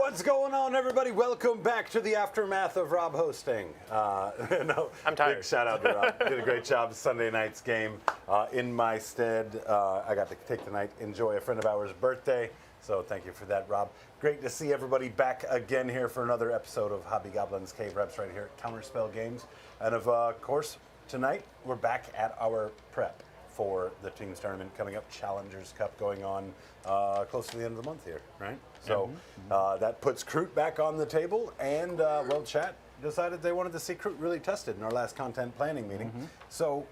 What's going on, everybody? Welcome back to the aftermath of Rob hosting. No, I'm tired. Big shout out to Rob. Did a great job Sunday night's game. In my stead, I got to take the night, enjoy a friend of ours' birthday. So thank you for that, Rob. Great to see everybody back again here for another episode of Hobby Goblin's Cave Reps right here at Counterspell Games. And of course, tonight we're back at our prep for the teams tournament coming up, Challengers Cup going on close to the end of the month here, right? So that puts Kroot back on the table, and well, chat decided they wanted to see Kroot really tested in our last content planning meeting. So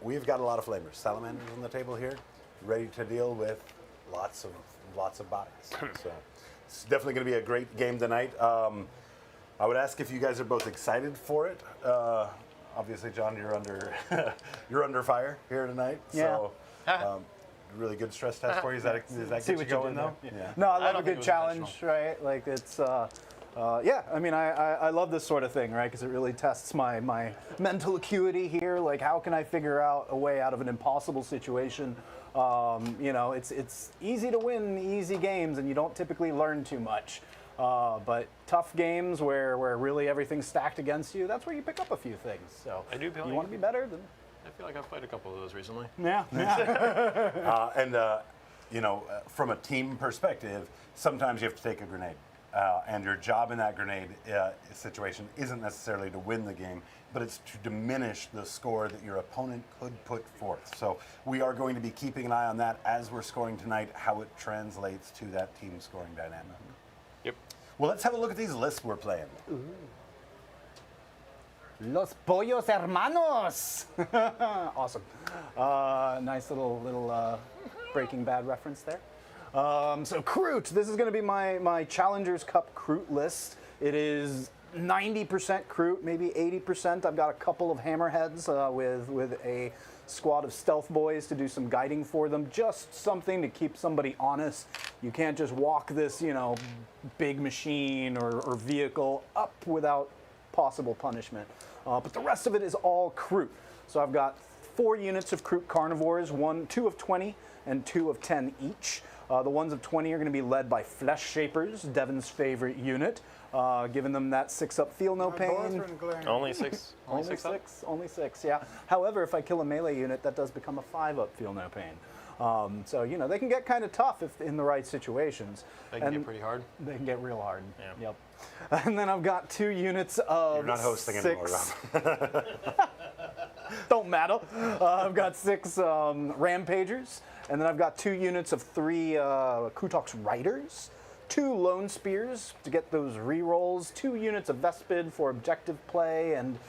we've got a lot of flamers, salamanders on the table here, ready to deal with lots of bodies. So it's definitely going to be a great game tonight. I would ask if you guys are both excited for it. Obviously, John, you're under you're under fire here tonight. Yeah. So, really good stress test for you. Is that get you going though? Yeah. No, I love a good challenge, right? Like it's, yeah. I mean, I love this sort of thing, right? Because it really tests my mental acuity here. Like, how can I figure out a way out of an impossible situation? You know, it's easy to win easy games, and you don't typically learn too much. But tough games where really everything's stacked against you, that's where you pick up a few things. So I do feel you want to be better than. I feel like I've played a couple of those recently. Yeah. And you know, from a team perspective, sometimes you have to take a grenade, and your job in that grenade situation isn't necessarily to win the game, but it's to diminish the score that your opponent could put forth. So we are going to be keeping an eye on that as we're scoring tonight, how it translates to that team scoring dynamic. Yep. Well, let's have a look at these lists we're playing. Los pollos hermanos. Awesome. Nice little Breaking Bad reference there. So Kroot, this is going to be my Challengers Cup Kroot list. It is 90% Kroot, maybe 80%. I've got a couple of hammerheads with a squad of stealth boys to do some guiding for them. Just something to keep somebody honest. You can't just walk this, you know, big machine or vehicle up without possible punishment. But the rest of it is all Kroot. So I've got 4 units of Kroot carnivores, 2 of 20 and 2 of 10 each. The ones of 20 are going to be led by Flesh Shapers, Devin's favorite unit, giving them that 6-up feel no pain. Only 6. Only 6, yeah. However, if I kill a melee unit, that does become a 5-up feel no pain. So, you know, they can get kind of tough if in the right situations. They can get pretty hard. They can get real hard. Yeah. Yep. And then I've got 2 units of You're not hosting 6. anymore, Rob. Don't matter. I've got 6 Rampagers, and then I've got 2 units of 3 Kutox Riders, 2 Lone Spears to get those rerolls, 2 units of Vespid for objective play and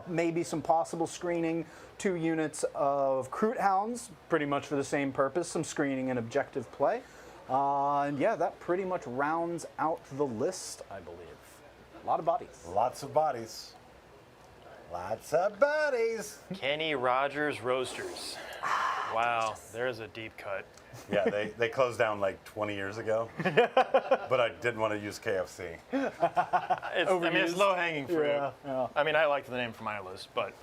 maybe some possible screening, 2 units of Kroot Hounds, pretty much for the same purpose, some screening and objective play. And yeah, that pretty much rounds out the list, I believe. A lot of bodies. Lots of bodies. Lots of bodies. Kenny Rogers Roasters. Wow, there's a deep cut. Yeah, they closed down like 20 years ago, but I didn't want to use KFC. It's low-hanging fruit. Yeah. I mean, I liked the name for my list, but...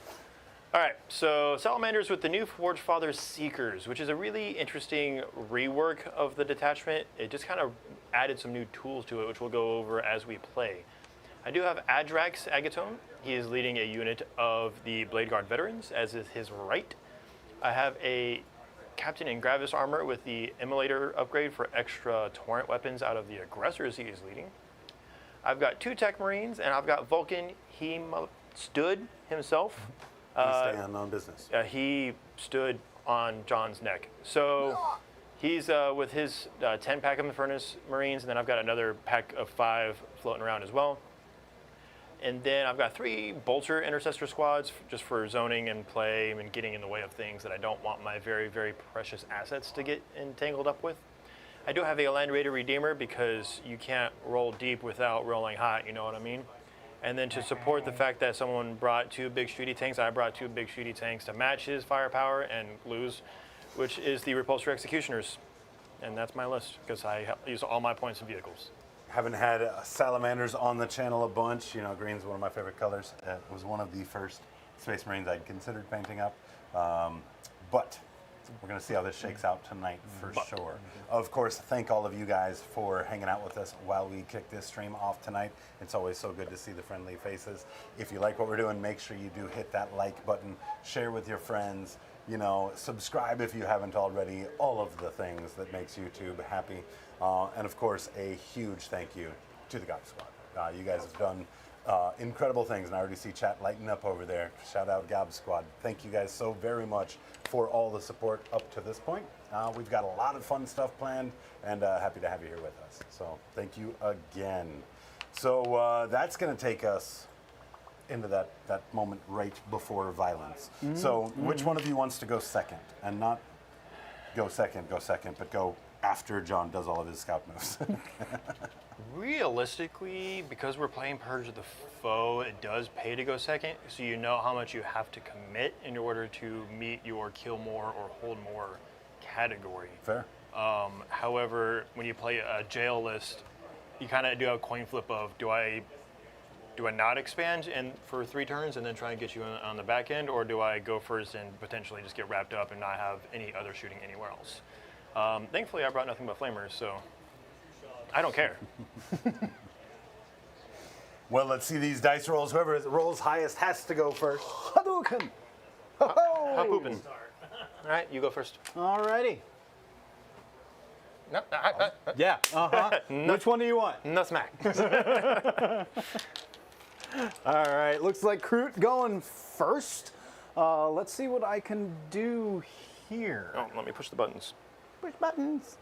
All right, so Salamanders with the new Forgefather Seekers, which is a really interesting rework of the detachment. It just kind of added some new tools to it, which we'll go over as we play. I do have Adrax Agatone. He is leading a unit of the Blade Guard veterans, as is his right. I have a Captain in Gravis armor with the Immolator upgrade for extra torrent weapons out of the aggressors he is leading. I've got 2 Tech Marines, and I've got Vulcan. He stood himself. Staying on business. He stood on John's neck. So he's with his 10 pack of Infernus Marines, and then I've got another pack of 5 floating around as well. And then I've got 3 Bolter Intercessor squads just for zoning and play and getting in the way of things that I don't want my very, very precious assets to get entangled up with. I do have a Land Raider Redeemer because you can't roll deep without rolling hot, you know what I mean? And then to support the fact that someone brought 2 big shooty tanks, I brought 2 big shooty tanks to match his firepower and lose, which is the Repulsor Executioners. And that's my list because I use all my points in vehicles. Haven't had Salamanders on the channel a bunch. You know, green's one of my favorite colors. It was one of the first Space Marines I'd considered painting up. But We're going to see how this shakes out tonight for sure. Of course, thank all of you guys for hanging out with us while we kick this stream off tonight. It's always so good to see the friendly faces. If you like what we're doing, make sure you do hit that like button, share with your friends, you know, subscribe if you haven't already, all of the things that makes YouTube happy. And of course, a huge thank you to the Gob Squad. You guys have done incredible things, and I already see chat lighting up over there. Shout out Gob Squad. Thank you guys so very much for all the support up to this point. We've got a lot of fun stuff planned, and happy to have you here with us. So thank you again. So that's going to take us into that moment right before violence. So which one of you wants to go second? And not go second, but go after John does all of his scout moves. Realistically, because we're playing Purge of the Foe, it does pay to go second, so you know how much you have to commit in order to meet your kill more or hold more category. Fair. However, when you play a jail list, you kind of do a coin flip of do I not expand and for 3 turns and then try and get you on the back end, or do I go first and potentially just get wrapped up and not have any other shooting anywhere else? Thankfully, I brought nothing but flamers, so I don't care. Well, let's see these dice rolls. Whoever rolls highest has to go first. Hadouken! Ho-ho! How pooping? All right, you go first. Alrighty. No, Yeah, Which one do you want? no smack. All right, looks like Kroot going first. Let's see what I can do here. Oh, let me push the buttons. Push buttons.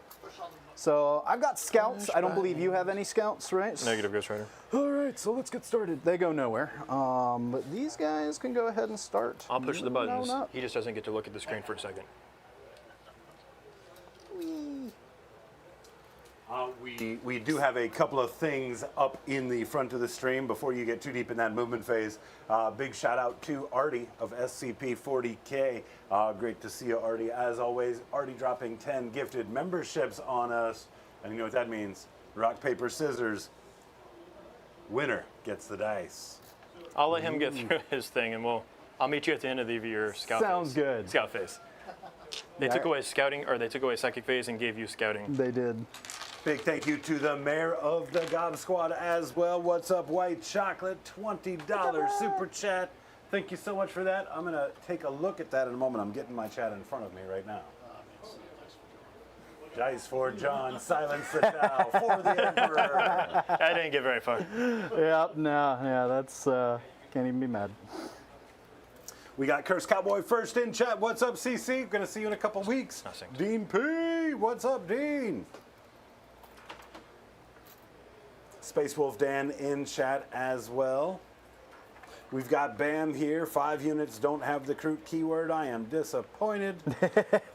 So I've got scouts. I don't believe you have any scouts, right? Negative Ghost Rider. All right, so let's get started. They go nowhere. But these guys can go ahead and start. I'll push the buttons. No. He just doesn't get to look at the screen for a second. We do have a couple of things up in the front of the stream before you get too deep in that movement phase. Big shout out to Artie of SCP 40k. Great to see you, Artie. As always, Artie dropping 10 gifted memberships on us. And you know what that means? Rock, paper, scissors. Winner gets the dice. I'll let him get through his thing, and I'll meet you at the end of your scout Sounds phase. good. Scout phase. They took away scouting, or they took away psychic phase and gave you scouting. They did. Big thank you to the mayor of the Gob Squad as well. What's up, White Chocolate? $20 super chat. Thank you so much for that. I'm going to take a look at that in a moment. I'm getting my chat in front of me right now. Dice for John, silence the Tau, for the Emperor. I didn't get very far. That's, can't even be mad. We got Curse Cowboy first in chat. What's up, CC? Going to see you in a couple weeks. Nothing. Dean P. What's up, Dean? Space Wolf Dan in chat as well. We've got Bam here. 5 units don't have the Kroot keyword. I am disappointed.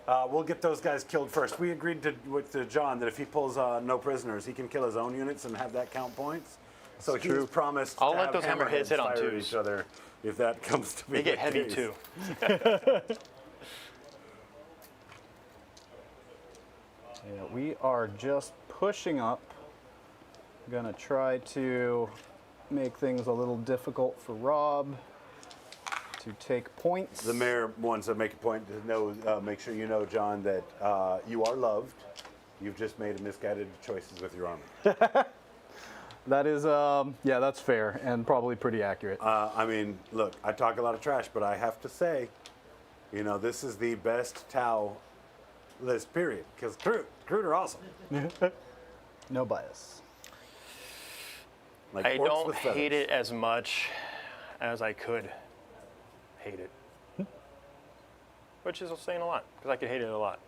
We'll get those guys killed first. We agreed with John that if he pulls no prisoners, he can kill his own units and have that count points. So he's promised I'll to let have those hammerheads hit on fire at twos. each other if that comes to be They get the heavy case. too. Yeah, we are just pushing up. Gonna try to make things a little difficult for Rob to take points. The mayor wants to make a point to know, make sure you know, John, that you are loved. You've just made misguided choices with your army. That is, yeah, that's fair and probably pretty accurate. I mean, look, I talk a lot of trash, but I have to say, you know, this is the best Tau list, period. Because Kroot are awesome. No bias. Like I orcs don't with feathers. hate it as much as I could hate it. Which is saying a lot, because I could hate it a lot.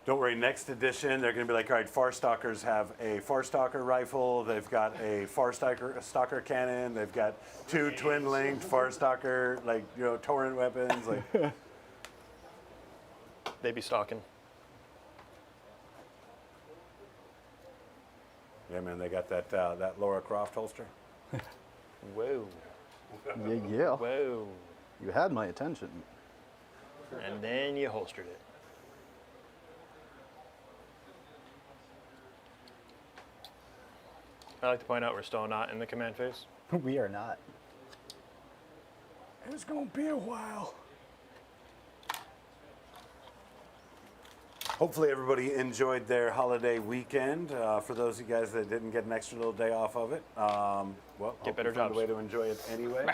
Don't worry, next edition, they're going to be like, all right, Farstalkers have a Farstalker rifle, they've got a Stalker cannon, they've got 2 twin-linked Farstalker, like, you know, torrent weapons. Like, They be stalking. yeah, man, they got that Laura Croft holster. Whoa. Yeah. Whoa. You had my attention. And then you holstered it. I like to point out we're still not in the command phase. We are not. It's going to be a while. Hopefully everybody enjoyed their holiday weekend. For those of you guys that didn't get an extra little day off of it, well, Get better hope you found jobs. a way to enjoy it anyway.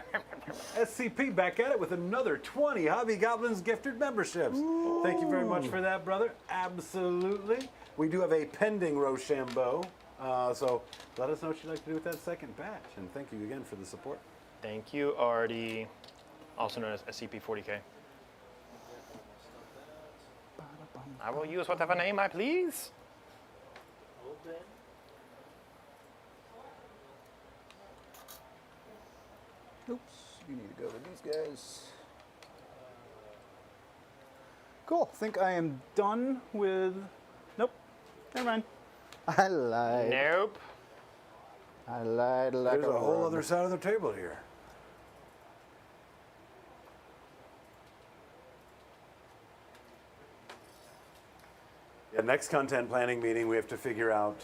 SCP back at it with another 20 Hobby Goblins gifted memberships. Ooh. Thank you very much for that, brother. Absolutely. We do have a pending Rochambeau, so let us know what you'd like to do with that second batch. And thank you again for the support. Thank you, Artie, also known as SCP 40k. I will use whatever name I please. Oops, you need to go with these guys. Cool, think I am done with, nope, never mind. I lied. Nope. I lied like There's a whole other side of the table here. Yeah, next content planning meeting, we have to figure out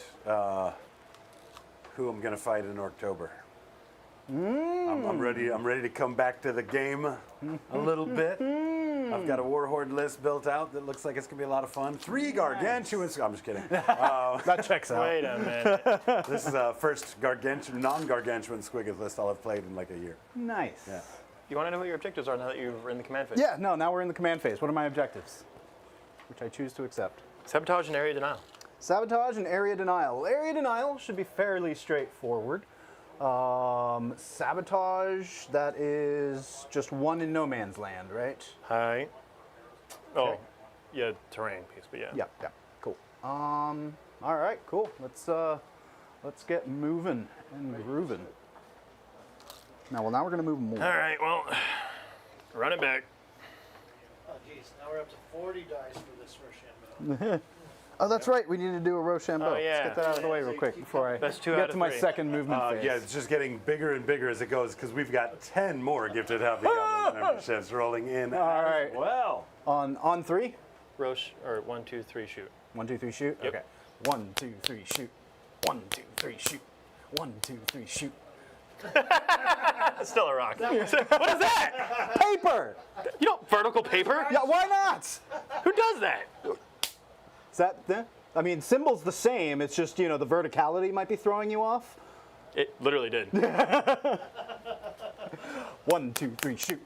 who I'm going to fight in October. I'm ready. I'm ready to come back to the game a little bit. I've got a Warhorde list built out that looks like it's going to be a lot of fun. 3 gargantuan. I'm just kidding. That checks out. Wait a minute. This is the first non-gargantuan squiggle list I'll have played in like a year. Nice. Yeah. You want to know what your objectives are now that you're in the command phase? Yeah, no, now we're in the command phase. What are my objectives? Which I choose to accept. Sabotage and area denial. Sabotage and area denial. Area denial should be fairly straightforward. Sabotage, that is just 1 in no man's land, right? Hi. Oh, yeah, terrain piece, but yeah. Yeah, yeah, cool. All right, cool. Let's get moving and grooving. Now we're gonna move more. All right, well, run it back. Oh, geez. Now we're up to 40 dice for this Rochambeau. Oh, that's right. We need to do a Rochambeau. Oh, yeah. Let's get that out of the way real quick before I Best 2 get out to of my 3. second movement phase. Yeah, it's just getting bigger and bigger as it goes because we've got 10 more gifted Hobby Goblin memberships rolling in. All as right. Well. On 3? Roche, or 1, 2, 3, shoot. 1, 2, 3, shoot. Yep. Okay. 1, 2, 3, shoot. 1, 2, 3, shoot. 1, 2, 3, shoot. That's still a rock. What is that? Paper. You know, vertical paper? Yeah, why not? Who does that? Is that the? I mean, symbol's the same. It's just, you know, the verticality might be throwing you off. It literally did. 1, 2, 3, shoot.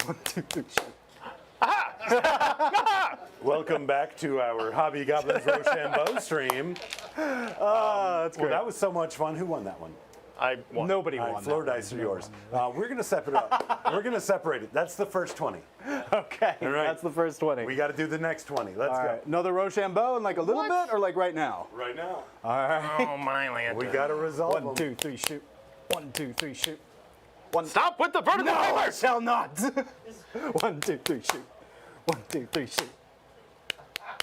1, 2, 3, shoot. Welcome back to our Hobby Goblins Rochambeau stream. That's Well, that was so much fun. Who won that one? I won. Nobody All won. right, floor that dice are yours. We're going to separate it up. We're going to separate it. That's the first 20. one. Okay, All right. that's the first 20. We got to do the next 20. Let's All go. right. Another Rochambeau in like a little bit or like right now? Right now. All right. Oh, my land. We got to resolve 1, them. 2, 3, shoot. 1, 2, 3, shoot. 1. Stop with the vertical No, I paper! shall not. 1, 2, 3, shoot. 1, 2, 3, shoot.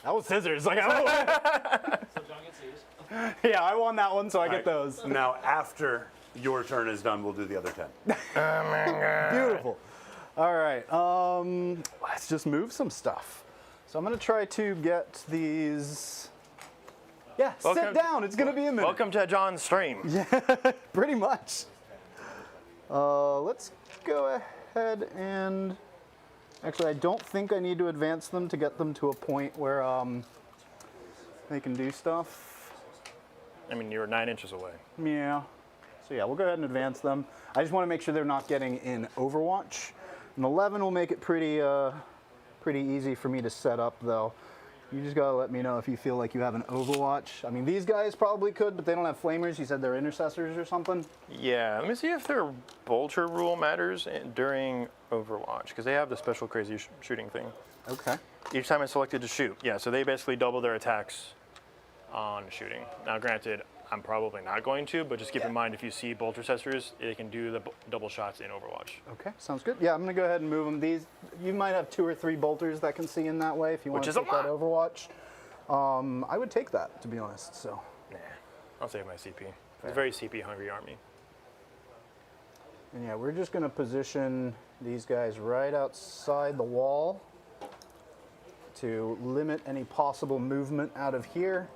That was scissors. Like, So John gets these. yeah, I won that one, so I get All right. those. Now, after your turn is done, we'll do the other 10. Beautiful. All right, let's just move some stuff. So I'm gonna try to get these. Yeah, sit Welcome- down. It's gonna be a minute. Welcome to John's stream. Pretty much. Let's go ahead and. Actually, I don't think I need to advance them to get them to a point where they can do stuff. I mean, you were 9 inches away. Yeah. So yeah, we'll go ahead and advance them. I just want to make sure they're not getting in Overwatch. An 11 will make it pretty easy for me to set up, though. You just gotta let me know if you feel like you have an Overwatch. I mean, these guys probably could, but they don't have flamers. You said they're intercessors or something. Yeah, let me see if their bolter rule matters during Overwatch, because they have the special crazy shooting thing. Okay. Each time it's selected to shoot. Yeah, so they basically double their attacks on shooting. Now, granted, I'm probably not going to, but just keep in mind if you see bolter accessors, they can do the double shots in Overwatch. Okay, sounds good. Yeah, I'm gonna go ahead and move them. These, you might have 2 or 3 bolters that can see in that way if you want Which to is a take that lot. Overwatch. I would take that, to be honest. So. Nah, I'll save my CP. It's a very CP hungry army. And yeah, we're just gonna position these guys right outside the wall to limit any possible movement out of here,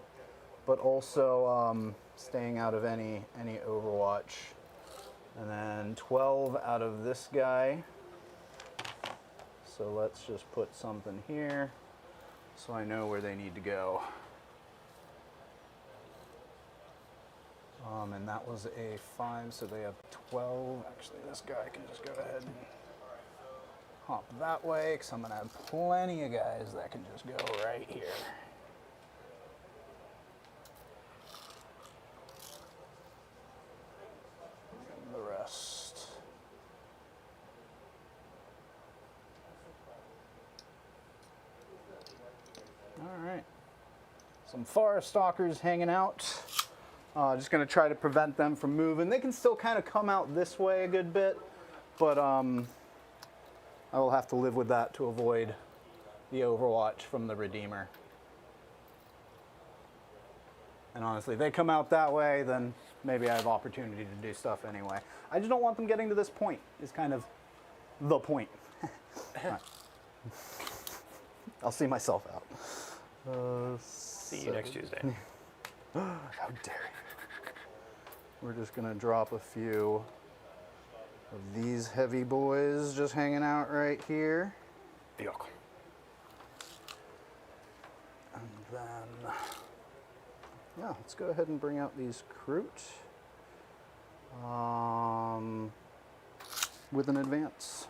but also staying out of any Overwatch. And then 12 out of this guy. So let's just put something here. so I know where they need to go. And that was a 5, so they have 12. Actually, this guy can just go ahead and hop that way, because I'm going to have plenty of guys that can just go right here. And the rest. All right. Some forest stalkers hanging out. Just going to try to prevent them from moving. They can still kind of come out this way a good bit, but I will have to live with that to avoid the overwatch from the Redeemer. And honestly, if they come out that way, then maybe I have opportunity to do stuff anyway. I just don't want them getting to this point, is kind of the point. Right. I'll see myself out. See you next Tuesday. How dare you. We're just going to drop a few of these heavy boys just hanging out right here. Yuck. And then, yeah, let's go ahead and bring out these Kroot with an advance.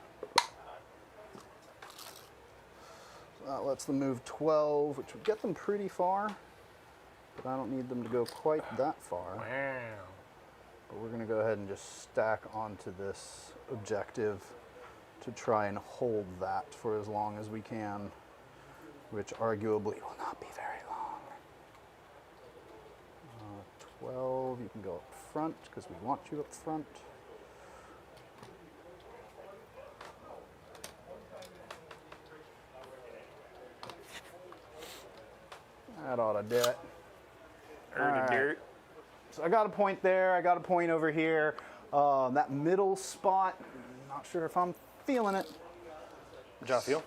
So that lets them move 12, which would get them pretty far, but I don't need them to go quite that far. Wow. But we're going to go ahead and just stack onto this objective to try and hold that for as long as we can, which arguably will not be very long. 12, you can go up front because we want you up front. That ought to do it. Dirt. So I got a point there, I got a point over here. That middle spot, not sure if I'm feeling it. How'd y'all feel?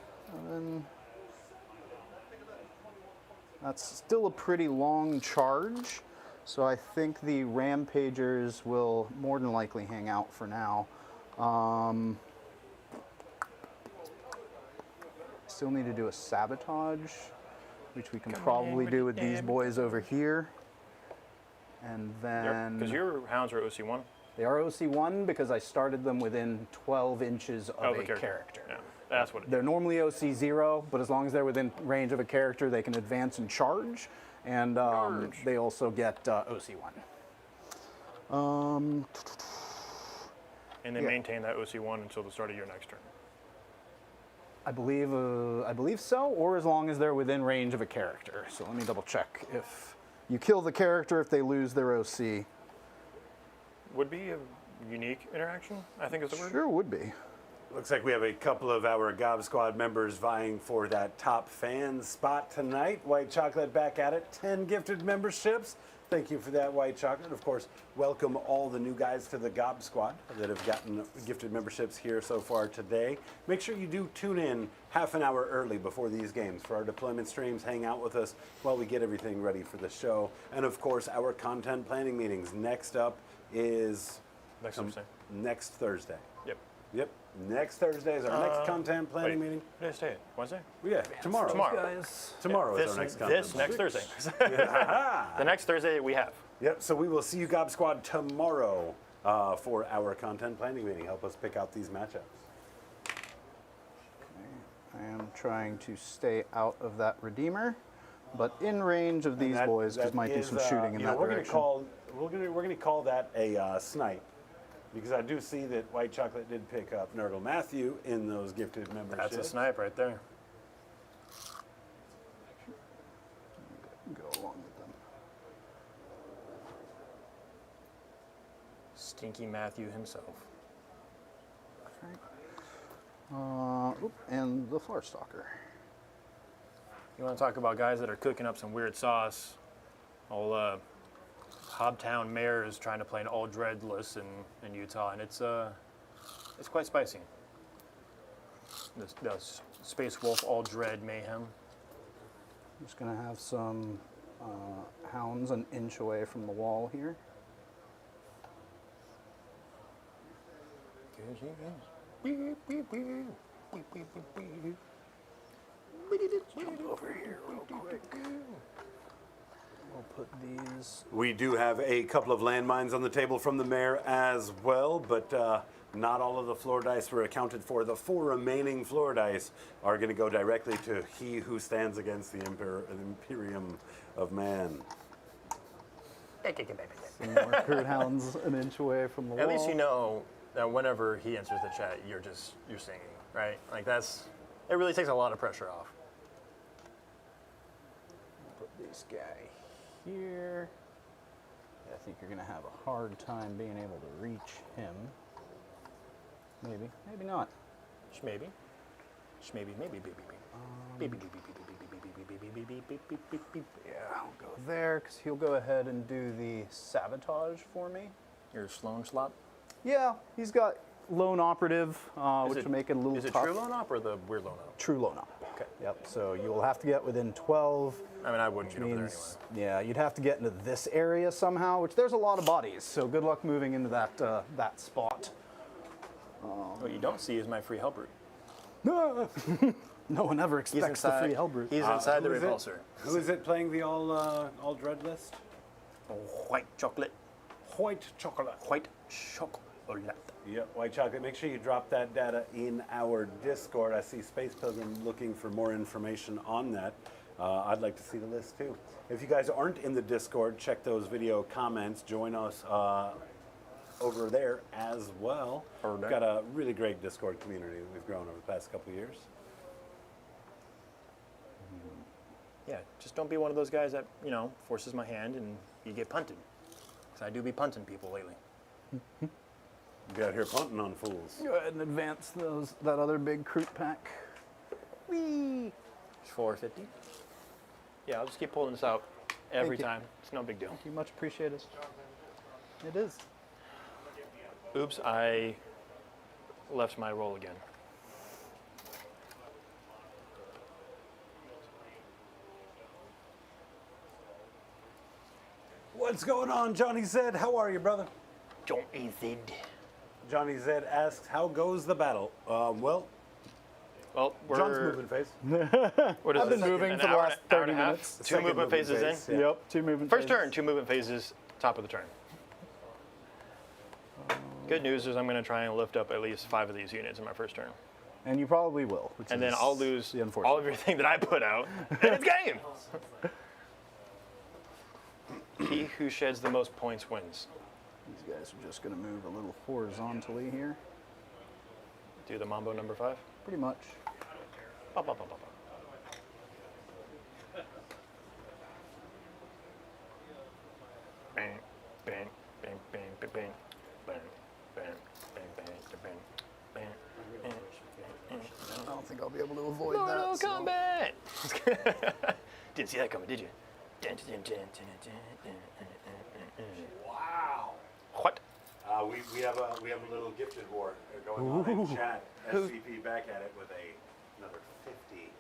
That's still a pretty long charge, so I think the Rampagers will more than likely hang out for now. Still need to do a sabotage, which we can probably do with these boys over here. And then... Because your hounds are OC1? They are OC1 because I started them within 12 inches of a character. Yeah, that's what it is. They're normally OC0, but as long as they're within range of a character, they can advance and charge. And they also get OC1. And they maintain that OC1 until the start of your next turn. I believe so, or as long as they're within range of a character. So let me double check. If you kill the character, if they lose their OC. Would be a unique interaction, I think is the word. Sure would be. Looks like we have a couple of our Gob Squad members vying for that top fan spot tonight. White Chocolate back at it. 10 gifted memberships. Thank you for that, White Chocolate. Of course, welcome all the new guys to the Gob Squad that have gotten gifted memberships here so far today. Make sure you do tune in half an hour early before these games for our deployment streams. Hang out with us while we get everything ready for the show. And of course, our content planning meetings. Next up is next Thursday. Yep. Next Thursday is our next content planning meeting. What did I say? Wednesday? Yeah, tomorrow. Tomorrow is our next content. This next Thursday. The next Thursday we have. Yep, so we will see you, Gob Squad, tomorrow for our content planning meeting. Help us pick out these matchups. I am trying to stay out of that Redeemer, but in range of these boys, because might do some shooting in that direction. We're going to call that a snipe, because I do see that White Chocolate did pick up Nurgle Matthew in those gifted memberships. That's a snipe right there. Go along with them. Stinky Matthew himself. And the Flarstalker. You want to talk about guys that are cooking up some weird sauce? Old Hobtown Mayor is trying to play an all dreadless in Utah, and it's quite spicy. The Space Wolf all dread mayhem. I'm just going to have some hounds an inch away from the wall here. Jump over here. put these. We do have a couple of landmines on the table from the mayor as well, but not all of the floor dice were accounted for. The 4 remaining floor dice are going to go directly to he who stands against the Imperium of Man. Some more Kroot hounds an inch away from the wall. At least you know that whenever he enters the chat, you're singing, right? Like it really takes a lot of pressure off. Put this guy here. I think you're going to have a hard time being able to reach him. Maybe, maybe not. Maybe. Maybe. Yeah, I'll go there because he'll go ahead and do the sabotage for me. Your Sloan slot? Yeah, he's got lone operative, which will make it a little Is it tough. true lone op or the weird lone op? True lone op. Okay. Yep. So you will have to get within 12. I mean, I wouldn't Which get over there means, anyway. yeah, you'd have to get into this area somehow, which there's a lot of bodies. So good luck moving into that spot. What you don't see is my free help route. No one ever expects the free help route. He's inside the who is it? repulsor. Who is it playing the all dread list? White chocolate. White chocolate. White chocolate. Yeah, white chocolate. Make sure you drop that data in our Discord. I see Space Pilgrim looking for more information on that. I'd like to see the list too. If you guys aren't in the Discord, check those video comments. Join us over there as well. Over there. We've got a really great Discord community that we've grown over the past couple of years. Yeah, just don't be one of those guys that, forces my hand and you get punted. Because I do be punting people lately. Get out here punting on fools. Go ahead and advance that other big Kroot pack. Whee! 450. Yeah, I'll just keep pulling this out every you. time. It's no big deal. Thank you, much appreciated. It is. Oops, I left my roll again. What's going on, Johnny Zed? How are you, brother? Don't easy. Johnny Zed asks, how goes the battle? Well, we're John's moving phase. What is I've been this? moving An for the hour last and a 30 half? minutes. Two Second movement phases in. phase, yeah. Yep, 2 movement First phases. turn, 2 movement phases, top of the turn. Good news is I'm going to try and lift up at least 5 of these units in my first turn. And you probably will. Which And then is I'll lose the unfortunate. all of everything that I put out, and it's game! He who sheds the most points wins. These guys are just going to move a little horizontally here. Do the Mambo number 5. Pretty much. Ba, ba, ba, ba, ba. Bang, bang, bang, bang, bang, bang, bang, bang, bang, bang, bang, bang. I don't think I'll be able to avoid Mortal that. so- Kombat! Didn't see that coming, did you? Wow. What? We have a little gifted war going on in chat. SCP back at it with another 50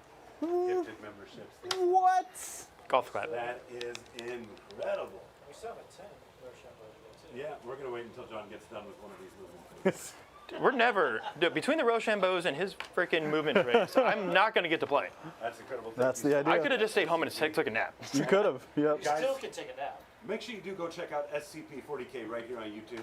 gifted memberships. What? Golf clap. That is incredible. We still have a 10 Rochambeau too. Yeah, we're gonna wait until John gets done with one of these movements. We're never, between the Rochambeaus and his freaking movement trades, I'm not going to get to play. That's incredible. That's the idea. I could have just stayed home and took a nap. You could have. Yep. Guys, Still can take a nap. make sure you do go check out SCP 40k right here on YouTube.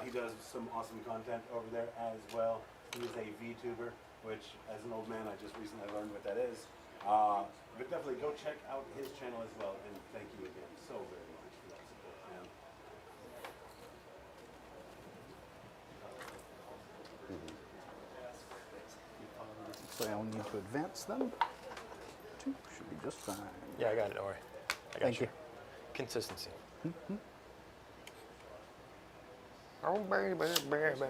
He does some awesome content over there as well. He is a VTuber, which, as an old man, I just recently learned what that is. But definitely go check out his channel as well. And thank you again so very much for that support, man. So I'll need to advance them. 2 should be just fine. Yeah, I got it, don't worry. I got Thank you. Consistency. Oh, baby, baby.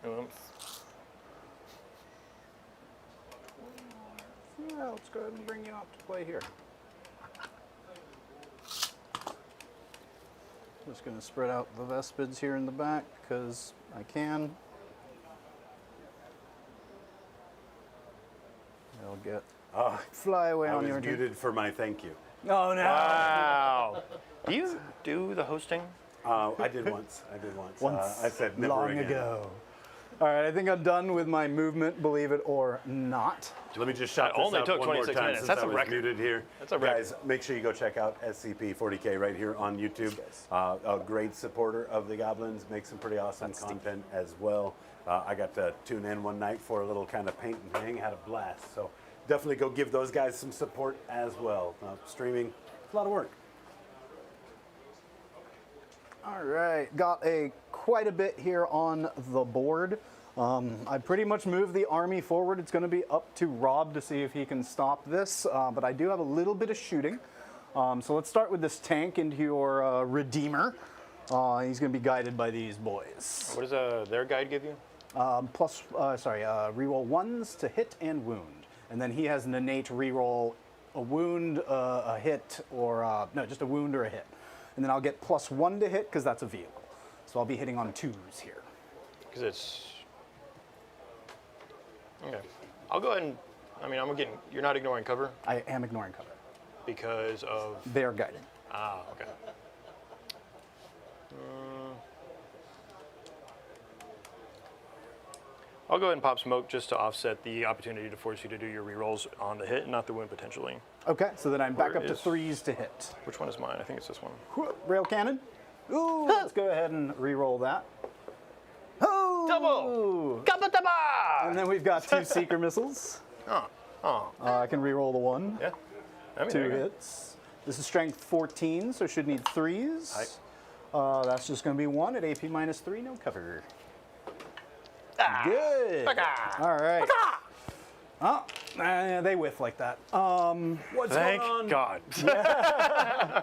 Oops. Yeah, let's go ahead and bring you out to play here. Just going to spread out the Vespids here in the back because I can. They'll get fly away I on was your turn. muted for my thank you. Oh no! Wow. Do you do the hosting? I did once. Once I said never long again. ago. All right, I think I'm done with my movement, believe it or not. Let me just shout That this only out took one more 26 time minutes. since That's I a was record. muted here. That's a record. Guys, make sure you go check out SCP-40k right here on YouTube. A great supporter of the Goblins, makes some pretty awesome content as well. I got to tune in one night for a little kind of paint and hang, had a blast. So definitely go give those guys some support as well. Streaming, it's a lot of work. All right, got quite a bit here on the board. I pretty much moved the army forward. It's going to be up to Rob to see if he can stop this, but I do have a little bit of shooting. So let's start with this tank into your Redeemer. He's going to be guided by these boys. What does their guide give you? Reroll 1s to hit and wound. And then he has an innate reroll a wound, a hit, or no, just a wound or a hit. And then I'll get +1 to hit because that's a vehicle. So I'll be hitting on 2s here. Because it's... Okay. I'll go ahead and... I mean, you're not ignoring cover I am ignoring cover. because of... They're guided. Ah, okay. I'll go ahead and pop smoke just to offset the opportunity to force you to do your rerolls on the hit, not the wound potentially. Okay, so then I'm back Where up to is- 3s to hit. Which one is mine? I think it's this one. Rail cannon. Ooh, let's go ahead and re-roll that. Oh! Double! Kapataba! And then we've got 2 seeker missiles. Oh. I can re-roll the 1. Yeah. I mean, 2 there you go. hits. This is strength 14, so should need 3s. That's just going to be 1 at AP -3, no cover. Good. Baka. All right. Oh, they whiff like that. What's Thank going on? God.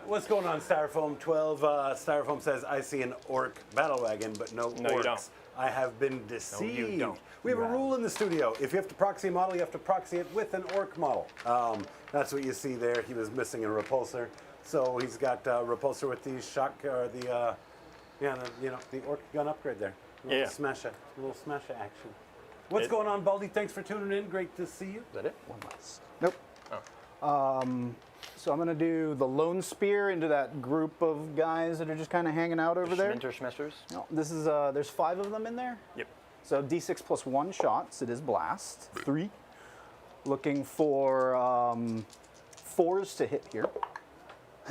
What's going on, Styrofoam 12? Styrofoam says, I see an orc battle wagon, but no No, you orcs. don't. I have been deceived. don't. We have a rule in the studio. If you have to proxy a model, you have to proxy it with an orc model. That's what you see there. He was missing a repulsor. So he's got a repulsor with the shock, or the orc gun upgrade there. A little Yeah. little smasher action. What's going on, Baldy? Thanks for tuning in. Great to see you. Is that it? One less. Nope. Oh. So I'm going to do the Lone Spear into that group of guys that are just kind of hanging out over there. Schmesters? No, this is, there's 5 of them in there. Yep. So D6 + 1 shots. It is blast. 3. Looking for 4s to hit here.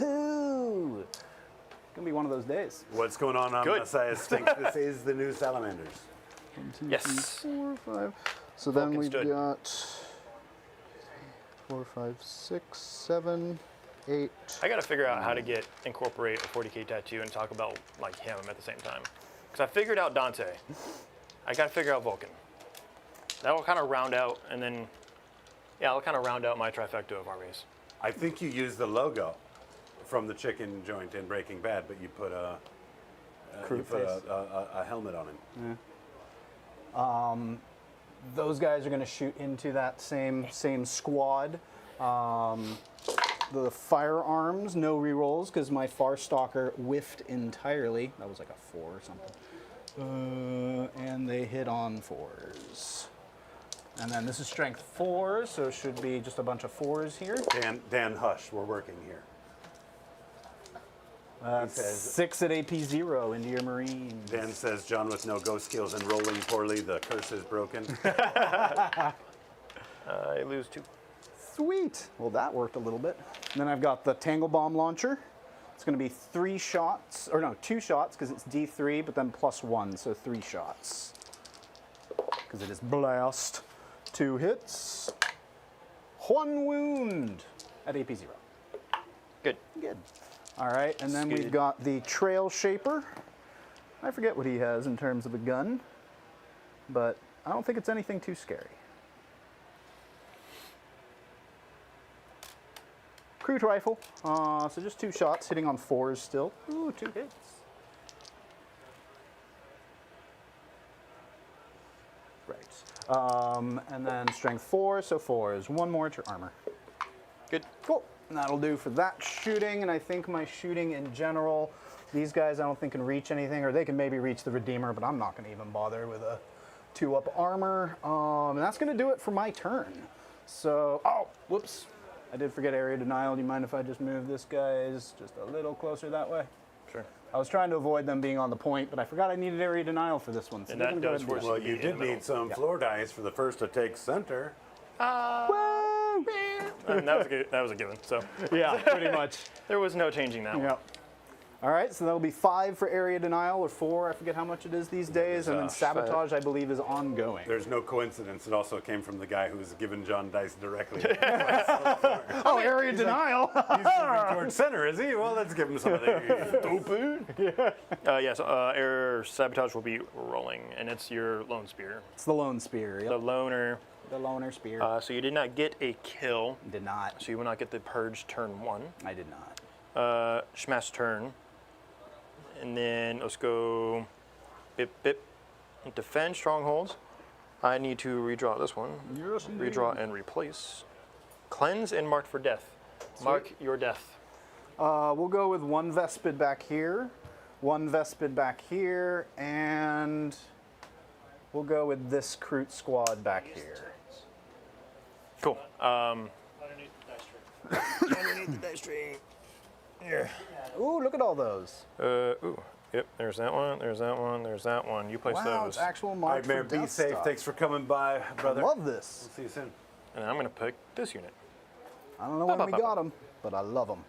Ooh. Gonna be one of those days. What's going on, Good. Messiah Stinks? This is the new Salamanders. 1, 2, Yes. 3, 4, 5. So then Vulcan we've stood. got 4, 5, 6, 7, 8. I got to figure out how to incorporate a 40k tattoo and talk about like him at the same time. Because I figured out Dante. I got to figure out Vulcan. That will kind of round out, and then, yeah, I'll kind of round out my trifecta of armies. I think you used the logo from the chicken joint in Breaking Bad, but you put a a helmet on him. Those guys are going to shoot into that same squad. The firearms, no rerolls because my Farstalker whiffed entirely. That was like a 4 or something. And they hit on 4s. And then this is strength 4, so it should be just a bunch of 4s here. Dan, hush, we're working here. Says- 6 at AP 0 into your Marines. Dan says, John with no ghost skills and rolling poorly, the curse is broken. I lose 2. Sweet. Well, that worked a little bit. And then I've got the Tangle Bomb launcher. It's going to be 3 shots, or no, 2 shots because it's D3, but then +1, so 3 shots. Because it is blast. 2 hits. 1 wound at AP 0. Good. Good. All right, and then we've Good. got the Trail Shaper. I forget what he has in terms of a gun, but I don't think it's anything too scary. Kroot rifle, so just 2 shots, hitting on 4s still. Ooh, 2 hits. Right. And then strength 4, so 4s. 1 more at your armor. Good. Cool. And that'll do for that shooting, and I think my shooting in general, these guys I don't think can reach anything, or they can maybe reach the Redeemer, but I'm not going to even bother with a 2-up armor. And that's going to do it for my turn. So, oh, whoops. I did forget area denial. Do you mind if I just move this guy's just a little closer that way? Sure. I was trying to avoid them being on the point, but I forgot I needed area denial for this one. So And we're that gonna go does ahead and do force Well, you in did the middle. need some floor dice for the first to take center. And that was a given. So that. Yeah, pretty much. there was no changing that one. Yep. All right, so that'll be 5 for area denial, or 4. I forget how much it is these days. And then sabotage, I believe, is ongoing. There's no coincidence. It also came from the guy who was given John dice directly. Oh, area denial. He's moving towards center, is he? Well, let's give him some of the Stupid. Yeah. So air sabotage will be rolling, and it's your lone spear. It's the lone spear. The Yep. loner. The loner spear. So you did not get a kill, Did not. so you will not get the purge turn 1. I did not. Smash turn. And then let's go bip bip. Defend strongholds. I need to redraw this one. Yes, Redraw and replace. Cleanse and mark for death. Mark your death. We'll go with 1 Vespid back here, 1 Vespid back here, and we'll go with this Kroot squad back here. Cool. Underneath the dice tray. Underneath the dice tray. Here. Ooh, look at all those. Ooh. Yep, there's that one, there's that one, there's that one. You place Wow, those. it's actual All mark right, Mayor, for be death safe. stuff. Thanks for coming by, brother. Love this. See you soon. And I'm going to pick this unit. I don't know when we got them, but I love them.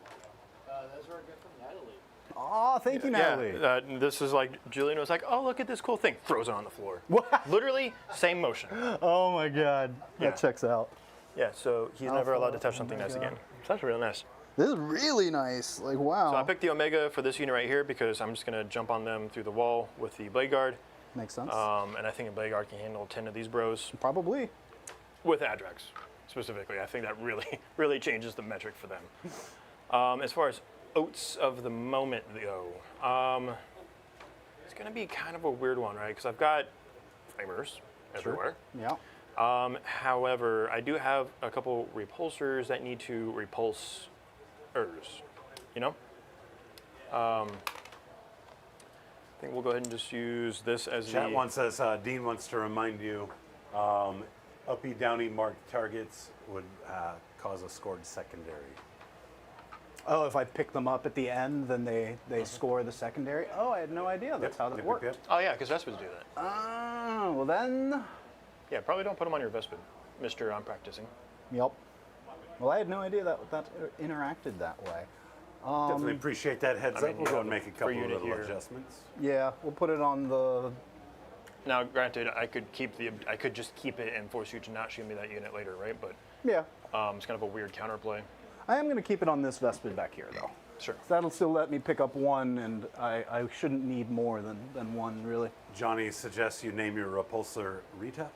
Those were a gift from Natalie. Oh, thank you, Natalie. Yeah, this is like, Julian was like, oh, look at this cool thing. Throws it on the floor. Literally, same motion. Oh my God, Yeah. that checks out. Yeah, so he's never allowed to touch something nice again. So that's really nice. This is really nice. Like, wow. So I picked the Omega for this unit right here because I'm just going to jump on them through the wall with the Blade Guard. Makes sense. And I think a Blade Guard can handle 10 of these bros Probably. with Adrax specifically. I think that really, really changes the metric for them. As far as oats of the moment, though, it's going to be kind of a weird one, right? Because I've got flamers everywhere. Yeah. However, I do have a couple repulsors that need to repulse Urs, you know? I think we'll go ahead and just use this as Chat the... wants us, Dean wants to remind you, uppy, downy marked targets would cause a scored secondary. Oh, if I pick them up at the end, then they score the secondary? Oh, I had no idea that's how that Yep, worked. yep. Oh yeah, because Vespids do that. Oh, well then, Yeah, probably don't put them on your Vespid, Mr. I'm practicing. yep. Well, I had no idea that interacted that way. Definitely appreciate that heads I mean, up. We'll you go have and make a per couple of unit little here. adjustments. Yeah, we'll put it on the. Now, granted, I could just keep it and force you to not shoot me that unit later, right? But Yeah, it's kind of a weird counterplay. I am going to keep it on this Vespid back here, though. Sure. That'll still let me pick up 1, and I shouldn't need more than 1, really. Johnny suggests you name your repulsor Rita.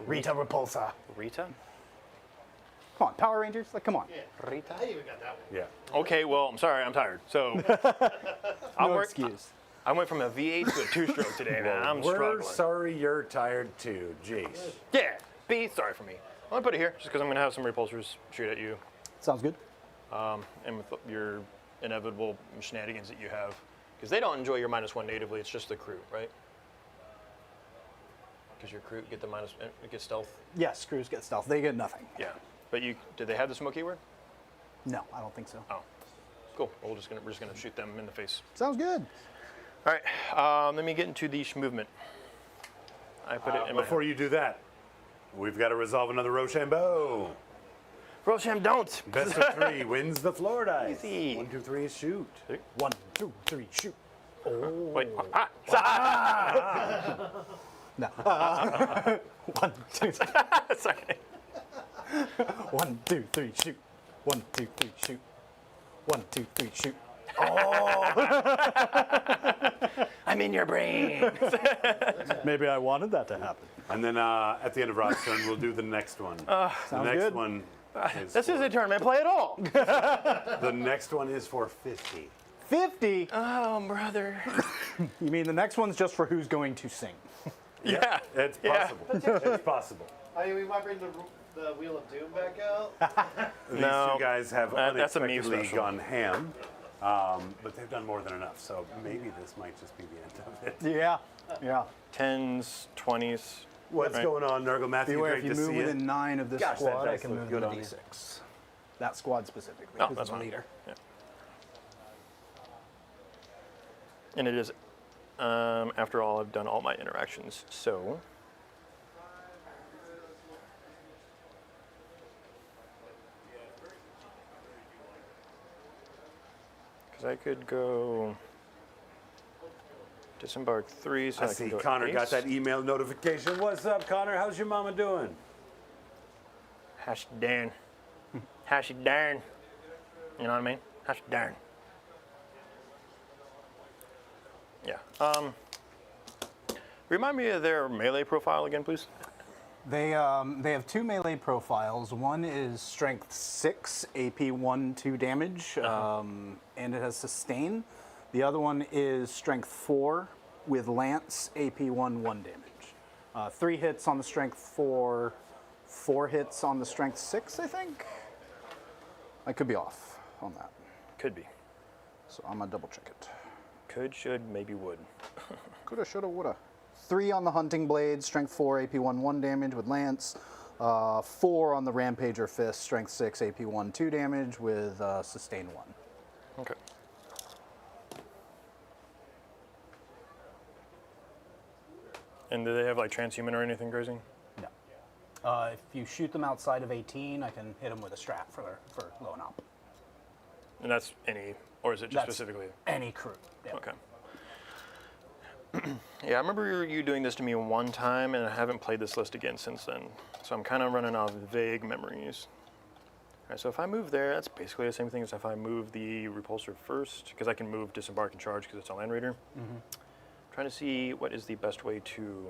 Rita Repulsa. Rita? Come on, Power Rangers, like, come on. Yeah. Rita? I even got that one. Yeah. Okay, well, I'm sorry, I'm tired. So, No excuse. I went from a V8 to a 2-stroke today, man. I'm We're struggling. sorry you're tired too. Jeez. Yeah, be sorry for me. I'm gonna put it here just because I'm gonna have some repulsors shoot at you, Sounds good. and with your inevitable shenanigans that you have, because they don't enjoy your -1 natively. It's just the Kroot, right? Because your Kroot get the get stealth. Yes, screws get stealth. They get nothing. Yeah, but did they have the smoky word? No, I don't think so. Oh, cool. Well, we're just gonna shoot them in the face. Sounds good. All right, let me get into the Schmovement. I put it in my Before you do that, we've got to resolve another Rochambeau. Rosham, don't. Best of 3 wins the floor dice. Easy. 1, 2, 3, shoot. 1, 2, 3, shoot. Wait. No. 1, 2, 3. Sorry. 1, 2, 3, shoot. 1, 2, 3, shoot. 1, 2, 3, shoot. I'm in your brain. Maybe I wanted that to happen. And then at the end of Rod's turn, we'll do the next one. The Sounds next good. one is This is a tournament. Play it all. the next one is for 50. 50? Oh, brother. You mean the next one's just for who's going to sing? Yeah. It's Yeah. possible. It's possible. I mean, we might bring the Wheel of Doom back out. These No, two guys have that's a me unexpectedly special. gone ham, but they've done more than enough. So maybe this might just be the end of it. Yeah. Yeah. 10s, 20s. What's Right. going on, Nurgle Matthew? Beware, Great if you to move see within you. 9 of this Gosh, that squad, I dice can looks move good to on you. D6. That squad specifically. Oh, because that's I'm the fine. leader. Yeah. And it is, after all, I've done all my interactions, so. Because I could go disembark 3, so I, I see can go Connor got ace. that email notification. What's up, Connor? How's your mama doing? Hash darn. Hash darn. You know what I mean? Hash darn. Yeah. Remind me of their melee profile again, please. They have 2 melee profiles. One is strength 6, AP 1, 2 damage, and it has sustain. The other one is strength 4 with lance, AP 1, 1 damage. 3 hits on the strength 4, 4 hits on the strength 6, I think. I could be off on that, Could be. so I'm gonna double check it. Could, should, maybe would. Coulda, shoulda, woulda. 3 on the hunting blade, strength 4, AP 1, 1 damage with lance. 4 on the rampager fist, strength 6, AP 1, 2 damage with sustain 1. Okay. And do they have like transhuman or anything crazy? No. If you shoot them outside of 18, I can hit them with a strap for low and up. And that's any, or is it just That's specifically? any crew. Yeah. Okay. Yeah, I remember you doing this to me one time, and I haven't played this list again since then. So I'm kind of running off vague memories. All right, so if I move there, that's basically the same thing as if I move the repulsor first, because I can move disembark and charge because it's a land raider. Trying to see what is the best way to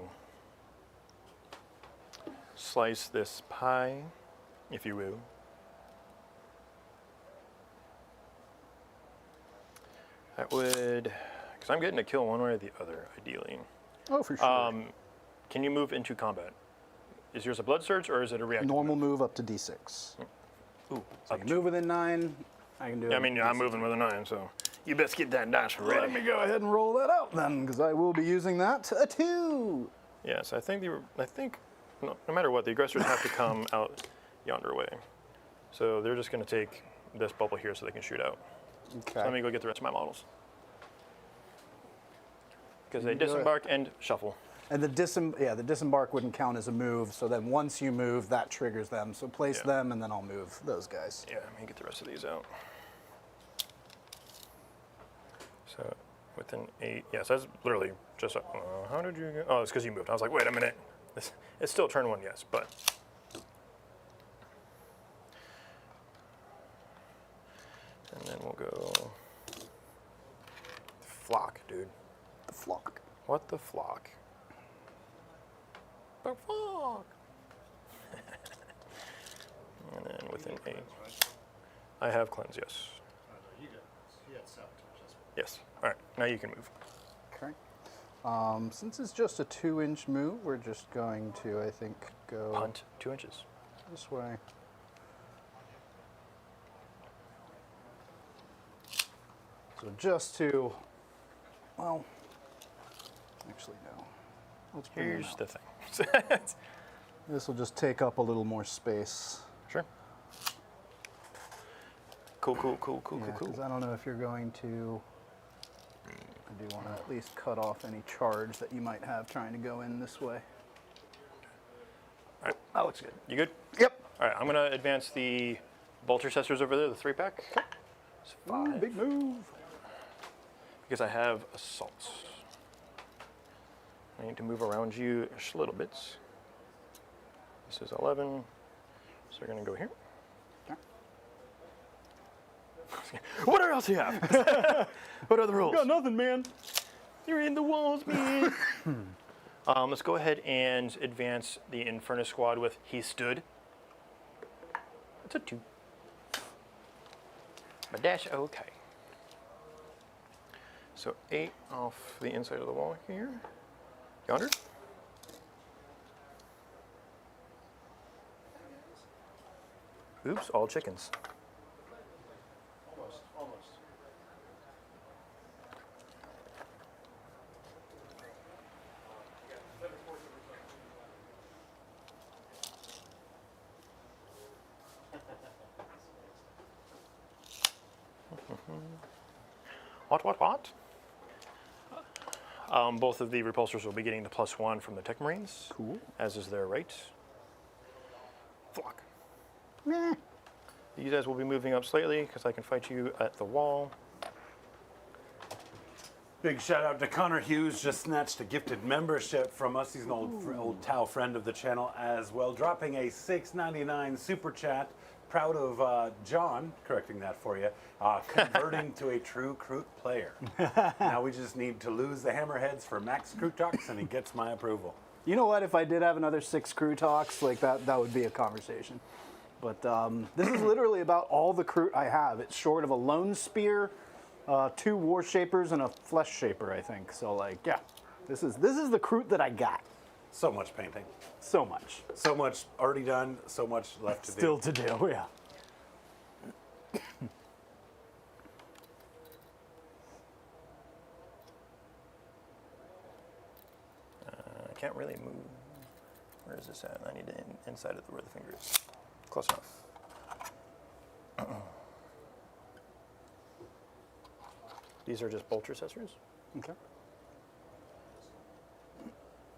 slice this pie, if you will. That would, because I'm getting a kill one way or the other, ideally. Oh, for sure. Can you move into combat? Is yours a blood surge or is it a reactive? Normal move up to D6. Ooh, So I can move within 9. I can do I mean, I'm moving with a 9, so you best get that dice Let ready. me go ahead and roll that out then, because I will be using that. A 2. Yeah, so I think no matter what, the aggressors have to come out yonder way. So they're just going to take this bubble here so they can shoot out. Okay. So let me go get the rest of my models. Because they You can do it. disembark and shuffle. And the disembark wouldn't count as a move, so then once you move, that triggers them. So place Yeah. them, and then I'll move those guys. Yeah, let me get the rest of these out. So within 8, yes, that's literally just, how did you get, oh, it's because you moved. I was like, wait a minute. It's still turn 1, yes, but. And then we'll go flock, dude. The flock. What the flock? The flock. And then within 8. I have cleanse, yes. He had sabotage. Yes. All right, now you can move. Okay. Since it's just a 2-inch move, we're just going to, I think, go Punt 2 inches. this way. So just to, well, actually no. Let's bring them Here's out. the thing. This will just take up a little more space. Sure. Cool. Yeah, because I don't know if you're going to. I do want to at least cut off any charge that you might have trying to go in this way. All right. That looks good. You good? Yep. All right, I'm going to advance the bolt intercessors over there, the 3-pack. It's Ooh, 5. big move. Because I have assaults. I need to move around you just a little bit. This is 11, so we're going to go here. Okay. What else do you have? What are the rules? Got nothing, man. You're in the walls, man. Let's go ahead and advance the Infernus squad with He Stood. It's a 2. But dash okay. So 8 off the inside of the wall here. Yonder. Oops, all chickens. Almost. What? Both of the repulsors will be getting the +1 from the Tech Marines. Cool. As is their right. Flock. Meh. You guys will be moving up slightly because I can fight you at the wall. Big shout out to Connor Hughes, just snatched a gifted membership from us. He's an old Tau friend of the channel as well, dropping a $6.99 super chat. Proud of John, correcting that for you, converting to a true Kroot player. Now we just need to lose the hammerheads for max Kroot talks, and he gets my approval. You know what? If I did have another 6 Kroot talks, like that would be a conversation. But this is literally about all the Kroot I have. It's short of a Lone Spear, 2 War Shapers, and a Flesh Shaper, I think. So, like, yeah, this is the Kroot that I got. So much painting. So much. So much already done, so much left to do. Still to do, yeah. I can't really move. Where is this at? I need to inside of where the finger is. Close enough. These are just bolter accessories. Okay.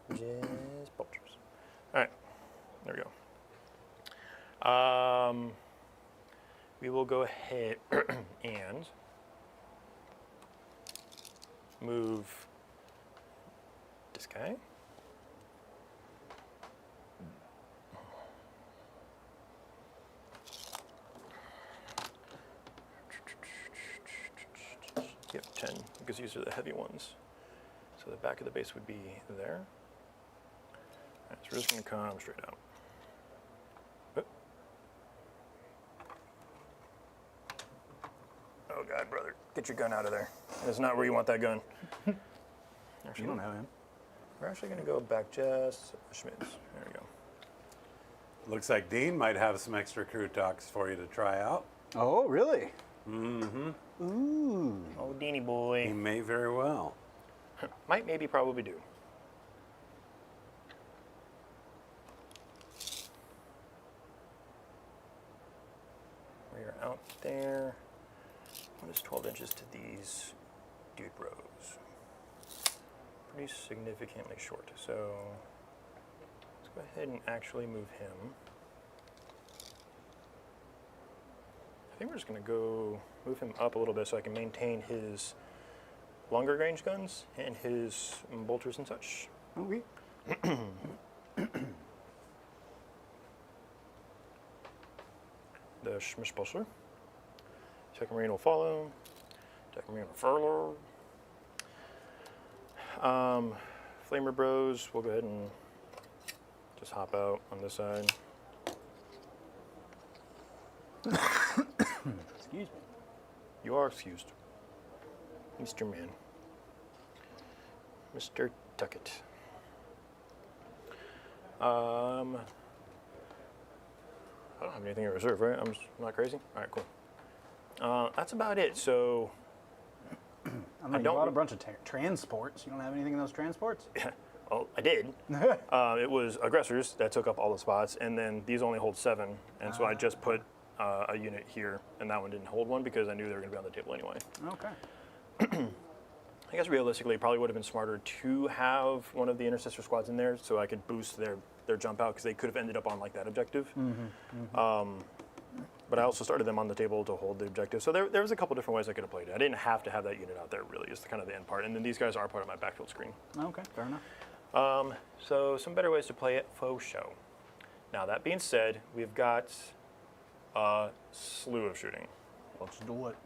Just bolters. All right, there we go. We will go ahead and move this guy. Yep, 10, because these are the heavy ones. So the back of the base would be there. All right, so we're just going to come straight out. Oop. Oh God, brother, get your gun out of there. That's not where you want that gun. Actually, You don't have him. we're actually going to go back just a schmitz. There we go. Looks like Dean might have some extra Kroot talks for you to try out. Oh, really? Mm-hmm. Ooh. Oh, Deanie He boy. may very well. Might, maybe, probably do. We are out there. What is 12 inches to these dude bros? Pretty significantly short. So let's go ahead and actually move him. I think we're just going to go move him up a little bit so I can maintain his longer range guns and his bolters and such. Okay. The Schmischbosser. Second Marine will follow. Second Marine will follow. Flamer Bros, we'll go ahead and just hop out on this side. Excuse me. You are excused. Mr. Man. Mr. Tuckett. I don't have anything in reserve, right? I'm not crazy? All right, cool. That's about it. So, I mean, you don't- bought a bunch of transports. You don't have anything in those transports? well, I did. It was aggressors that took up all the spots, and then these only hold 7. And so I just put a unit here, and that one didn't hold one because I knew they were going to be on the table anyway. Okay. I guess realistically, it probably would have been smarter to have one of the intercessor squads in there so I could boost their jump out because they could have ended up on like that objective. But I also started them on the table to hold the objective. So there was a couple different ways I could have played it. I didn't have to have that unit out there really, is kind of the end part. And then these guys are part of my backfield screen. Okay, fair enough. So some better ways to play it, faux show. Now that being said, we've got a slew of shooting. Let's do it.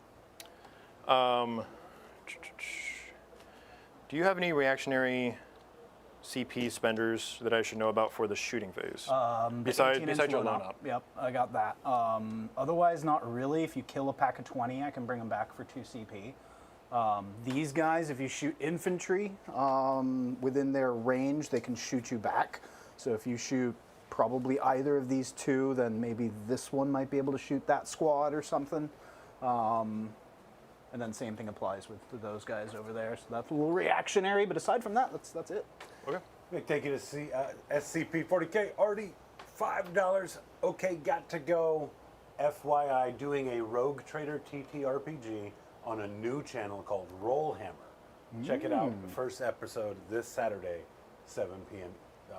Do you have any reactionary CP spenders that I should know about for the shooting phase? Besides 18-inch your load load up. up. Yep, I got that. Otherwise, not really. If you kill a pack of 20, I can bring them back for 2 CP. These guys, if you shoot infantry within their range, they can shoot you back. So if you shoot probably either of these 2, then maybe this one might be able to shoot that squad or something. And then same thing applies with those guys over there. So that's a little reactionary, but aside from that, that's it. Okay. Big thank you to SCP 40k. Already $5. Okay, got to go. FYI, doing a Rogue Trader TTRPG on a new channel called Rollhammer. Check it out. First episode this Saturday, 7 p.m.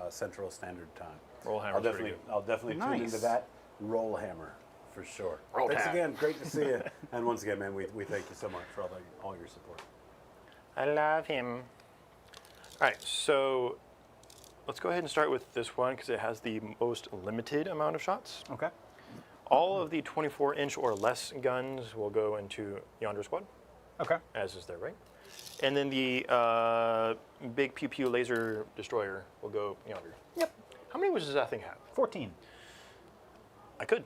Central Standard Time. Rollhammer's pretty good. I'll definitely tune into Nice. that. Rollhammer, for sure. Roll Thanks Tap. again. Great to see you. And once again, man, we thank you so much for all your support. I love him. All right, so let's go ahead and start with this one because it has the most limited amount of shots. Okay. All of the 24-inch or less guns will go into Yonder Squad, Okay. as is their right. And then the big pew pew laser destroyer will go Yonder. Yep. How many does that thing have? 14. I could,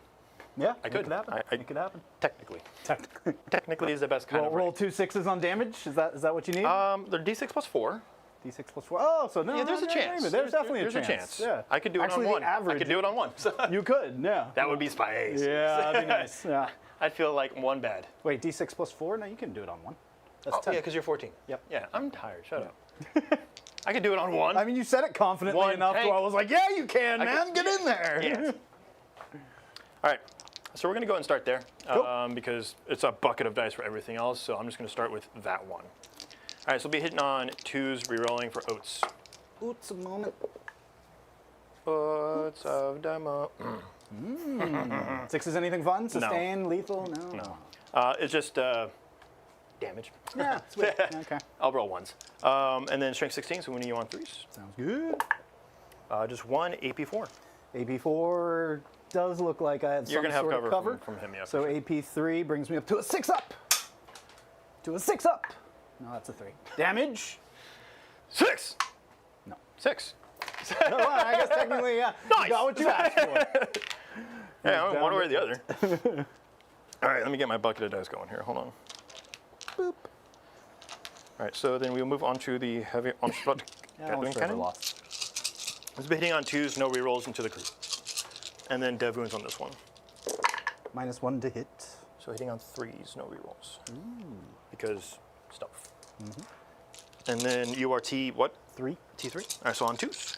Yeah. I It could. could happen. It could happen. technically. Technically. Technically is the best kind of Roll right. 2 6s on damage. Is that what you need? They're D6 plus 4. D6 plus 4. Oh, so no. Yeah, there's a chance. There's definitely there's a chance. Yeah. I could do Actually, it on the one. I average- could do it on one. So You could. Yeah. that would be spice. Yeah, that'd be nice. Yeah. I'd feel like one bad. Wait, D6 plus 4? No, you can do it on one. That's Oh, 10. yeah, because you're 14. Yep. Yeah, I'm tired. Shut up. I could do it on one. I mean, you said it confidently One enough tank. where I was like, yeah, you can, man. could- Get in there. Yes. All right. So we're going to go ahead and start there Cool. because it's a bucket of dice for everything else. So I'm just going to start with that one. All right, so we'll be hitting on 2s, rerolling for oats. Oops, a moment. Oats of demo. 6 is anything fun? Sustain, lethal? No. No. It's just damage. Yeah, sweet. Okay. I'll roll ones. And then strength 16, so when you on 3s. Sounds good. Just 1 AP4. AP4 does look like I had You're some going to have sort cover of cover. from him, yeah. So for sure. AP3 brings me up to a 6 up. To a 6 up. No, that's a 3. Damage? 6! No. 6. No, well, I guess technically, yeah. Nice. You got what you asked for. Yeah, Down one way or to- the other. All right, let me get my bucket of dice going here. Hold on. Boop. All right, so then we'll move on to the heavy onslaught Yeah, Gatling almost cannon. lost. Let's be hitting on 2s, no rerolls into the crew. And then dev wounds on this one. -1 to hit. So hitting on 3s, no rerolls. Because stuff. And then URT, what? 3. T3? All right, so on 2s,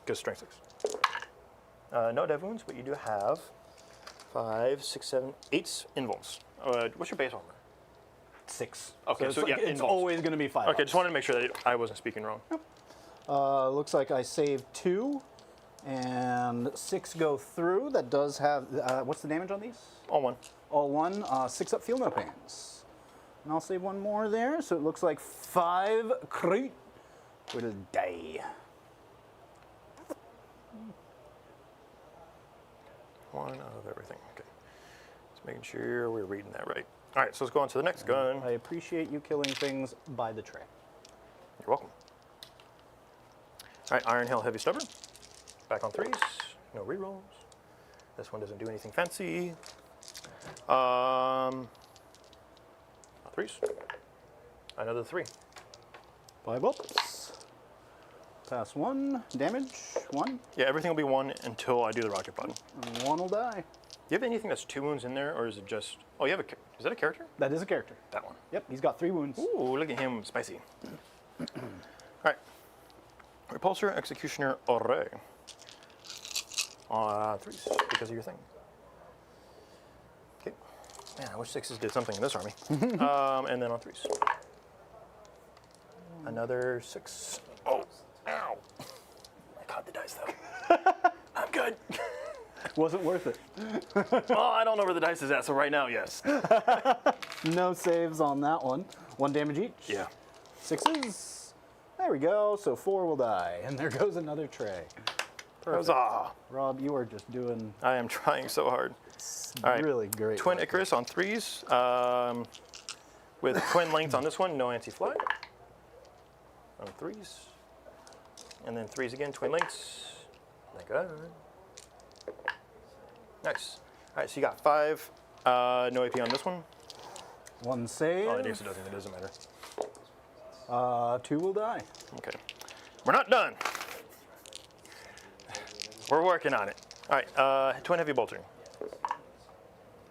because strength 6. No dev wounds, but you do have 5, 6, 7, 8 invulns. What's your base armor? 6. Okay, it's, so yeah, it's involves. always going to be 5. Okay, just wanted to make sure that I wasn't speaking wrong. Looks like I saved 2, and 6 go through. That does have. What's the damage on these? All 1. All 1. 6 up, feel no pains. And I'll save 1 more there, so it looks like 5 Kroot will die. 1 out of everything. Okay. Just making sure we're reading that right. All right, so let's go on to the next gun. I appreciate you killing things by the tray. You're welcome. All right, Iron Hail Heavy Stubborn. Back on 3s. No rerolls. This one doesn't do anything fancy. 3s. Another 3. 5 ups. Pass 1. Damage 1. Yeah, everything will be 1 until I do the rocket button. And 1 will die. Do you have anything that's 2 wounds in there, or is it just? Oh, you have a. Is that a character? That is a character. That one. Yep, he's got 3 wounds. Ooh, look at him, spicy. All right. Repulsor, Executioner, Orre. 3s, because of your thing. Okay. Man, I wish 6s did something in this army. And then on 3s. Another 6. Oh, ow. I caught the dice, though. I'm good. Wasn't worth it. Well, I don't know where the dice is at, so right now, yes. No saves on that one. 1 damage each. Yeah. 6s. There we go. So 4 will die. And there goes another tray. Perfect. Huzzah. Rob, you are just doing I am trying so hard. All right. really great. Twin work. Icarus on 3s. With twin length on this one, no anti-fly. On 3s. And then 3s again, twin lengths. Thank God. Nice. All right, so you got 5. No AP on this one. 1 save. Oh, I guess it doesn't. It doesn't matter. 2 will die. Okay. We're not done. We're working on it. All right, twin heavy boltering.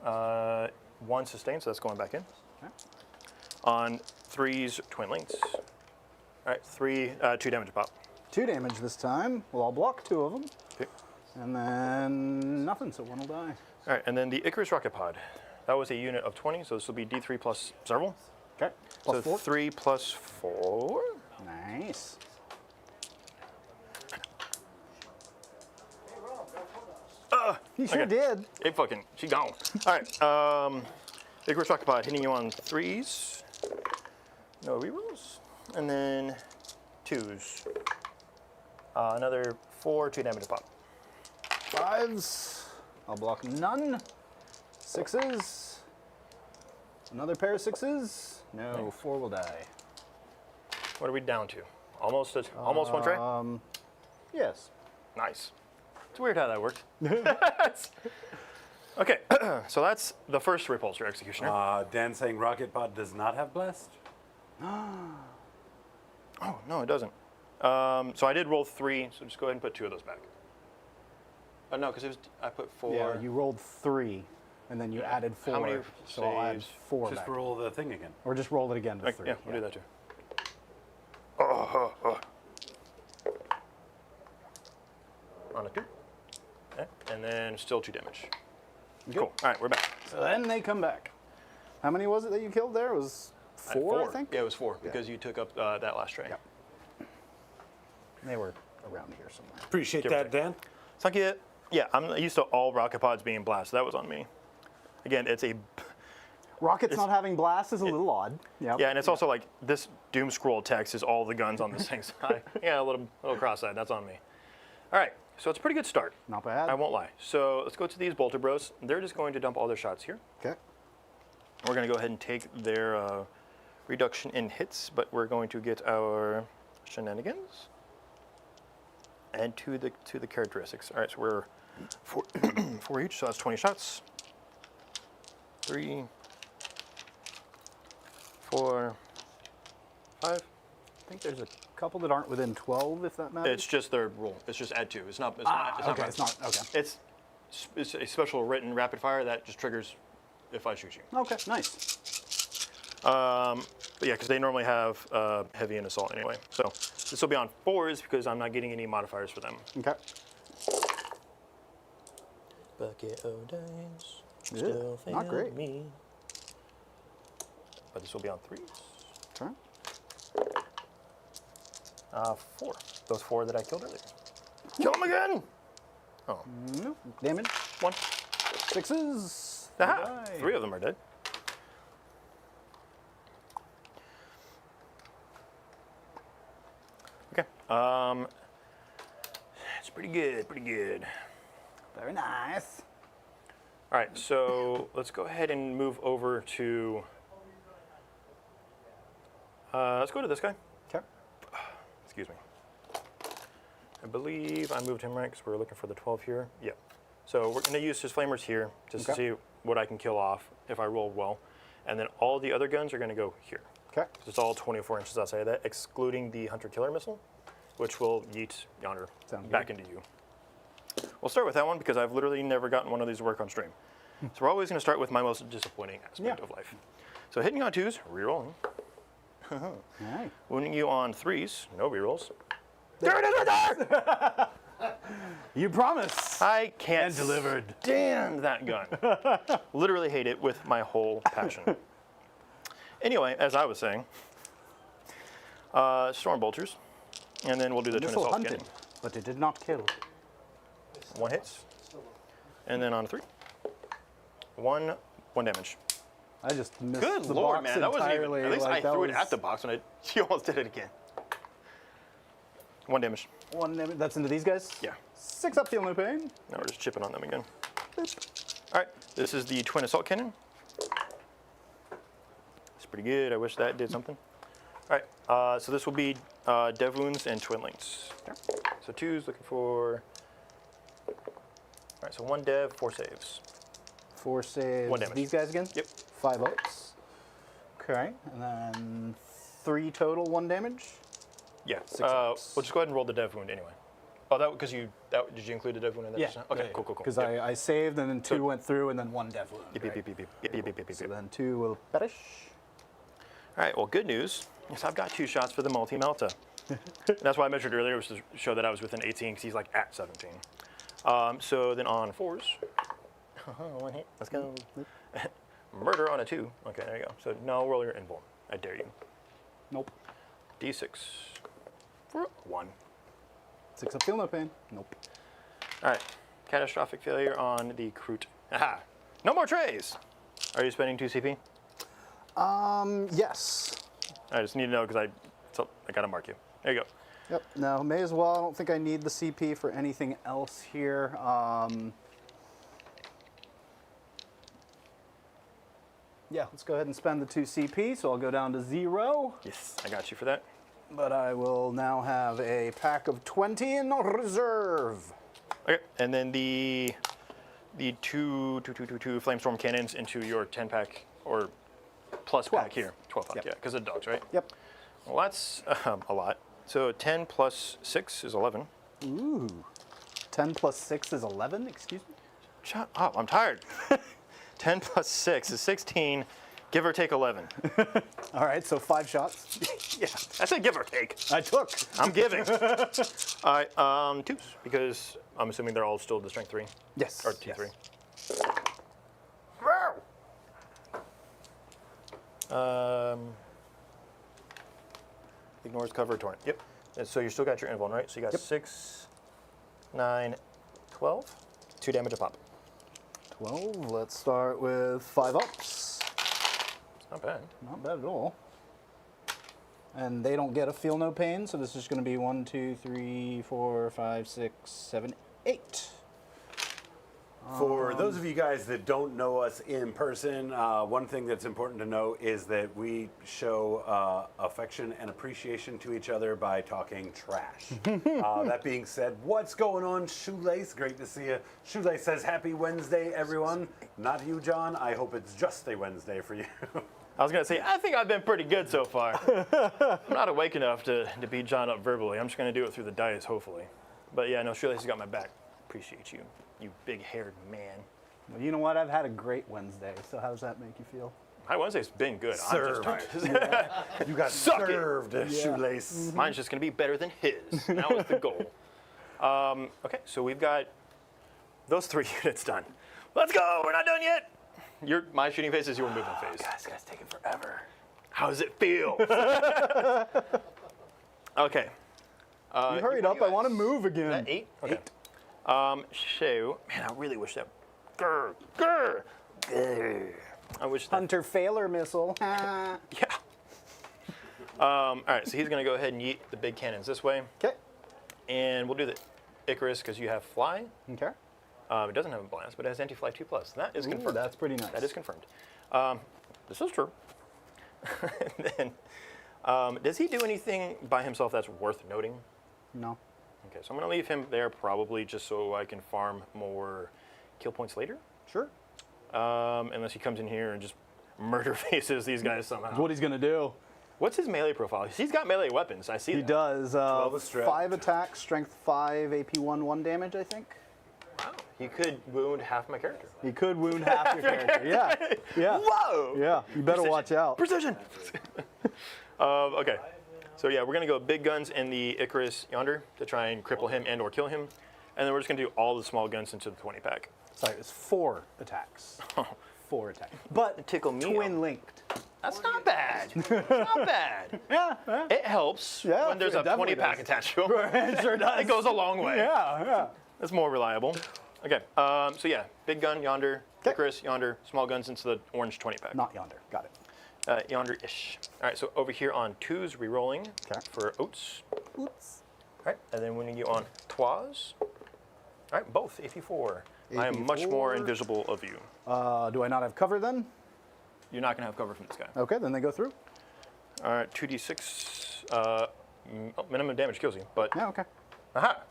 1 sustain, so that's going back in. Okay. On 3s, twin lengths. All right, 2 damage pop. 2 damage this time. Well, I'll block 2 of them. Okay. And then nothing, so 1 will die. All right, and then the Icarus rocket pod. That was a unit of 20, so this will be D3 plus several. Okay. Plus So 4. 3 plus 4. Nice. You sure Okay. did. It fucking, she gone. All right. Icarus Rocket Pod hitting you on 3s. No rerolls. And then 2s. Another 4, 2 damage to pop. 5s. I'll block none. 6s. Another pair of 6s. No, 4 will die. What are we down to? Almost one tray? Yes. Nice. It's weird how that worked. Okay, so that's the first Repulsor Executioner. Dan saying Rocket Pod does not have blast. Oh, no, it doesn't. So I did roll 3, so just go ahead and put 2 of those back. No, because I put 4. Yeah, you rolled 3, and then you added 4. How many so I'll add saves? 4 Just back. roll the thing again. Or just roll it again to 3. Yeah, we'll do that too. On a 2. Okay, and then still 2 damage. Cool. All right, we're back. So then they come back. How many was it that you killed there? It was 4, I think? Yeah, it was 4 because you took up that last tray. Yep. They were around here somewhere. Appreciate Give or that, take. Dan. Thank you. Yeah, I'm used to all rocket pods being blast. So that was on me. Again, it's a Rockets not having blast is a little odd. Yep. yeah, and it's also like this doom scroll text is all the guns on this thing. So yeah, a little cross-eyed. That's on me. All right, so it's a pretty good start. Not bad. I won't lie. So let's go to these Bolter Bros. They're just going to dump all their shots here. Okay. We're going to go ahead and take their reduction in hits, but we're going to get our shenanigans and to the characteristics. All right, so we're 4 each, so that's 20 shots. 3, 4, 5. I think there's a couple that aren't within 12, if that matters. It's just their rule. It's just add 2. It's not. Okay, it's not. Okay. It's a special written rapid fire that just triggers if I shoot you. Okay, nice. But yeah, because they normally have heavy and assault anyway. So this will be on 4s because I'm not getting any modifiers for them. Okay. Bucket of dice. Yeah, Still not fail great. me. But this will be on 3s. Okay. 4. Those 4 that I killed earlier. Kill them again! Oh, No. Damage. 1. 6s. Aha! Die. 3 of them are dead. Okay. It's pretty good, pretty good. Very nice. All right, so let's go ahead and move over to. Let's go to this guy. Okay. Excuse me. I believe I moved him right because we're looking for the 12 here. Yep. So we're going to use his flamers here just to Okay. see what I can kill off if I roll well. And then all the other guns are going to go here. Okay. So it's all 24 inches outside of that, excluding the Hunter-Killer missile, which will yeet yonder Sounds back good. into you. We'll start with that one because I've literally never gotten one of these to work on stream. So we're always going to start with my most disappointing aspect Yeah. of life. So hitting you on 2s, rerolling. Alright. Wounding you on 3s, no rerolls. There it is right there! You promise. I can't And delivered. stand that gun. Literally hate it with my whole passion. Anyway, as I was saying, Storm Bolters, and then we'll do the Twin Missile Assault hunted, Cannon. but it did not kill. 1 hits, and then on 3. 1 damage. I just missed Good the lord, box man, that wasn't even. entirely. At least like, I that threw it was at the box when you almost did it again. 1 damage. 1 damage. That's into these guys? Yeah. 6 up, feel no pain. Now we're just chipping on them again. All right, this is the Twin Assault Cannon. It's pretty good. I wish that did something. All right, so this will be Dev Wounds and Twin Links. So 2s looking for. All right, so 1 Dev, 4 saves. 4 saves. 1 damage. These guys again? Yep. 5 ups. Okay. And then 3 total, 1 damage. Yeah. 6 We'll ups. just go ahead and roll the Dev Wound anyway. Oh, that because did you include the Dev Wound in that? Yeah. just now? Okay. Cool. Because Yep. I saved, and then 2 So- went through, and then 1 death wound. Yep, right? yep, yep, yep, yep, yep, yep, yep, So yep. then 2 will perish. All right, well, good news is I've got 2 shots for the multi-melta. That's why I measured earlier, was to show that I was within 18, because he's like at 17. So then on 4s, 1 hit, let's go. Murder on a 2. Okay, there you go. So now roll your invuln. I dare you. Nope. D6 for 1. 6 up, feel no pain. Nope. All right. Catastrophic failure on the Kroot. Aha. No more trays. Are you spending 2 CP? Yes. I just need to know because I got to mark you. There you go. Yep. No, may as well. I don't think I need the CP for anything else here. Yeah, let's go ahead and spend the 2 CP, so I'll go down to 0. Yes, I got you for that. But I will now have a pack of 20 in reserve. Okay, and then the two flamestorm cannons into your 10-pack or plus 12. pack here. 12 pack, Yep. yeah, because of dogs, right? Yep. Well, that's a lot. So 10 plus 6 is 11. Ooh. 10 plus 6 is 11, excuse me? Shut up, I'm tired. 10 plus 6 is 16, give or take 11. All right, so 5 shots. Yeah, I said give or take. I took. I'm giving. All right, 2s, because I'm assuming they're all still the strength 3. Yes. Or T3. Yes. Ignores cover, torrent. Yep. And so you still got your invuln, right? So you got Yep. 6, 9, 12. 2 damage a pop. 12. Let's start with 5 ups. It's not bad. Not bad at all. And they don't get a feel no pain, so this is going to be 1, 2, 3, 4, 5, 6, 7, 8. For those of you guys that don't know us in person, one thing that's important to know is that we show affection and appreciation to each other by talking trash. That being said, what's going on, Shoelace? Great to see you. Shoelace says, happy Wednesday, everyone. Not you, John. I hope it's just a Wednesday for you. I was going to say, I think I've been pretty good so far. I'm not awake enough to beat John up verbally. I'm just going to do it through the dice, hopefully. But yeah, no, Shoelace has got my back. Appreciate you, you big-haired man. Well, you know what? I've had a great Wednesday, so how does that make you feel? My Wednesday's been good. Served. I'm just tired. You got Suck it. served, Shoelace. Mine's just going to be better than his. That was the goal. Okay, so we've got those 3 units done. Let's go. We're not done yet. My shooting phase is your movement phase. This guy's taking forever. How does it feel? Okay. You hurried up. I want to move again. That 8? Okay. 8. So, man, I really wish that. Grr. I wish that. Hunter Failer missile. Yeah. All right, so he's going to go ahead and yeet the big cannons this way. Okay. And we'll do the Icarus because you have fly. Okay. It doesn't have a blast, but it has anti-fly 2+. That is confirmed. That's pretty nice. That is confirmed. This is true. And then, does he do anything by himself that's worth noting? No. Okay, so I'm going to leave him there probably just so I can farm more kill points later. Sure. Unless he comes in here and just murder faces these guys somehow. That's what he's going to do. What's his melee profile? He's got melee weapons. I see He that. does. 12 is strength. 5 attacks, strength 5, AP 1 damage, I think. Wow. He could wound half my character. He could wound half your character. Yeah. Yeah. Whoa! Yeah. You better watch out. Precision! Okay. So yeah, we're going to go big guns in the Icarus yonder to try and cripple him and or kill him. And then we're just going to do all the small guns into the 20 pack. Sorry, it's 4 attacks. 4 attacks. But Tickle me. twin linked. That's not bad. It's not bad. Yeah. It helps Yeah, when there's it a definitely 20 pack does. attached to it. It sure does. It goes a long way. Yeah, yeah. It's more reliable. Okay, so yeah, big gun yonder, 'Kay. Icarus yonder, small guns into the orange 20 pack. Not yonder. Got it. Yonder-ish. All right, so over here on 2s, re-rolling 'Kay. for oats. Oops. All right, and then when you on tois. All right, both, AP4. I am much more AP4. invisible of you. Do I not have cover then? You're not going to have cover from this guy. Okay, then they go through. All right, 2d6. Minimum damage kills you, but... Yeah, okay. Aha!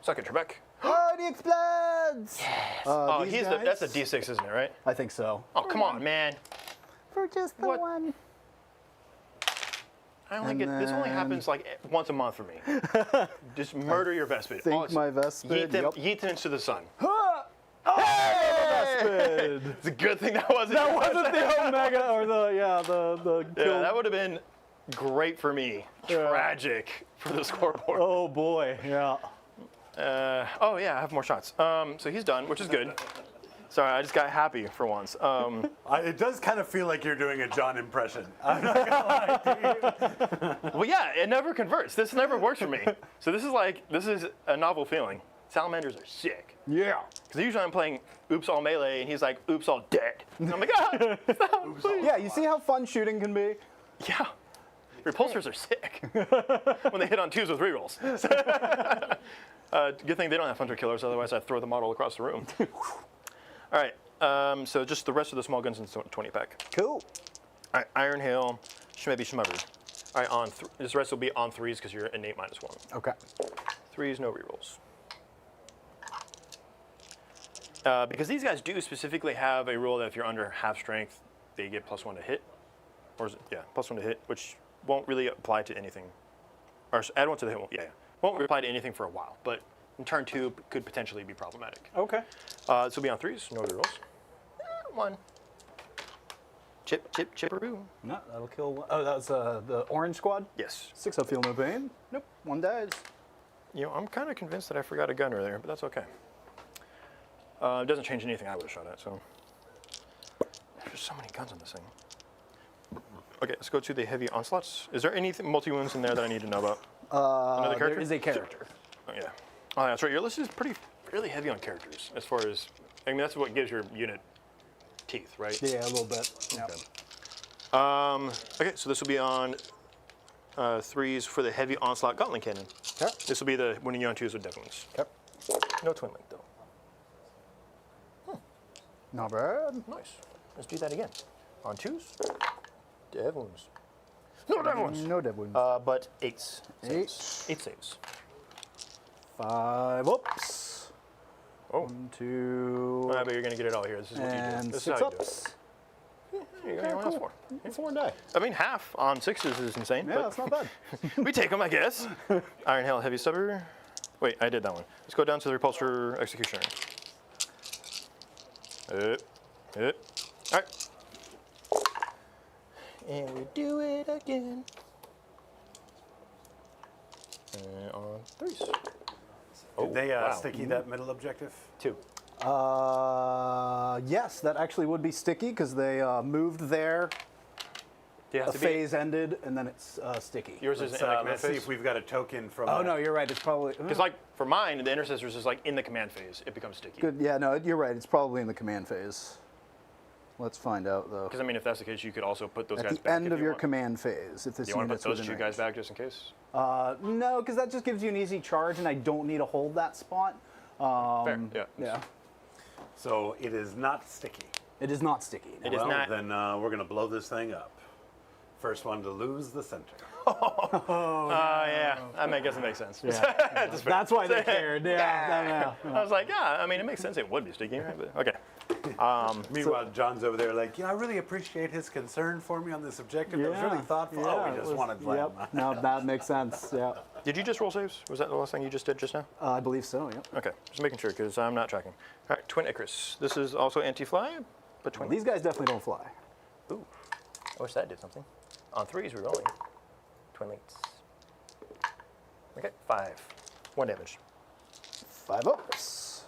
Suck it, Trebek. Oh, he explodes! Oh, these that's a guys? d6, isn't it, right? I think so. Oh, come on, man. For just the What? one. I only And get this only then- happens like once a month for me. Just murder your Vespid. think my Vespid, Yeet them, yep. yeet them into the sun. Hey! It's a good thing that wasn't. That wasn't the Omega or the Yeah, kill. that would have been great for me. Yeah. Tragic for the scoreboard. Oh boy, yeah. Oh yeah, I have more shots. So he's done, which is good. Sorry, I just got happy for once. It does kind of feel like you're doing a John impression. I'm not gonna lie to you. Well, yeah, it never converts. This never works for me. So this is a novel feeling. Salamanders are sick. Yeah. Because usually I'm playing Oops All Melee, and he's like, Oops All Dead. And I'm like, ah, stop, please. Yeah, you see how fun shooting can be? Yeah. Repulsors are sick when they hit on 2s with rerolls. Good thing they don't have hunter killers, otherwise I'd throw the model across the room. All right, so just the rest of the small guns in 20 pack. Cool. All right, Iron Hail, Shmebby Shmubbered. All right, this rest will be on 3s because you're innate -1. Okay. 3s, no rerolls. Because these guys do specifically have a rule that if you're under half strength, they get +1 to hit. Or is it, yeah, +1 to hit, which won't really apply to anything. Or add 1 to the hit, won't apply to anything for a while, but in turn 2 could potentially be problematic. Okay. This will be on 3s, no rerolls. 1. Chipperoo. No, that'll kill one. Oh, that was the orange squad? Yes. 6 up, feel no pain. Nope, 1 dies. You know, I'm kind of convinced that I forgot a gun earlier, but that's okay. It doesn't change anything I would have shot at, so. There's so many guns on this thing. Okay, let's go to the heavy onslaughts. Is there anything multi-wounds in there that I need to know about? Another character? There is a character. Oh, yeah. Oh, that's right. Your list is really heavy on characters as far as, I mean, that's what gives your unit teeth, right? Yeah, a little bit. Yeah. Okay, so this will be on 3s for the heavy onslaught gauntlet cannon. Okay. This will be the when you on 2s with dev wounds. Okay. No twin link though. Not bad. Nice. Let's do that again. On 2s, dev wounds. No dev wounds. No dev wounds. But 8s. 8. 8 saves. 5 ups. Oh. 1, 2. But you're gonna get it all here. This is what you do. And This 6 is how you do it. ups. You're gonna Cool. 4. 4 die. I mean, half on 6s is insane. Yeah, but that's not bad. we take them, I guess. Iron Hail, Heavy Stubber. Wait, I did that one. Let's go down to the Repulsor Executioner. All right. And we do it again. On 3s. Did they wow. sticky that middle objective? 2. Yes, that actually would be sticky because they moved there. Do you have A to phase ended, and then it's sticky. Yours Let's, isn't in the command let's see phase? if we've got a token from. Oh no, you're right. It's probably Because like for mine, the Intercessors is like in the command phase. It becomes sticky. good. Yeah, no, you're right. It's probably in the command phase. Let's find out though. Because I mean, if that's the case, you could also put those At guys the back. end if of you your want. command phase, if this Do you want to unit's put those within 2 guys range. back just in case? No, because that just gives you an easy charge, and I don't need to hold that spot. Fair. Yeah. Yeah, So it is not sticky. it is not sticky. No. It is Well, not. then we're gonna blow this thing up. First one to lose the center. Yeah. I guess it makes sense. Yeah. That's why they cared. Yeah. I was like, yeah. I mean, it makes sense. It would be sticky, right? But, okay. Meanwhile, John's over there like, I really appreciate his concern for me on this objective. It was really thoughtful. Yeah, we it just was- wanted to let him. Yep. No, that makes sense. Yeah, Did you just roll saves? Was that the last thing you just did just now? I believe so. Yep. Okay. Just making sure because I'm not tracking. All right. Twin Icarus. This is also anti-fly, but twin. These guys definitely don't fly. Ooh. I wish that did something. On 3s, we're rolling. Twin links. Okay, 5. 1 damage. 5 ups.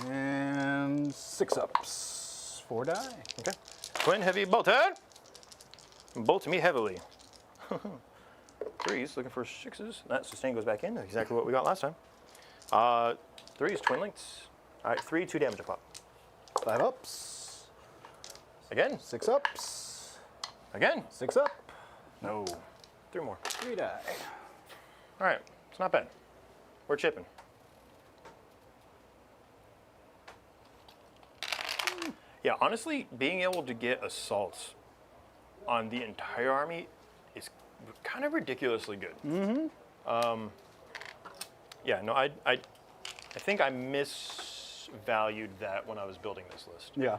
And 6 ups. 4 die. Okay. Twin heavy bolted. Bolt me heavily. 3s, looking for 6s. That sustain goes back in. That's exactly what we got last time. 3s, twin links. All right, 3, 2 damage a pop. 5 ups. Again. 6 ups. Again. 6 up. No. 3 more. 3 die. All right, it's not bad. We're chipping. Yeah, honestly, being able to get assaults on the entire army is kind of ridiculously good. Mm-hmm. Yeah, no, I think I misvalued that when I was building this list. Yeah.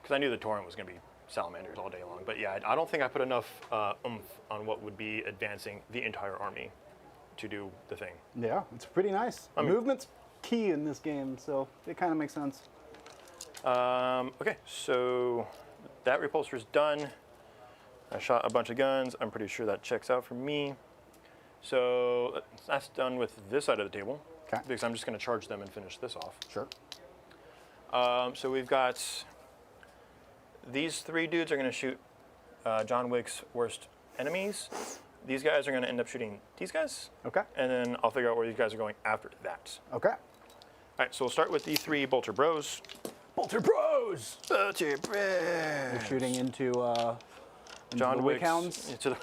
Because I knew the torrent was going to be salamanders all day long. But yeah, I don't think I put enough oomph on what would be advancing the entire army to do the thing. Yeah, it's pretty nice. I mean- Movement's key in this game, so it kind of makes sense. Okay, so that repulsor's done. I shot a bunch of guns. I'm pretty sure that checks out for me. So that's done with this side of the table. Okay. Because I'm just going to charge them and finish this off. Sure. So we've got these 3 dudes are going to shoot John Wick's worst enemies. These guys are going to end up shooting these guys. Okay. And then I'll figure out where these guys are going after that. Okay. All right, so we'll start with the 3 Bolter Bros. Bolter Bros! Bolter Bros! We're shooting into John the Wick's, Wickhounds. into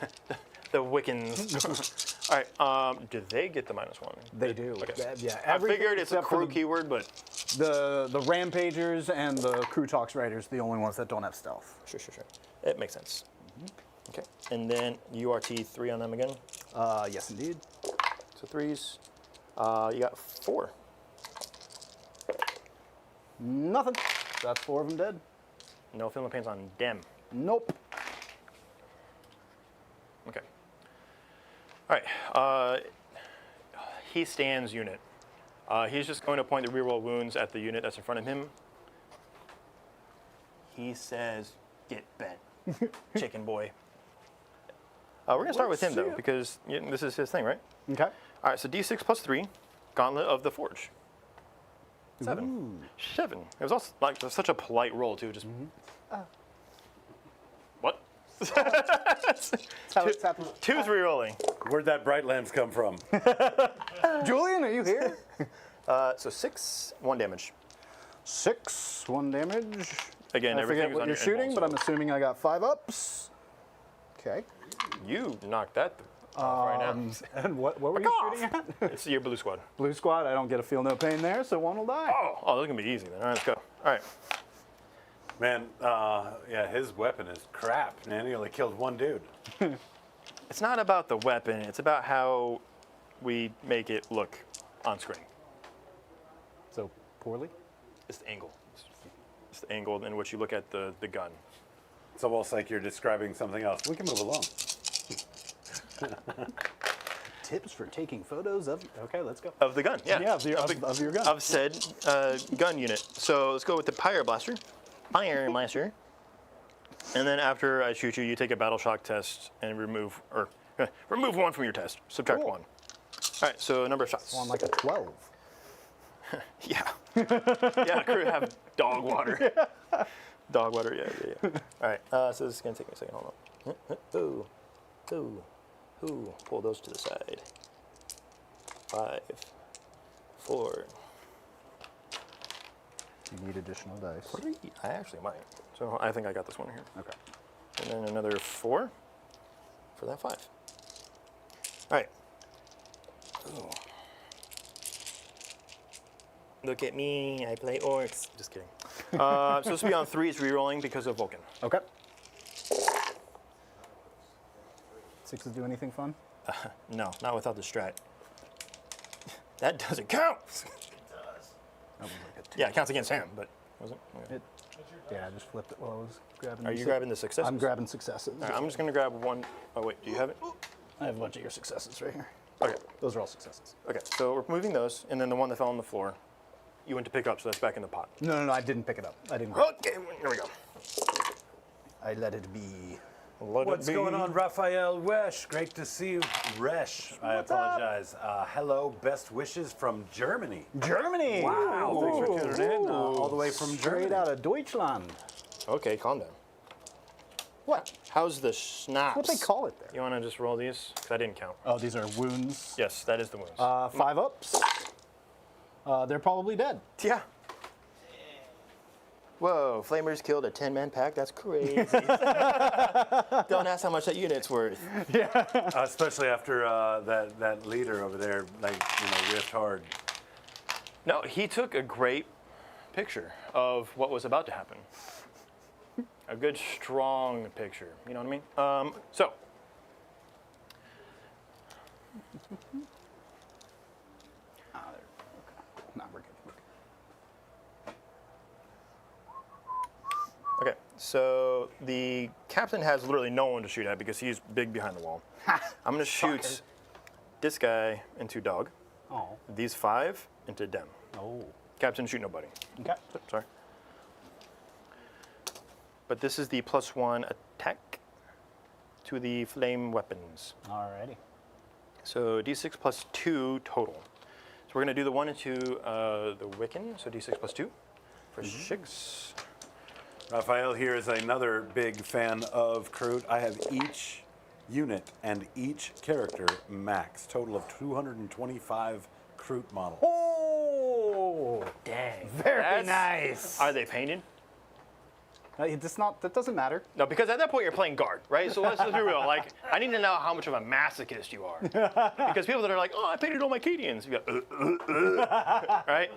the Wiccans. All right, do they get the -1? They do. Okay. Yeah. I everything figured it's a except for crew keyword, but The Rampagers and the Kroot Hunting Riders, the only ones that don't have stealth. sure. It makes sense. Okay, and then URT 3 on them again. Yes, indeed. So 3s. You got 4. Nothing. That's 4 of them dead. No Philippines on them. Nope. Okay. All right. He stands unit. He's just going to point the reroll wounds at the unit that's in front of him. He says, "Get bent, chicken boy." We're going to start with him, though, because this is his thing, right? Okay. All right, so D6 plus 3, Gauntlet of the Forge. 7. Ooh. 7. It was also like such a polite roll, too. Just what? That's how it's happened. 2's rerolling. Where'd that bright lamps come from? Julian, are you here? So 6, 1 damage. 6, 1 damage. Again, I everything forget is what on you're your shooting, invul, but so I'm assuming I got 5 ups. Okay. you knocked that off right now. And what were you shooting at? It's your blue squad. Blue squad, I don't get a feel no pain there, so 1 will die. Oh, this is gonna be easy then. All right, let's go. All right. Man, yeah, his weapon is crap, man. He only killed 1 dude. It's not about the weapon. It's about how we make it look on screen. So poorly? It's the angle. It's the angle in which you look at the gun. It's almost like you're describing something else. We can move along. Tips for taking photos of. Okay, let's go. Of the gun, yeah. Yeah, of your gun. Of said gun unit. So let's go with the Pyre Blaster. Pyre Blaster. And then after I shoot you, you take a battle shock test and remove 1 from your test. Subtract Cool. 1. All right, so number of shots. On like a 12. Yeah. Yeah, crew have dog water. Dog water, yeah. All right, so this is going to take me a second. Hold on. Ooh. Pull those to the side. 5, 4, You need additional dice. 3. I actually might. So I think I got this one here. Okay. And then another 4 for that 5. All right. Ooh. Look at me, I play orcs. Just kidding. So this will be on 3s rerolling because of Vulcan. Okay. 6s do anything fun? No, not without the strat. That doesn't count. That was like a 2. Yeah, it counts against him, but wasn't. Okay. Yeah, I just flipped it while I was grabbing. Are these you six. grabbing the successes? I'm grabbing successes. All right, I'm just gonna grab 1. Oh wait, do you have it? I have a bunch of your successes right here. Okay. Those are all successes. Okay. So we're moving those, and then the one that fell on the floor, you went to pick up, so that's back in the pot. No, I didn't pick it up. I didn't. Grab Okay, here we go. I let it be. What's going on, Raphael Resch? Great to see you. Resch, I apologize. Hello, best wishes from Germany. Germany. Wow, thanks for tuning in. All the way from Straight Germany. out of Deutschland. Okay, calm down. What? How's the schnapps? What they call it there? You want to just roll these? Because I didn't count. Oh, these are wounds. Yes, that is the wounds. 5 ups. They're probably dead. Yeah. Whoa, Flamers killed a 10-man pack? That's crazy. Don't ask how much that unit's worth. Especially after that leader over there, riffed hard. No, he took a great picture of what was about to happen. A good, strong picture. You know what I mean? So. No, we're good. Okay, so the captain has literally no one to shoot at because he's big behind the wall. I'm gonna shoot this guy into dog, Oh. these 5 into dem. Oh. Captain shoot nobody. Okay. Sorry. But this is the +1 attack to the flame weapons. Alrighty. So d6 plus 2 total. So we're gonna do the 1 into the Wiccan, so d6 plus 2. for 6. Raphael here is another big fan of Kroot. I have each unit and each character max. Total of 225 Kroot models. Oh, Dang. very That's- nice. Are they painted? That doesn't matter. No, because at that point you're playing guard, right? So let's be real. Like, I need to know how much of a masochist you are. Because people that are like, oh, I painted all my Cadians. You go, right?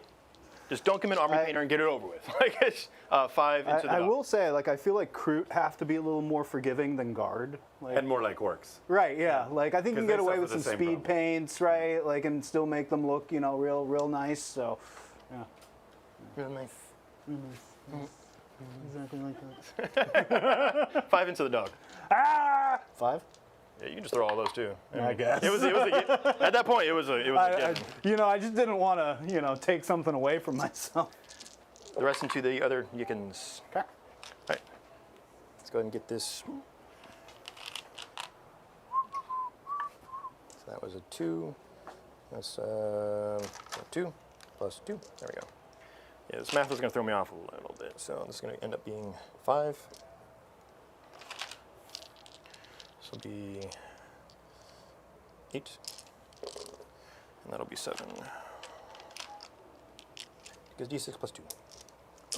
Just don't commit army painter and get it over with. Like, it's 5 into the I dog. will say, like, I feel like Kroot have to be a little more forgiving than Guard. Like, And more like orcs. right, yeah. Like, I think you can 'Cause get they away suffer with the some same speed problem. paints, right? Like, and still make them look, you know, real nice. So, yeah. Real nice. Exactly like that. 5 into the dog. Ah! 5? Yeah, you can just throw all those too. I guess. It was at that point, it was a given. You know, I just didn't want to, you know, take something away from myself. The rest into the other Yickens. Okay. All right. Let's go ahead and get this. So that was a 2. That's 2 plus 2. There we go. Yeah, this math is going to throw me off a little bit. So this is going to end up being 5. This will be 8. And that'll be 7. Because D6 plus 2.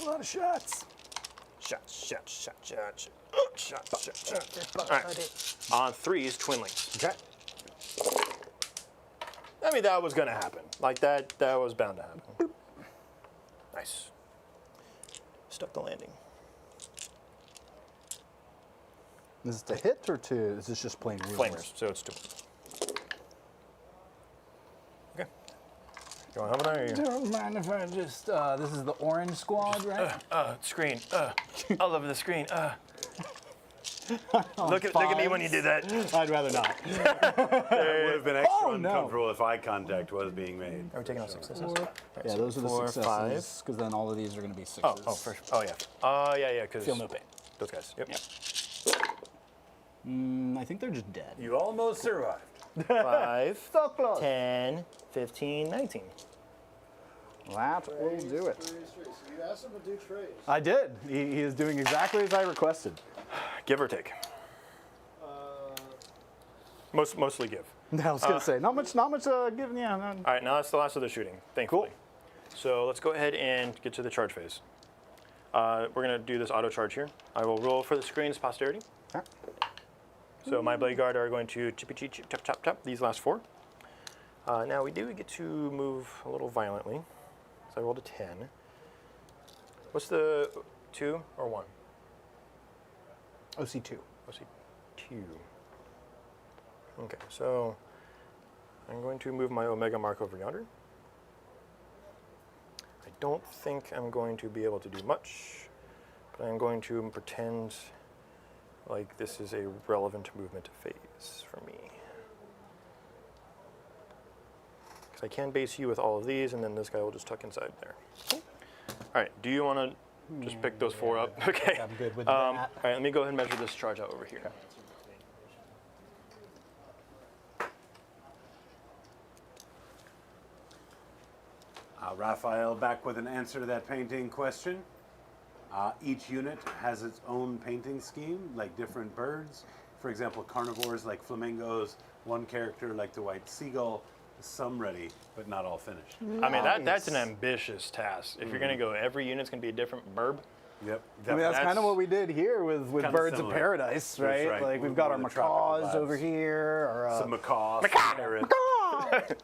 A lot of shots. Shots. All right. On 3s, twinlings. Okay. I mean, that was going to happen. Like, that was bound to happen. Nice. Stuck the landing. Is this a hit or two? Is this just plain rules? Flamers, so it's 2. Okay. You want to have it on or you? Don't mind if I just, this is the orange squad, right? Screen. All over the screen. Look at me when you did that. I'd rather not. It would have been extra Oh, no. uncomfortable if eye contact was being made. Are we taking all 6 Yeah, those are the 4, successes, because then all of these are going to be 6s. Oh, yeah. Because Feel no pain. those guys. Yep. I think they're just dead. You almost survived. 5, So close. 10, 15, 19. That will do it. So you asked him to do trays. I did. He is doing exactly as I requested. Give or take. Mostly give. I was gonna say not much giving. Yeah. All right, now that's the last of the shooting, thankfully. So let's go ahead and get to the charge phase. We're gonna do this auto charge here. I will roll for the screen's posterity. Okay. So my blade guard are going to chippy chip chop chop chop these last 4. Now we do get to move a little violently. So I rolled a 10. What's the 2 or 1? OC2. Let's see, 2. Okay, so I'm going to move my Omega mark over yonder. I don't think I'm going to be able to do much, but I'm going to pretend like this is a relevant movement phase for me. Because I can base you with all of these, and then this guy will just tuck inside there. All right, do you want to just pick those 4 up? Okay. I'm good with All that. right, let me go ahead and measure this charge out over here. Raphael back with an answer to that painting question. Each unit has its own painting scheme, like different birds. For example, carnivores like flamingos, one character like the white seagull, some ready, but not all finished. I mean, that's an ambitious task. If you're going to go, every unit's going to be a different burb. Yep. I mean, that's kind of That's what we did here with kinda Birds similar. of Paradise, That's right? right. Like With we've got our one of the tropical macaws over labs. here. Or, Some macaws, some parrots. What?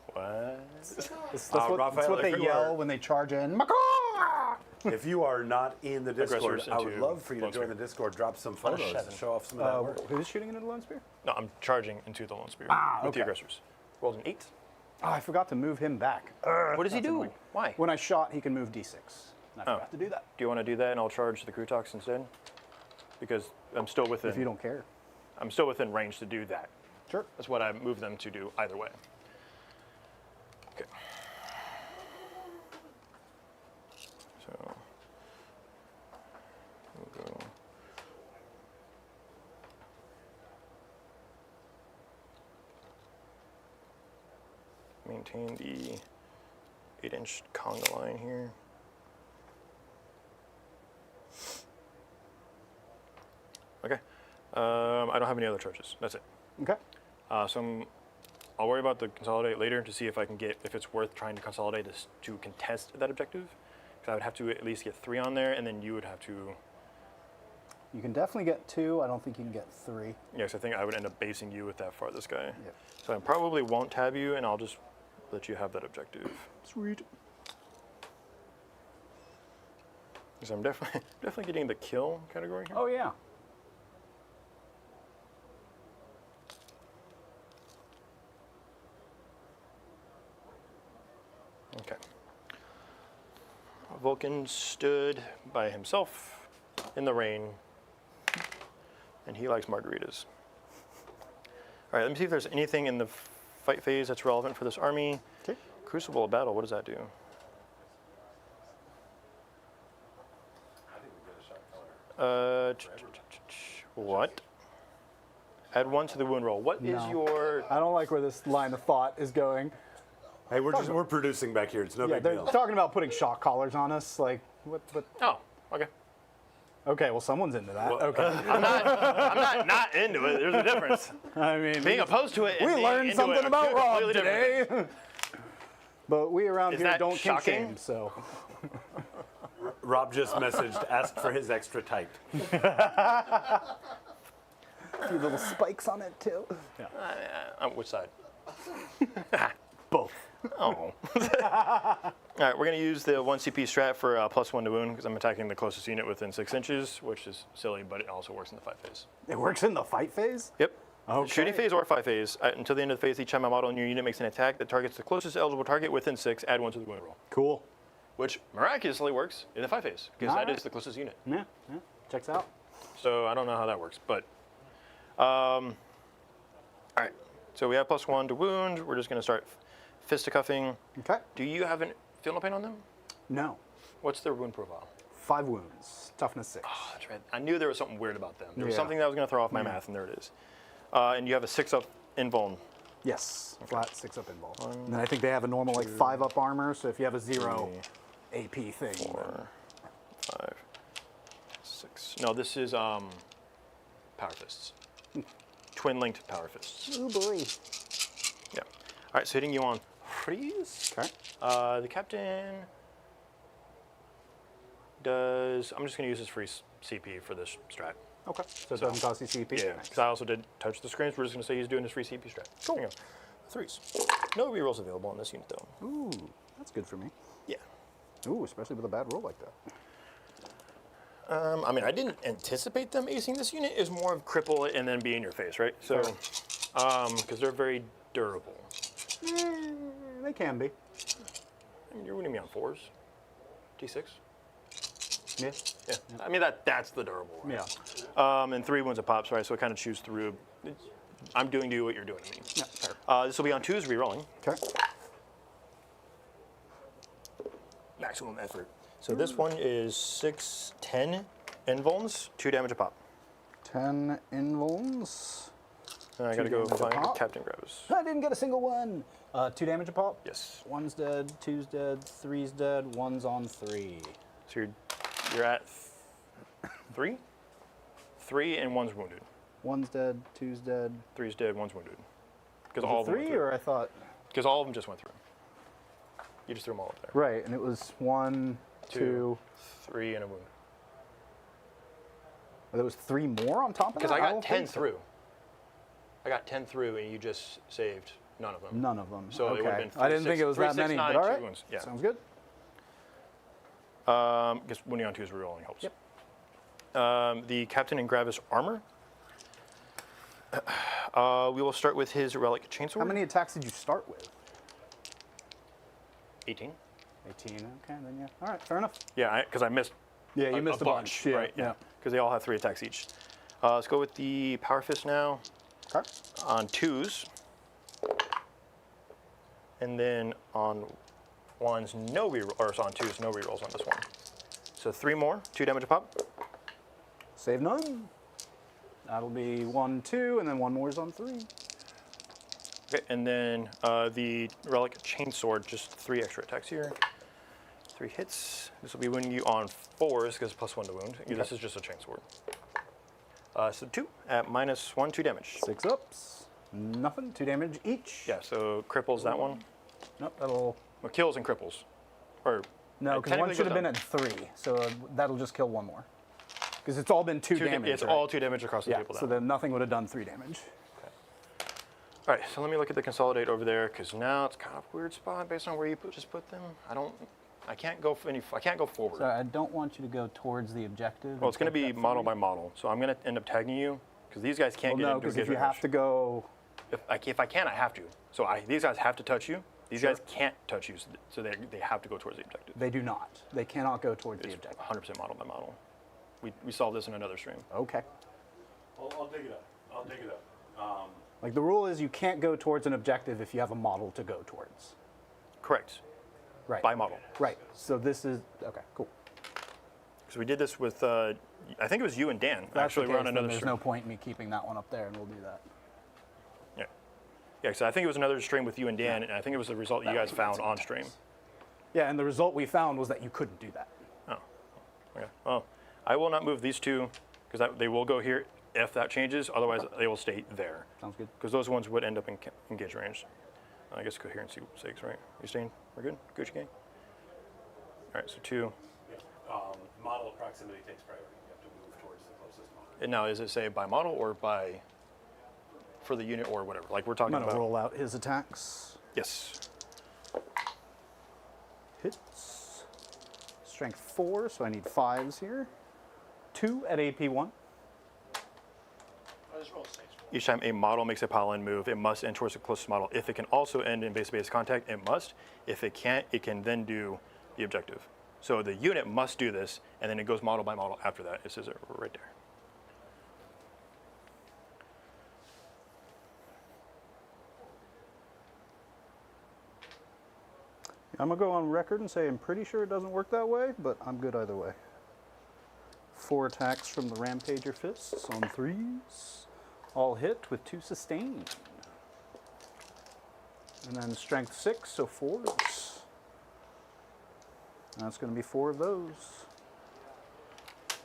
that's Raphael, what they if you yell are- when they charge in. Macaw! If you are not in the Discord, Aggressors I would into love for you to Lone join Spear. the Discord, drop some photos, 7. show off some of that work. Who's shooting into the Lone Spear? No, I'm charging into the Lone Spear with okay. the aggressors. Rolled an 8. Oh, I forgot to move him back. What does he do? annoying. Why? When I shot, he can move D6. And I Oh. forgot to do that. Do you want to do that and I'll charge the Krootox instead? Because I'm still within. If you don't care. I'm still within range to do that. Sure. That's what I move them to do either way. Okay. So we'll go. Maintain the 8-inch conga line here. Okay. I don't have any other charges. That's it. Okay. I'll worry about the consolidate later to see if I can get, if it's worth trying to consolidate this to contest that objective. Because I would have to at least get 3 on there, and then you would have to. You can definitely get 2. I don't think you can get 3. Yes, I think I would end up basing you with that farthest guy. Yep. So I probably won't tab you, and I'll just let you have that objective. Sweet. So I'm definitely getting the kill category here. Oh yeah. Okay. Vulcan stood by himself in the rain, and he likes margaritas. All right, let me see if there's anything in the fight phase that's relevant for this army. Okay. Crucible of Battle, what does that do? What? Add 1 to the wound roll. What is No. your... I don't like where this line of thought is going. Hey, we're producing back here. It's no Yeah, big they're deal. talking about putting shock collars on us. Like, what? Oh, okay. Okay, well, someone's into that. Well, Okay. I'm not into it. There's a difference. I mean, Being opposed to it and we being learned into something it are about two Rob completely different today. But we around Is here that don't kink shocking? shame, so. Rob just messaged, asked for his extra type. A few little spikes on it, too. Which side? Both. Oh. All right, we're going to use the 1 CP strat for +1 to wound because I'm attacking the closest unit within 6 inches, which is silly, but it also works in the fight phase. It works in the fight phase? Yep. Okay. Shooting phase or fight phase. Until the end of the phase, each time a model in your unit makes an attack that targets the closest eligible target within 6, add 1 to the wound roll. Cool. Which miraculously works in the fight phase because that Alright. is the closest unit. Yeah, checks out. So I don't know how that works, but all right. So we have +1 to wound. We're just going to start fisticuffing. Okay. Do you have feel no pain on them? No. What's their wound profile? 5 wounds. Toughness 6. Oh, that's right. I knew there was something weird about them. There was Yeah. something that was going to throw off my math, and there it is. And you have a 6-up invuln. Yes. Flat 6-up involved. And then I think they have a normal, like, 5-up armor, so if you have a 0 AP thing. 4, 5, 6. No, this is power fists. Twin-linked power fists. Oh boy. Yeah. All right, so hitting you on freeze. Okay. The captain does. I'm just going to use his free CP for this strat. Okay. So it doesn't cost you CP? Yeah, because I also did touch the screens. We're just going to say he's doing his free CP strat. Cool. There you go. 3s. No rerolls available on this unit, though. Ooh, that's good for me. Yeah. Ooh, especially with a bad roll like that. I mean, I didn't anticipate them acing this unit. It was more of cripple it and then be in your face, right? So, because they're very durable. They can be. I mean, you're winning me on 4s. T6. Yeah. Yeah. I mean, that's the durable one. Yeah. And 3 wounds a pop, right? So I kind of choose through. I'm doing to you what you're doing to me. Yeah, fair. This will be on 2s rerolling. Okay. Maximum effort. So this one is 6, 10 invulns, 2 damage a pop. 10 invulns. And I gotta go damage a find pop. Captain Gravis. I didn't get a single one. 2 damage a pop? Yes. 1's dead, 2's dead, 3's dead, 1's on 3. So you're at 3? 3 and 1's wounded. 1's dead, 2's dead. 3's dead, 1's wounded. Because Was all it of them 3 went through. or I thought? Because all of them just went through. You just threw them all up there. Right, and it was 1, 2. 3 and a wound. There was 3 more on top of that? Because I got don't 10 think so. through. I got 10 through, and you just saved none of them. None of them. So okay. it would have been I didn't think it was 3, that 6, many, 9, but all 2 right. wounds. Yeah. Sounds good. Because winning on 2s rerolling helps. Yep. The Captain and Gravis armor. We will start with his relic chainsword. How many attacks did you start with? 18. 18. Okay, then yeah. All right, fair enough. Yeah, because I missed. Yeah, you missed a bunch. Yeah, right? Yeah. Because they all have 3 attacks each. Let's go with the Power Fist now. Okay. On 2s. And then on 1s, no reroll, or on 2s, no rerolls on this one. So 3 more, 2 damage a pop. Save none. That'll be 1, 2, and then 1 more is on 3. Okay, and then the Relic Chainsword, just 3 extra attacks here. 3 hits. This will be winning you on 4s because +1 to wound. This is just a chainsword. So 2 at -1, 2 damage. 6 ups. Nothing. 2 damage each. Yeah, so cripples that one. Nope, that'll... Well, kills and cripples. Or No, because one technically should have goes been at 3, so that'll just kill one more. Because it's all been 2 damage, It's right? all 2 damage across the Yeah, table so now. then nothing would have done 3 damage. All right, so let me look at the consolidate over there, because now it's kind of a weird spot based on where you just put them. I can't go forward. So I don't want you to go towards the objective. Well, it's going to be model by model, so I'm going to end up tagging you, because these guys can't Well, get no, into because a if you range. have to go... If I can, I have to. So these guys have to touch you. These guys can't touch you, so they have to go towards the objective. They do not. They cannot go towards the It's objective. 100% model by model. We solved this in another stream. Okay. I'll dig it up. Like the rule is you can't go towards an objective if you have a model to go towards. Correct. Right. By model. Right. So this is... Okay, cool. So we did this with, I think it was you and Dan. If that's Actually, the we're case, on then another there's stream. no point in me keeping that one up there, and we'll do that. Yeah. Yeah, so I think it was another stream with you and Dan, and I think it was the result you guys found on stream. Yeah, and the result we found was that you couldn't do that. Oh. Okay. Well, I will not move these two, because they will go here if that changes. Otherwise, they will stay there. Sounds good. Because those ones would end up in engage range. I guess coherency sakes, right? You staying? We're good? Gucci gang? All right, so 2. Model proximity takes priority. You have to move towards the closest model. And now, is it say by model or by for the unit or whatever? Like we're I'm talking going to about. roll out his attacks. Yes. Hits. Strength 4, so I need 5s here. 2 at AP 1. I just rolled 6. Each time a model makes a pile-in move, it must end towards the closest model. If it can also end in base-to-base contact, it must. If it can't, it can then do the objective. So the unit must do this, and then it goes model by model after that. It says it right there. I'm going to go on record and say I'm pretty sure it doesn't work that way, but I'm good either way. 4 attacks from the Rampager Fists on 3s. All hit with 2 sustained. And then strength 6, so 4s. That's going to be 4 of those.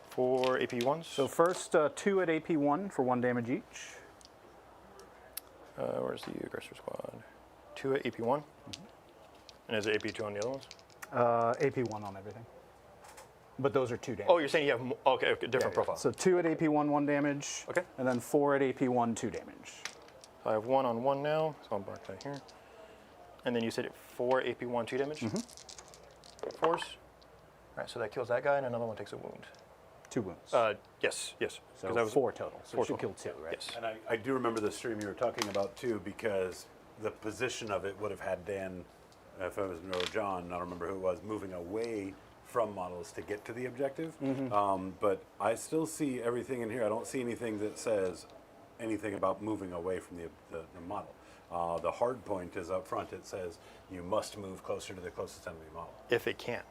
4 AP ones. So first 2 at AP 1 for 1 damage each. Where's the aggressor squad? 2 at AP 1. And is it AP 2 on the other ones? AP 1 on everything. But those are 2 damage. Oh, you're saying you have okay, different profile. So 2 at AP 1, 1 damage. Okay. And then 4 at AP 1, 2 damage. So I have 1 on 1 now, so I'll mark that here. And then you said 4 AP 1, 2 damage? Force. All right, so that kills that guy, and another one takes a wound. 2 wounds. Yes. so 'cause that was 4 total. So 4 it should total. kill 2, right? Yes. And I do remember the stream you were talking about too, because the position of it would have had Dan, if it was or John, I don't remember who it was, moving away from models to get to the objective. But I still see everything in here. I don't see anything that says anything about moving away from the model. The hard point is up front. It says you must move closer to the closest enemy model. If it can.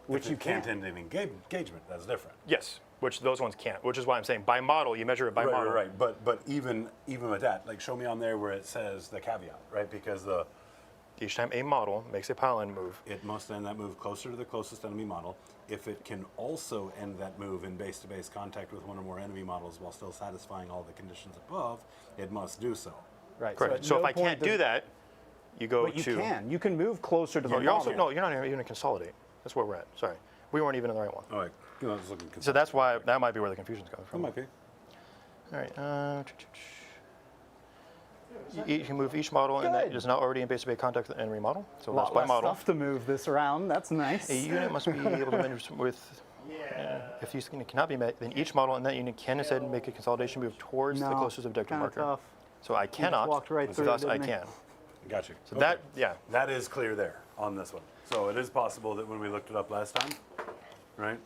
Which If you it can't can. end in engagement. That's different. Yes, which those ones can't, which is why I'm saying by model, you measure it by model. Right. But even with that, like show me on there where it says the caveat, right? Because Each time a model makes a pile-in move, it must end that move closer to the closest enemy model. If it can also end that move in base-to-base contact with one or more enemy models while still satisfying all the conditions above, it must do so. Right. correct. at So if no I can't point do does- that, you go But you to. can. You can move closer to the You're model. also no, you're not even gonna consolidate. That's where we're at. Sorry, we weren't even in the right one. All right, I was looking. So that's why that might be where the confusion's coming That from. might be. All right. You can move each model and that Good. is not already in base-to-base contact with the enemy model. So A that's lot by less model. stuff to move this around. That's nice. A unit must be able to manage with. If you cannot be met, then each model in that unit can instead make a consolidation move towards the No, closest objective kinda marker. tough. So I cannot. walked right through it, thus I didn't he? can. Got you. So that, yeah. That is clear there on this one. So it is possible that when we looked it up last time, right?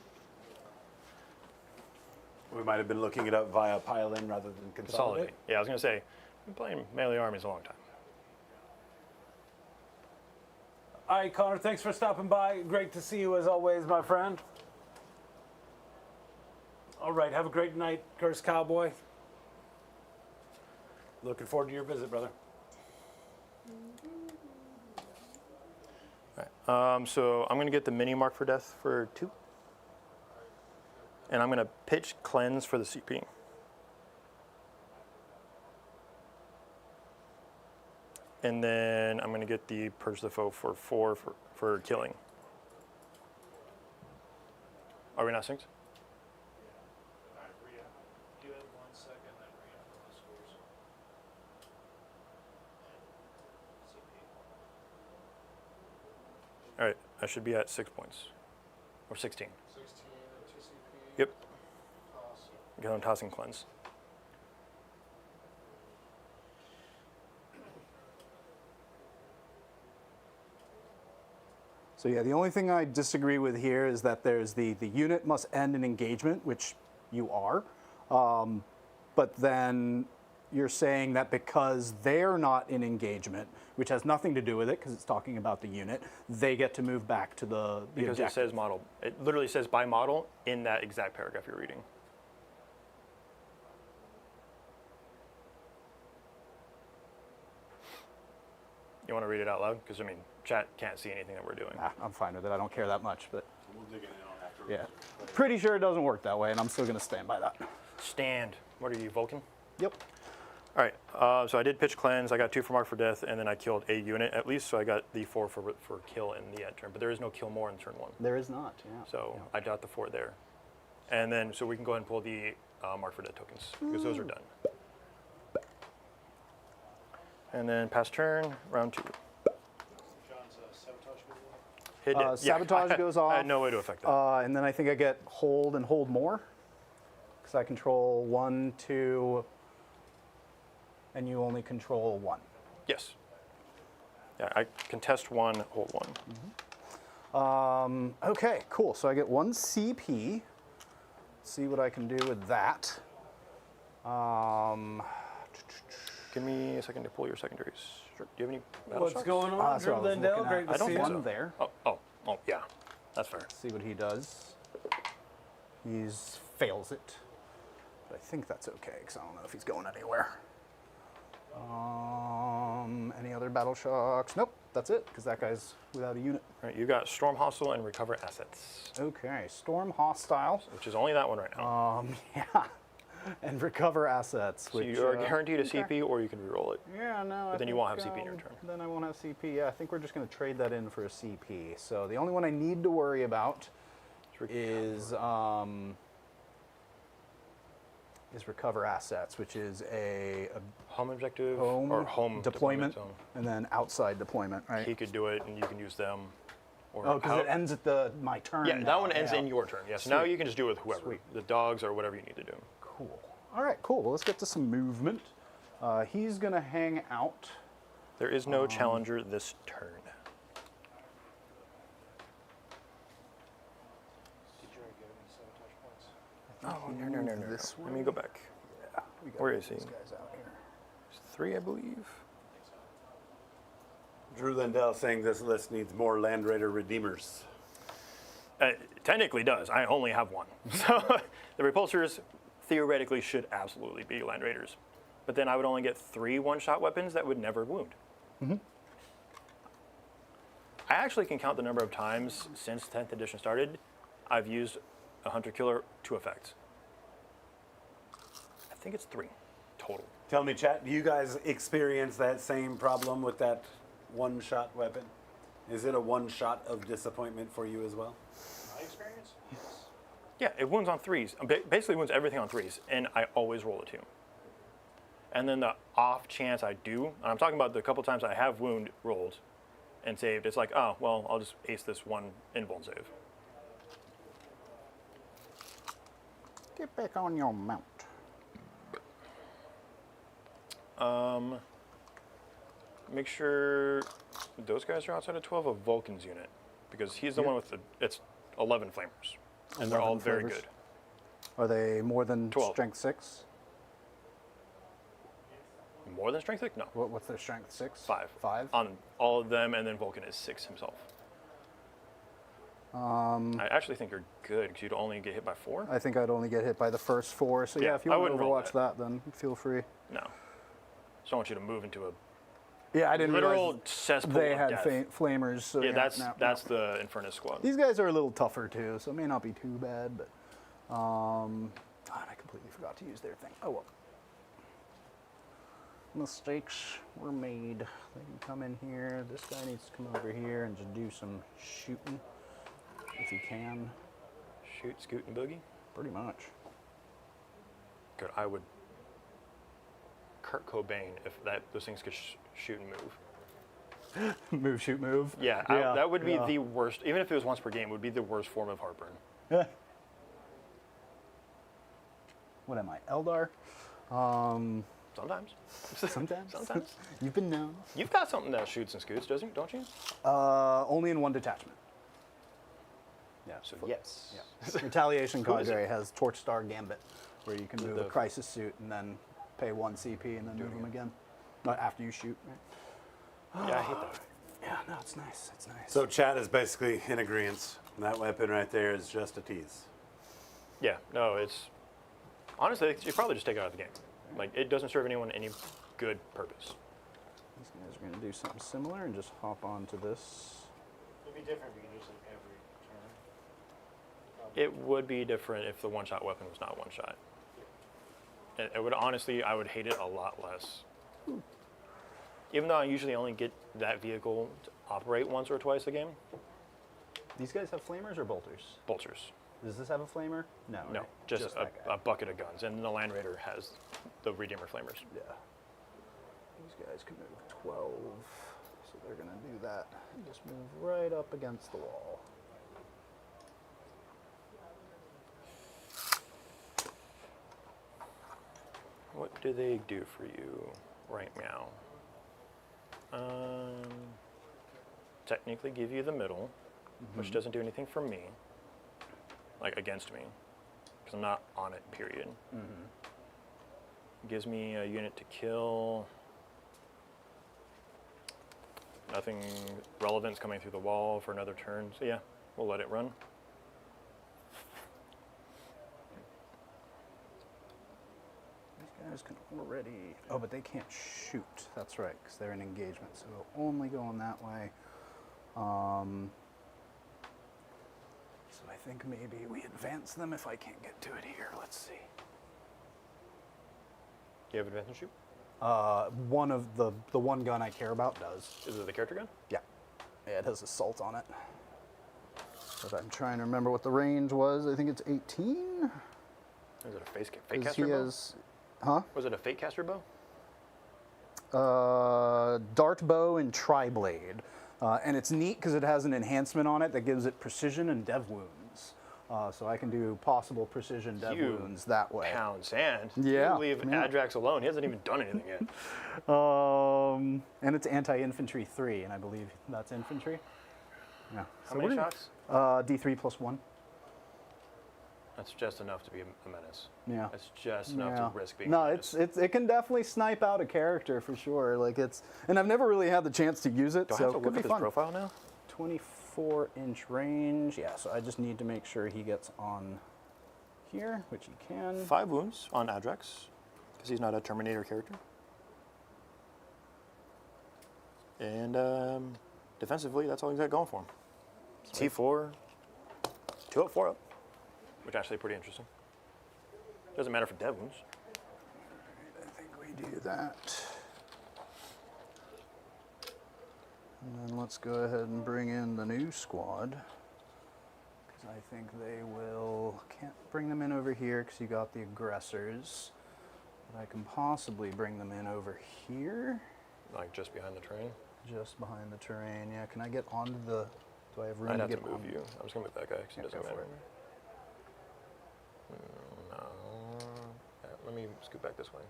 We might have been looking it up via pile-in rather than consolidate. Consolidate. Yeah, I was going to say, I've been playing melee armies a long time. All right, Connor, thanks for stopping by. Great to see you as always, my friend. All right, have a great night, Curse Cowboy. Looking forward to your visit, brother. So I'm going to get the mini mark for death for 2. And I'm going to pitch cleanse for the CP. And then I'm going to get the Purge the Foe for 4 for killing. Are we not synced? Alright, re-up. Give it 1 second, then re-up for the scores. CP. All right, I should be at 6 points. Or 16. 16, 2 CP. Yep. Toss. Because I'm tossing cleanse. So yeah, the only thing I disagree with here is that there's the unit must end an engagement, which you are, but then you're saying that because they're not in engagement, which has nothing to do with it because it's talking about the unit, they get to move back to the Because it objective. says model. It literally says by model in that exact paragraph you're reading. You want to read it out loud? Because, I mean, chat can't see anything that we're doing. I'm fine with it. I don't care that much, but We'll dig it in on after. yeah. Pretty sure it doesn't work that way, and I'm still going to stand by that. Stand. What are you, Vulcan? Yep. All right, so I did pitch cleanse. I got 2 for mark for death, and then I killed a unit at least, so I got the 4 for kill in the end turn. But there is no kill more in turn 1. There is not, yeah. So I got the 4 there. And then, so we can go ahead and pull the mark for death tokens, because those are done. And then pass turn, round 2. John's sabotage goes off. Hit it. Sabotage goes off. I had no way to affect that. And then I think I get hold and hold more, because I control 1, 2, and you only control 1. Yes. Yeah, I contest 1, hold 1. Okay, cool. So I get 1 CP. See what I can do with that. Give me a second to pull your secondaries. Sure. Do you have any battle What's shocks? going on, That's Drew what I was Lindell? looking Great at. to I don't see think you. so. One there. Oh, yeah. That's fair. See what he does. He's fails it. But I think that's okay, because I don't know if he's going anywhere. Any other battle shocks? Nope, that's it, because that guy's without a unit. All right, you got Storm Hostile and Recover Assets, Okay, Storm Hostile. which is only that one right now. Yeah. And recover assets. So Which, you are guaranteed a okay. CP, or you can reroll it. Yeah, no. But then you won't have CP in your turn. Then I won't have CP. Yeah, I think we're just going to trade that in for a CP. So the only one I need to worry about is recover assets, which is a Home objective home, or home deployment, zone. and then outside deployment, right? He could do it, and you can use them. Or Oh, because how- it ends at my turn. Yeah, that now. one ends Yeah. in your turn. Yeah, so now Sweet. you can just do it with whoever. Sweet. The dogs or whatever you need to do. Cool. All right, cool. Well, let's get to some movement. He's going to hang out. There is no challenger this turn. Did you already get any sabotage points? Oh, no. This Let me go back. We got Where is he? these guys out here. It's 3, I believe. Drew Lindell saying this list needs more Land Raider Redeemers. It technically does. I only have 1. So the repulsors theoretically should absolutely be Land Raiders. But then I would only get 3 one-shot weapons that would never wound. I actually can count the number of times since 10th edition started I've used a Hunter Killer to effect. I think it's 3 total. Tell me, chat, do you guys experience that same problem with that one-shot weapon? Is it a one-shot of disappointment for you as well? My experience? Yeah, it wounds on 3s. Basically wounds everything on 3s, and I always roll a 2. And then the off chance I do, and I'm talking about the couple times I have wound rolled and saved, it's like, oh, well, I'll just ace this one invuln save. Get back on your mount. Make sure those guys are outside of 12 of Vulcan's unit, because he's the one with it's 11 flamers, and they're all 11 very flavors. good. Are they more than 12. strength 6? More than strength 6? No. What's their strength? 6? 5. 5? On all of them, and then Vulcan is 6 himself. I actually think you're good, because you'd only get hit by 4. I think I'd only get hit by the first 4. So yeah, Yeah, if you I want to wouldn't roll overwatch that. that, then feel free. No. Just don't want you to move into a Yeah, I didn't literal realize cesspool they of had death. flamers. So Yeah, that's no. the Infernus squad. These guys are a little tougher too, so it may not be too bad. But I completely forgot to use their thing. Oh well. Mistakes were made. They can come in here. This guy needs to come over here and just do some shooting, if he can. Shoot, scoot, and boogie. Pretty much. Good. I would Kurt Cobain if those things could shoot and move. Move, shoot, move. Yeah, that would be the worst. Even if it was once per game, it would be the worst form of heartburn. What am I, Eldar? Sometimes. Sometimes. You've been known. You've got something that shoots and scoots, don't you? Only in one detachment. Yeah. So yes. Yeah. Retaliation Who is Cadre has Torchstar Gambit, where you can move a The- crisis suit and then pay 1 CP and then move them again. Not after you shoot. Right? Yeah, I hate that. Yeah, no, it's nice. It's nice. So chat is basically in agreement. That weapon right there is just a tease. Yeah, no, it's honestly you probably just take it out of the game. Like it doesn't serve anyone any good purpose. These guys are going to do something similar and just hop onto this. It'd be different if you can use it every turn. It would be different if the one-shot weapon was not one shot. It would honestly, I would hate it a lot less. Even though I usually only get that vehicle to operate once or twice a game. These guys have flamers or bolters? Bolters. Does this have a flamer? No. No, right? just that guy. a bucket of guns. And the Land Raider has the Redeemer flamers. Yeah. These guys can move 12, so they're going to do that. And just move right up against the wall. What do they do for you right now? Technically give you the middle, which doesn't do anything for me, like against me, because I'm not on it, period. Gives me a unit to kill. Nothing relevant's coming through the wall for another turn, so yeah, we'll let it run. These guys can already... Oh, but they can't shoot. That's right, because they're in engagement, so it'll only go on that way. So I think maybe we advance them if I can't get to it here. Let's see. Do you have advanced shoot? One of the one gun I care about does. Is it the character gun? Yeah. Yeah, it has assault on it. But I'm trying to remember what the range was. I think it's 18. Is it a fate 'Cause caster he bow? has, huh? Was it a fate caster bow? Dart bow and tri-blade. And it's neat because it has an enhancement on it that gives it precision and dev wounds. So I can do possible precision dev You wounds that way. Pound sand. Yeah, You leave yeah. Adrax alone. He hasn't even done anything yet. And it's anti-infantry 3, and I believe that's infantry. Yeah. How many shots? D3 plus 1. That's just enough to be a menace. Yeah. That's just enough to risk being No, a menace. it can definitely snipe out a character for sure. Like and I've never really had the chance to use it, Do I so have to it could look be at his fun. profile now? 24-inch range. Yeah, so I just need to make sure he gets on here, which he can. 5 wounds on Adrax, because he's not a Terminator character. And defensively, that's all he's got going for him. T4, 2 up, 4 up, which actually pretty interesting. Doesn't matter for dev wounds. I think we do that. And then let's go ahead and bring in the new squad. Because I think they will... Can't bring them in over here because you got the aggressors. But I can possibly bring them in over here. Like just behind the train. Just behind the terrain. Yeah, can I get onto the... Do I have room I'd to have get to move on? you. I'm just going to move that guy because Yeah, it doesn't go for matter. it. No. Yeah, let me scoot back this way.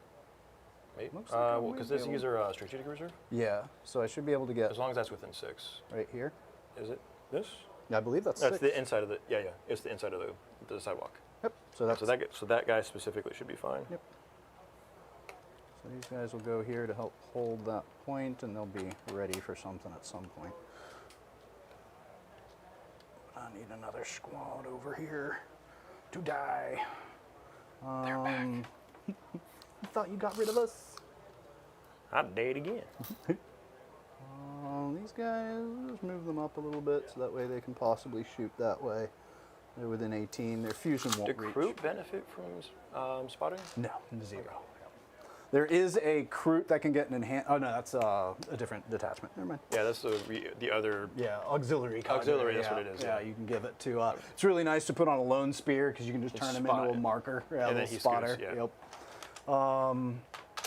Maybe. Looks like I might Because be this able- user strategic reserve, Yeah, so I should be able to get as long as that's within 6. right here. Is it this? I believe that's That's 6. the inside of the, yeah. It's the inside of the sidewalk. Yep, so that's... So that guy specifically should be fine. Yep. So these guys will go here to help hold that point, and they'll be ready for something at some point. I need another squad over here to die. They're back. I thought you got rid of us. I'd date again. These guys, just move them up a little bit so that way they can possibly shoot that way. They're within 18. Their fusion won't Did reach. Kroot benefit from spotting? No, 0. There is a Kroot that can get an enhanced. Oh no, that's a different detachment. Never mind. Yeah, that's the other. Yeah, auxiliary. Cadre. Auxiliary, that's yeah. what it is, Yeah, yeah. you can give it to. It's really nice to put on a lone spear because you can just turn him into a spot it. marker. Yeah, And a then little he spotter. scoots, yeah. Yep.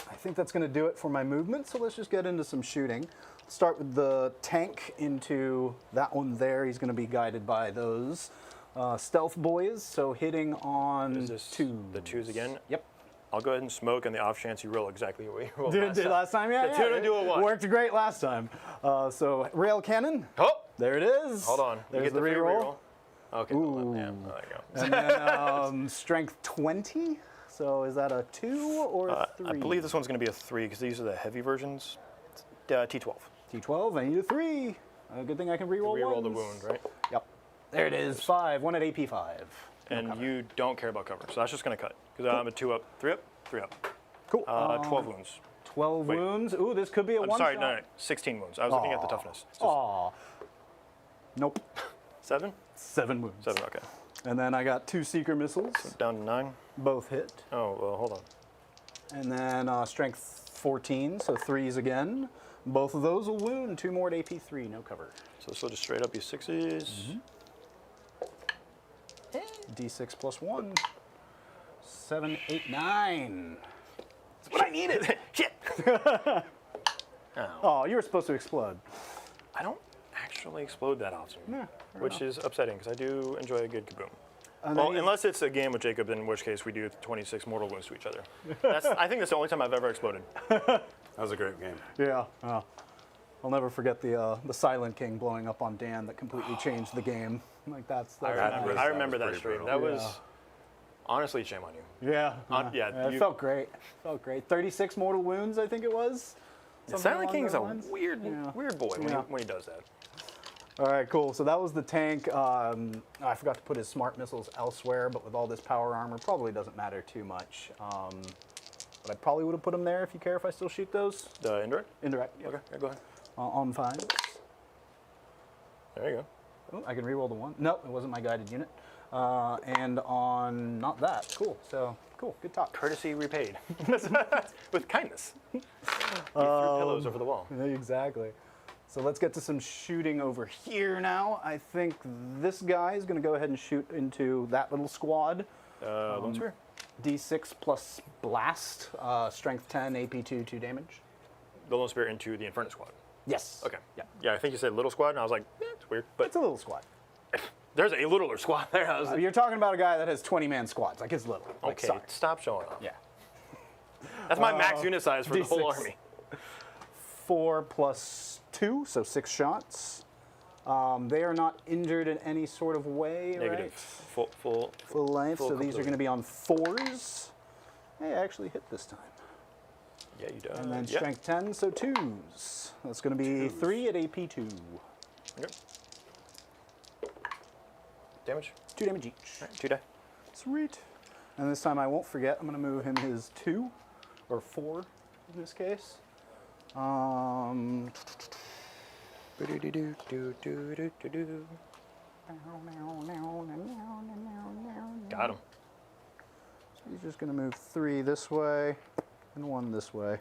I think that's going to do it for my movement. So let's just get into some shooting. Start with the tank into that one there. He's going to be guided by those stealth boys. So hitting on Is this two. the twos again? Yep. I'll go ahead and smoke on the off chance you roll exactly what you rolled Did last time? Yeah, The two to do a one. Worked great last time. So rail cannon. Oh, There it is. hold on. There's you get the free reroll. Okay. hold on. Yeah, there you go. And then strength 20. So is that a 2 or a 3? I believe this one's going to be a 3 because these are the heavy versions. T12. T12. I need a 3. Good thing I can reroll Reroll the ones. wound, right? Yep. There it is. 5. 1 at AP 5. And you don't care about cover, so that's just going to cut. Because I'm a 2 up, 3 up, 3 up. Cool. 12 wounds. 12 wait. wounds. Ooh, this could be a I'm one sorry, shot. no, 16 wounds. I was looking at the toughness. It's just Aw. Nope. 7? 7 wounds. 7, okay. And then I got 2 seeker missiles. Down to 9. Both hit. Oh, well, hold on. And then strength 14, so 3s again. Both of those will wound. 2 more at AP 3, no cover. So this will just straight up be 6s. D6 plus 1. 7, 8, 9. That's what I needed. Shit! Oh, you were supposed to explode. I don't actually explode that often, which is upsetting because I do enjoy a good kaboom. Well, unless it's a game with Jacob, in which case we do 26 mortal wounds to each other. I think that's the only time I've ever exploded. That was a great game. Yeah. I'll never forget the Silent King blowing up on Dan that completely changed the game. Like that's I remember that pretty stream. brutal. That was honestly shame on you. Yeah. yeah, It you- felt great. Felt great. 36 mortal wounds, I think it was. Something Silent along King's those a lines. weird boy Yeah. when he does that. All right, cool. So that was the tank. I forgot to put his smart missiles elsewhere, but with all this power armor, probably doesn't matter too much. But I probably would have put him there if you care if I still shoot those. The indirect? Indirect. Yep. Okay, yeah, go ahead. On 5s. There you go. Oh, I can reroll the 1. No, it wasn't my guided unit. And on not that. Cool. So cool. Good talk. Courtesy repaid. With kindness. You threw pillows over the wall. Exactly. So let's get to some shooting over here now. I think this guy is going to go ahead and shoot into that little squad. Lone Spear? D6 plus blast, strength 10, AP 2, 2 damage. The Lone Spear into the Infernus squad. Yes. Okay. Yeah. Yeah, I think you said little squad, and I was like, it's weird. But It's a little squad. there's a littler squad there. I was like, You're talking about a guy that has 20-man squads. Like, it's little. Like, okay, sorry. stop showing off. Yeah. That's my max unit size for the whole D6. army. 4 plus 2, so 6 shots. They are not injured in any sort of way, Negative. right? Full. Full life, Full so these are completely. going to be on 4s. Hey, I actually hit this time. Yeah, you do. And then yeah. strength 10, so 2s. That's going to be 3 at AP 2. Okay. Damage. 2 damage each. All right, 2 die. Sweet. And this time I won't forget, I'm going to move him his 2, or 4 in this case. Got him. So he's just going to move 3 this way and 1 this way.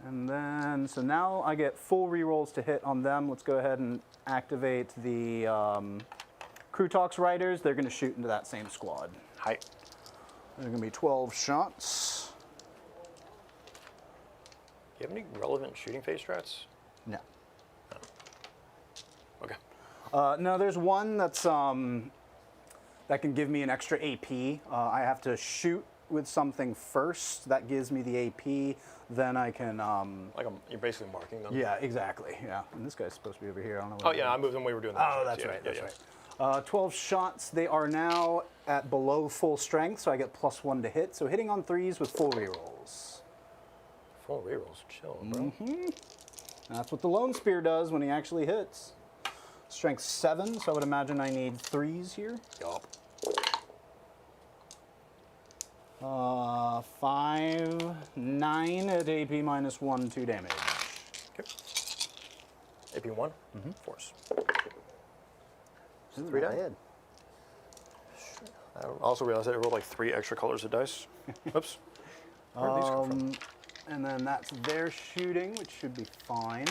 And then, so now I get full rerolls to hit on them. Let's go ahead and activate the Kroot Riders. They're going to shoot into that same squad. Hi. There's going to be 12 shots. Do you have any relevant shooting phase strats? No. Okay. No, there's one that's that can give me an extra AP. I have to shoot with something first. That gives me the AP. Then I can. Like you're basically marking them. Yeah, exactly. Yeah. And this guy's supposed to be over here. I don't know. Oh yeah, I moved them when we were doing that. Oh, that's Yeah, right. yeah, That's yeah. right. 12 shots. They are now at below full strength, so I get +1 to hit. So hitting on 3s with full rerolls. Full rerolls, chill, bro. That's what the Lone Spear does when he actually hits. Strength 7, so I would imagine I need 3s here. Yup. 5, 9 at AP -1, 2 damage. Okay. AP1. Force. Ooh, 3 not die. bad. That'll Also realized that I rolled like 3 extra colors of dice. Oops. Where did these come from? And then that's their shooting, which should be fine.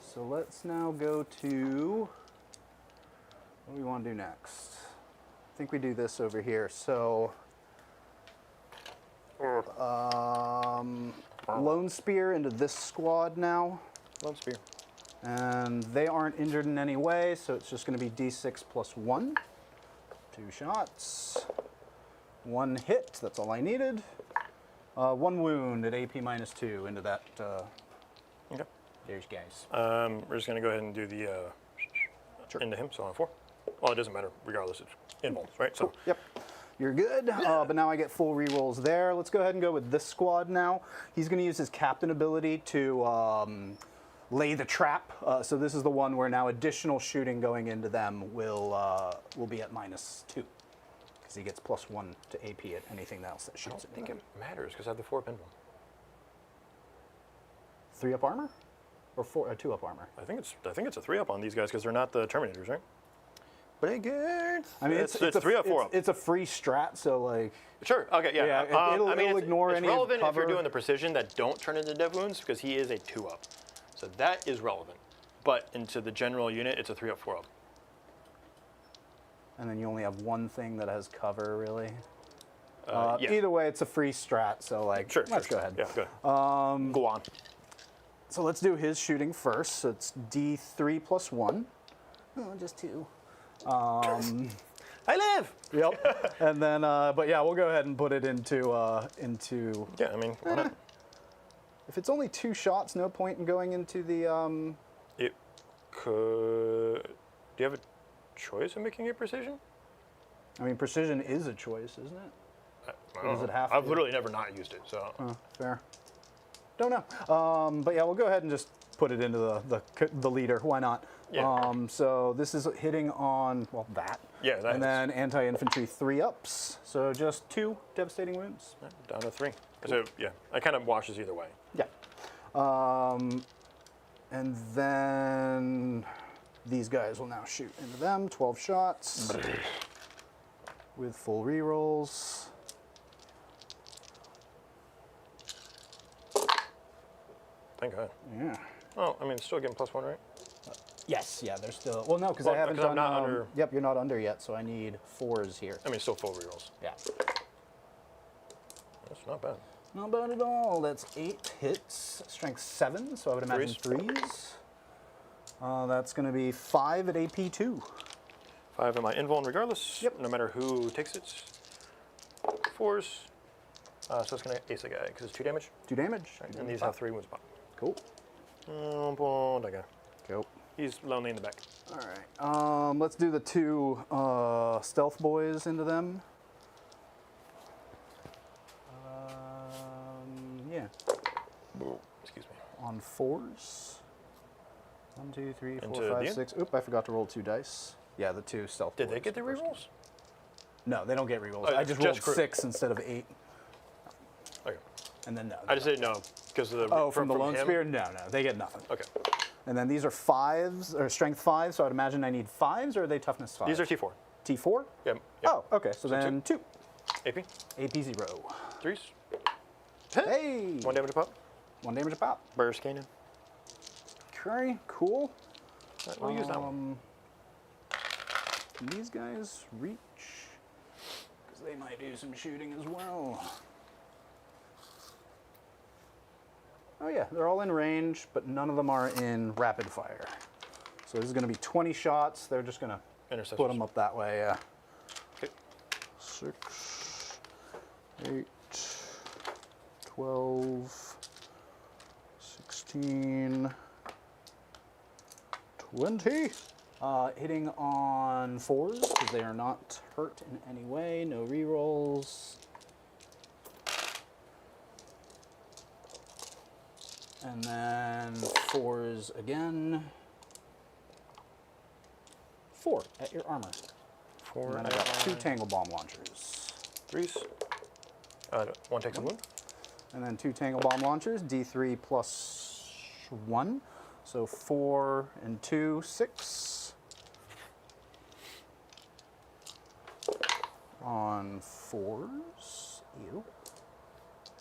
So let's now go to, what do we want to do next? I think we do this over here. So, Lone Spear into this squad now. Lone Spear. And they aren't injured in any way, so it's just going to be D6 plus 1. 2 shots. 1 hit, that's all I needed. 1 wound at AP minus 2 into that. Okay. There's guys. We're just going to go ahead and do the into him, so on 4. Well, it doesn't matter, regardless, it's invulns, right? So. Yep. You're good, but now I get full rerolls there. Let's go ahead and go with this squad now. He's going to use his captain ability to lay the trap. So this is the one where now additional shooting going into them will be at minus 2. Because he gets plus 1 to AP at anything else that I shoots don't at think him. it matters because I have the 4 up invuln. 3 up armor? Or 2 up armor? I think it's a 3 up on these guys because they're not the Terminators, right? Bigard. I mean, it's 3 or 4 up. It's a free strat, so like. Sure. Okay. Yeah. Yeah, it'll ignore it's any of the relevant if cover. you're doing the precision that don't turn into dev wounds because he is a 2 up, so that is relevant. But into the general unit, it's a 3 up, 4 up. And then you only have one thing that has cover, really. Yeah. Either way, it's a free strat, so like. Sure. Let's go ahead. Yeah. Go ahead. Go on. So let's do his shooting first. So it's D3 plus 1. Oh, just 2. I live. Yep. And then, but yeah, we'll go ahead and put it into. Yeah. I mean, why not? If it's only 2 shots, no point in going into the. It could. Do you have a choice of making it precision? I mean, precision is a choice, isn't it? I don't Does it know. have I've to? literally never not used it, so. Fair. Don't know. But yeah, we'll go ahead and just put it into the leader. Why not? Yeah. So this is hitting on, well, that. Yeah, that And then anti-infantry 3 ups. So just 2 devastating wounds. Down to 3. So yeah, it kind of washes either way. Yeah. And then these guys will now shoot into them. 12 shots. With full rerolls. Thank God. Yeah. Oh, I mean, still getting +1, right? Yes, yeah, they're still. Well, no, because Well, I haven't 'cause I'm done. not under- Yep, you're not under yet, so I need 4s here. I mean, still full rerolls. Yeah. That's not bad. Not bad at all. That's 8 hits, strength 7, so I would imagine 3s. That's going to be 5 at AP 2. 5 in my invuln regardless. Yep. No matter who takes it. 4s. So it's going to ace the guy because it's 2 damage. 2 damage. And these have 3 wounds pop. Cool. That guy. Cool. He's lonely in the back. All right. Let's do the 2 stealth boys into them. Yeah. Excuse me. On 4s. 1, 2, 3, 4, Into 5, the 6. Oop! I forgot to roll 2 dice. Yeah, the 2 stealth. Did they boys get the first. rerolls? No, they don't get rerolls. Oh, I just just rolled crit. 6 instead of 8, Okay. and then no. I just didn't know because of the. Oh, from the lone him? spear? No, they get nothing. Okay. And then these are 5s, or strength 5, so I'd imagine I need 5s, or are they toughness 5? These are T4. T4? Yep. Oh, okay, so then 2. AP. AP 0. 3s. Hey! 1 damage a pop. 1 damage a pop. Burst cannon. Okay, cool. Right, we'll use that one. Can these guys reach? Because they might do some shooting as well. Oh yeah, they're all in range, but none of them are in rapid fire. So this is going to be 20 shots. They're just going to Intercessors. put them up that way, yeah. Okay. 6, 8, 12, 16, 20. Hitting on 4s because they are not hurt in any way. No rerolls. And then 4s again. 4 at your armor. 4. And then I got 2 Tangle Bomb launchers. 3s. 1 takes a wound. And then 2 Tangle Bomb launchers, D3 plus 1. So 4 and 2, 6. on 4s. Ew.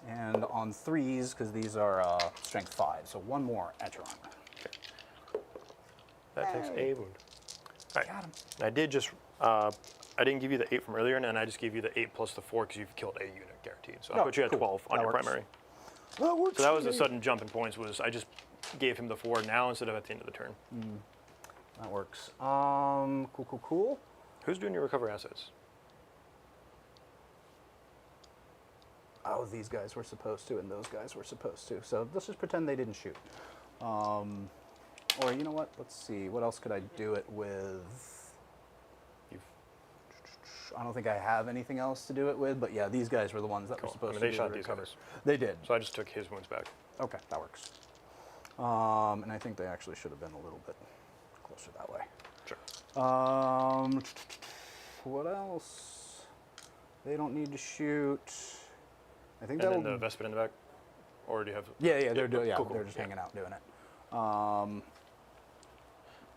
And on 3s, because these are strength 5. So one more Echeron. That takes a wound. All right. Got him. I did just, I didn't give you the 8 from earlier, and I just gave you the 8 plus the 4 because you've killed a unit guaranteed. So I Oh, put you at cool. 12 on That your works. primary. That works. So that was for a me. sudden jump in points. Was I just gave him the 4 now instead of at the end of the turn. That works. Cool. Who's doing your recover assets? Oh, these guys were supposed to, and those guys were supposed to. So let's just pretend they didn't shoot. Or you know what? Let's see. What else could I do it with? I don't think I have anything else to do it with, but yeah, these guys were the ones that were Cool. supposed They to do shot the these recovers. guys. They did. So I just took his wounds back. Okay, that works. And I think they actually should have been a little bit closer that way. Sure. What else? They don't need to shoot. I think And that'll. then the Vespid in the back? Or do you have... Yeah, they're doing. Yeah, cool, they're just yeah. hanging out doing it.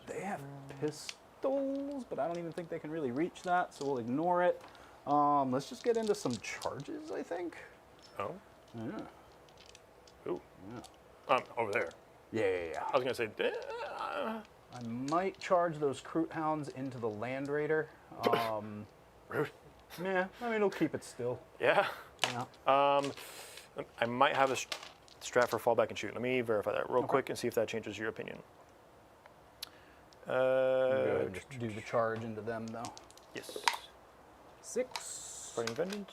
They have pistols, but I don't even think they can really reach that, so we'll ignore it. Let's just get into some charges, I think. Oh? Yeah. Ooh. Over there. Yeah. I was going to say... I might charge those Kroot Hounds into the Land Raider. Rude. Yeah, I mean, it'll keep it still. Yeah. Yeah. I might have a strat for fallback and shoot. Let me verify that real quick and see if that changes your opinion. Go ahead and just do the charge into them, though. Yes. 6. Burning Vengeance.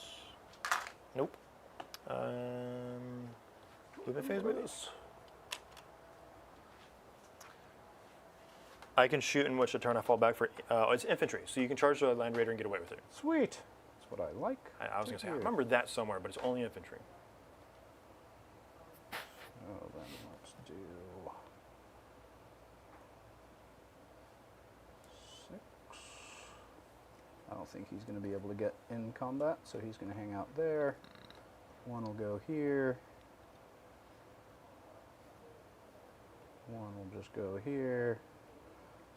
Nope. Movement phase, maybe? I can shoot in which the turn I fall back for. It's infantry, so you can charge the Land Raider and get away with it. Sweet. That's what I like. I was going to say, I hear. remember that somewhere, but it's only infantry. Oh, then let's do 6. I don't think he's going to be able to get in combat, so he's going to hang out there. 1 will go here. 1 will just go here.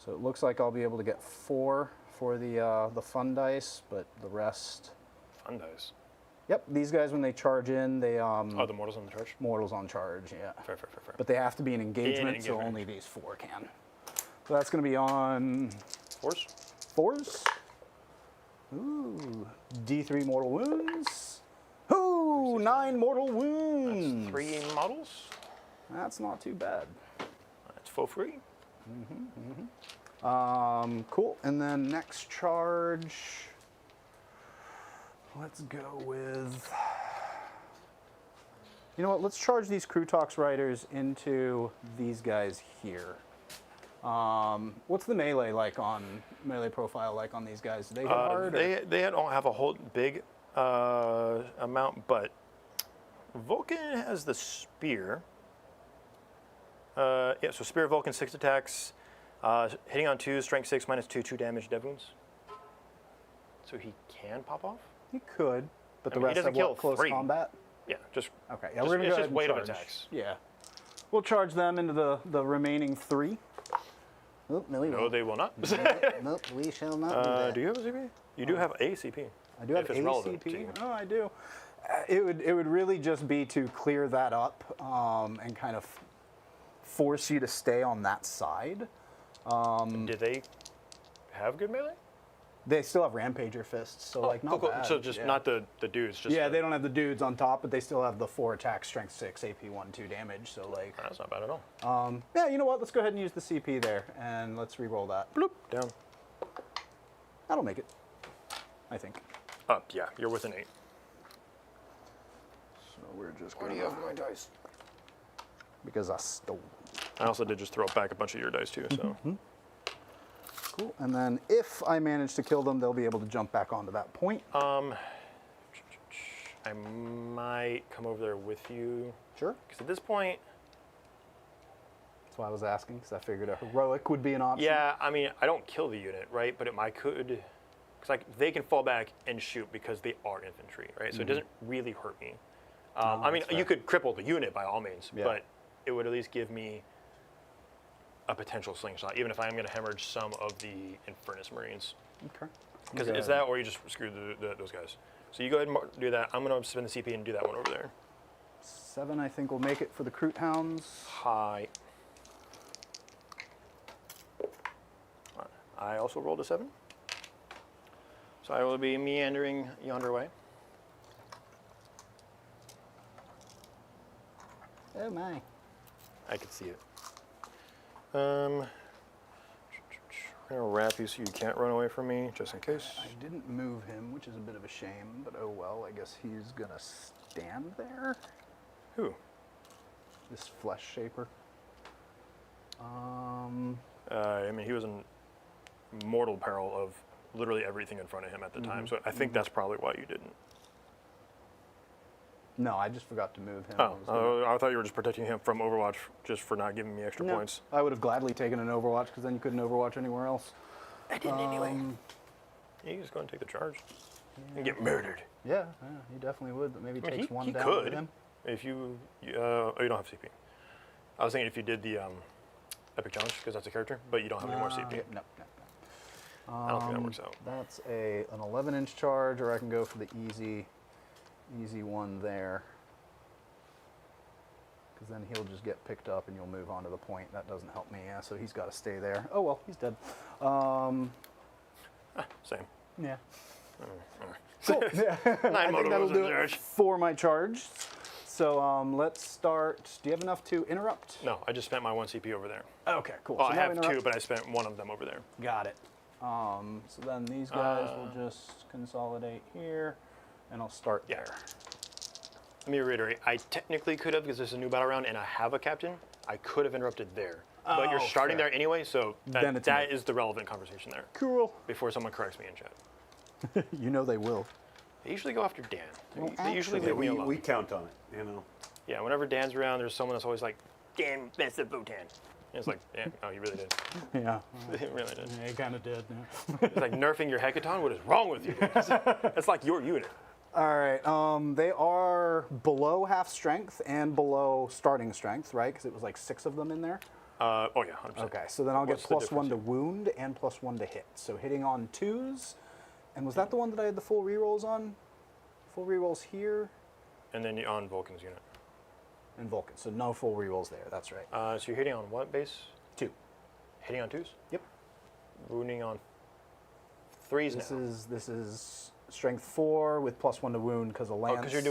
So it looks like I'll be able to get 4 for the fun dice, but the rest. Fun dice. Yep, these guys when they charge in, they Oh, the mortals on the charge? mortals on charge, yeah. Fair. But they have to be in engagement, so engagement. only these 4 can. So that's going to be on Force? 4s. Ooh, D3 mortal wounds. Ooh, 9 mortal wounds. That's 3 models. That's not too bad. That's for free. Cool. And then next charge. Let's go with. You know what? Let's charge these Kroot riders into these guys here. What's the melee like on melee profile like on these guys? Do they hit hard? or- They don't have a whole big amount, but Vulcan has the spear. Yeah, so spear Vulcan 6 attacks, hitting on 2, strength 6 minus 2 damage, dev wounds. So he can pop off. He could, but I the mean, he rest doesn't have kill what, close 3. combat. Yeah, just Okay, yeah, Just- we're gonna it's go just ahead and weight of charge. attacks. Yeah, we'll charge them into the remaining 3. Oh, no, we no, won't. they will not. Nope, we shall not do that. Do you have a CP? You do have a CP. I do have if it's relevant to ACP. you. Oh, I do. It would really just be to clear that up and kind of force you to stay on that side. Do they have good melee? They still have Rampager fists, so like not cool. bad. So just yeah. not the dudes. Just Yeah, the, they don't have the dudes on top, but they still have the 4 attack, strength 6, AP 1, 2 damage. So like, That's not bad at all. yeah, you know what? Let's go ahead and use the CP there, and let's re-roll that. Bloop down. That'll make it, I think. Up. Yeah, you're with an 8. So we're just going to have my dice because I stole. I also did just throw back a bunch of your dice too. So. Cool. And then if I manage to kill them, they'll be able to jump back onto that point. I might come over there with you. Sure. Because at this point, That's why I was asking, because I figured a heroic would be an option. yeah, I mean, I don't kill the unit, right? But I could, because like they can fall back and shoot because they are infantry, right? So it doesn't really hurt me. I mean, that's fair. you could cripple the unit by all means, Yeah. but it would at least give me a potential slingshot, even if I am going to hemorrhage some of the Infernus Marines. Okay. Because Okay. it's that, or you just screw those guys. So you go ahead and do that. I'm going to spend the CP and do that one over there. 7, I think, will make it for the Kroot Hounds. Hi. I also rolled a 7. So I will be meandering yonder way. Oh my. I can see it. I'm going to wrap you so you can't run away from me, just in case. I didn't move him, which is a bit of a shame, but oh well. I guess he's gonna stand there. Who? This flesh shaper. I mean, he was in mortal peril of literally everything in front of him at the time, so I think that's probably why you didn't. No, I just forgot to move him. Oh, I thought you were just protecting him from Overwatch just for not giving me extra No, points. I would have gladly taken an Overwatch because then you couldn't Overwatch anywhere else. I didn't anyway. Yeah, you just go and take the charge and get murdered. Yeah, he definitely would, but maybe I mean, takes one he down could. with him. If you oh, you don't have CP. I was thinking if you did the Epic Challenge, because that's a character, but you don't have any more CP. Yeah, no. I don't think that works out. That's an 11-inch charge, or I can go for the easy one there. Because then he'll just get picked up and you'll move on to the point. That doesn't help me, yeah, so he's got to stay there. Oh well, he's dead. Same. Yeah. Cool. I 9 think motor that'll was do in it charge. for my charge. So let's start. Do you have enough to interrupt? No, I just spent my 1 CP over there. Okay, cool. Well, So I now have interrupt. 2, but I spent 1 of them over there. Got it. So then these guys will just consolidate here, and I'll start Yeah. there. Let me reiterate, I technically could have, because this is a new battle round and I have a captain, I could have interrupted there. But you're Oh, starting fair. there anyway, so Then it's that me. is the relevant conversation there, Cool. before someone corrects me in chat. You know they will. They usually go after Dan. Well, They usually actually, leave me alone. We count on it, you know. Yeah, whenever Dan's around, there's someone that's always like, Dan messed up Votan. And it's like, yeah, oh, you really did. Yeah. You really did. He kind of did. Yeah. It's like nerfing your Hecaton. What is wrong with you? That's like your unit. All right. They are below half strength and below starting strength, right? Because it was like 6 of them in there. Oh yeah, 100%. Okay. So then I'll get What's the +1 difference? to wound and +1 to hit. So hitting on 2s. And was that the one that I had the full rerolls on? Full rerolls here And then you're on Vulcan's unit. and Vulcan. So no full rerolls there. That's right. So you're hitting on what base? 2. Hitting on 2s? Yep. Wounding on 3s This now. is strength 4 with +1 to wound because of Oh, lance. because you're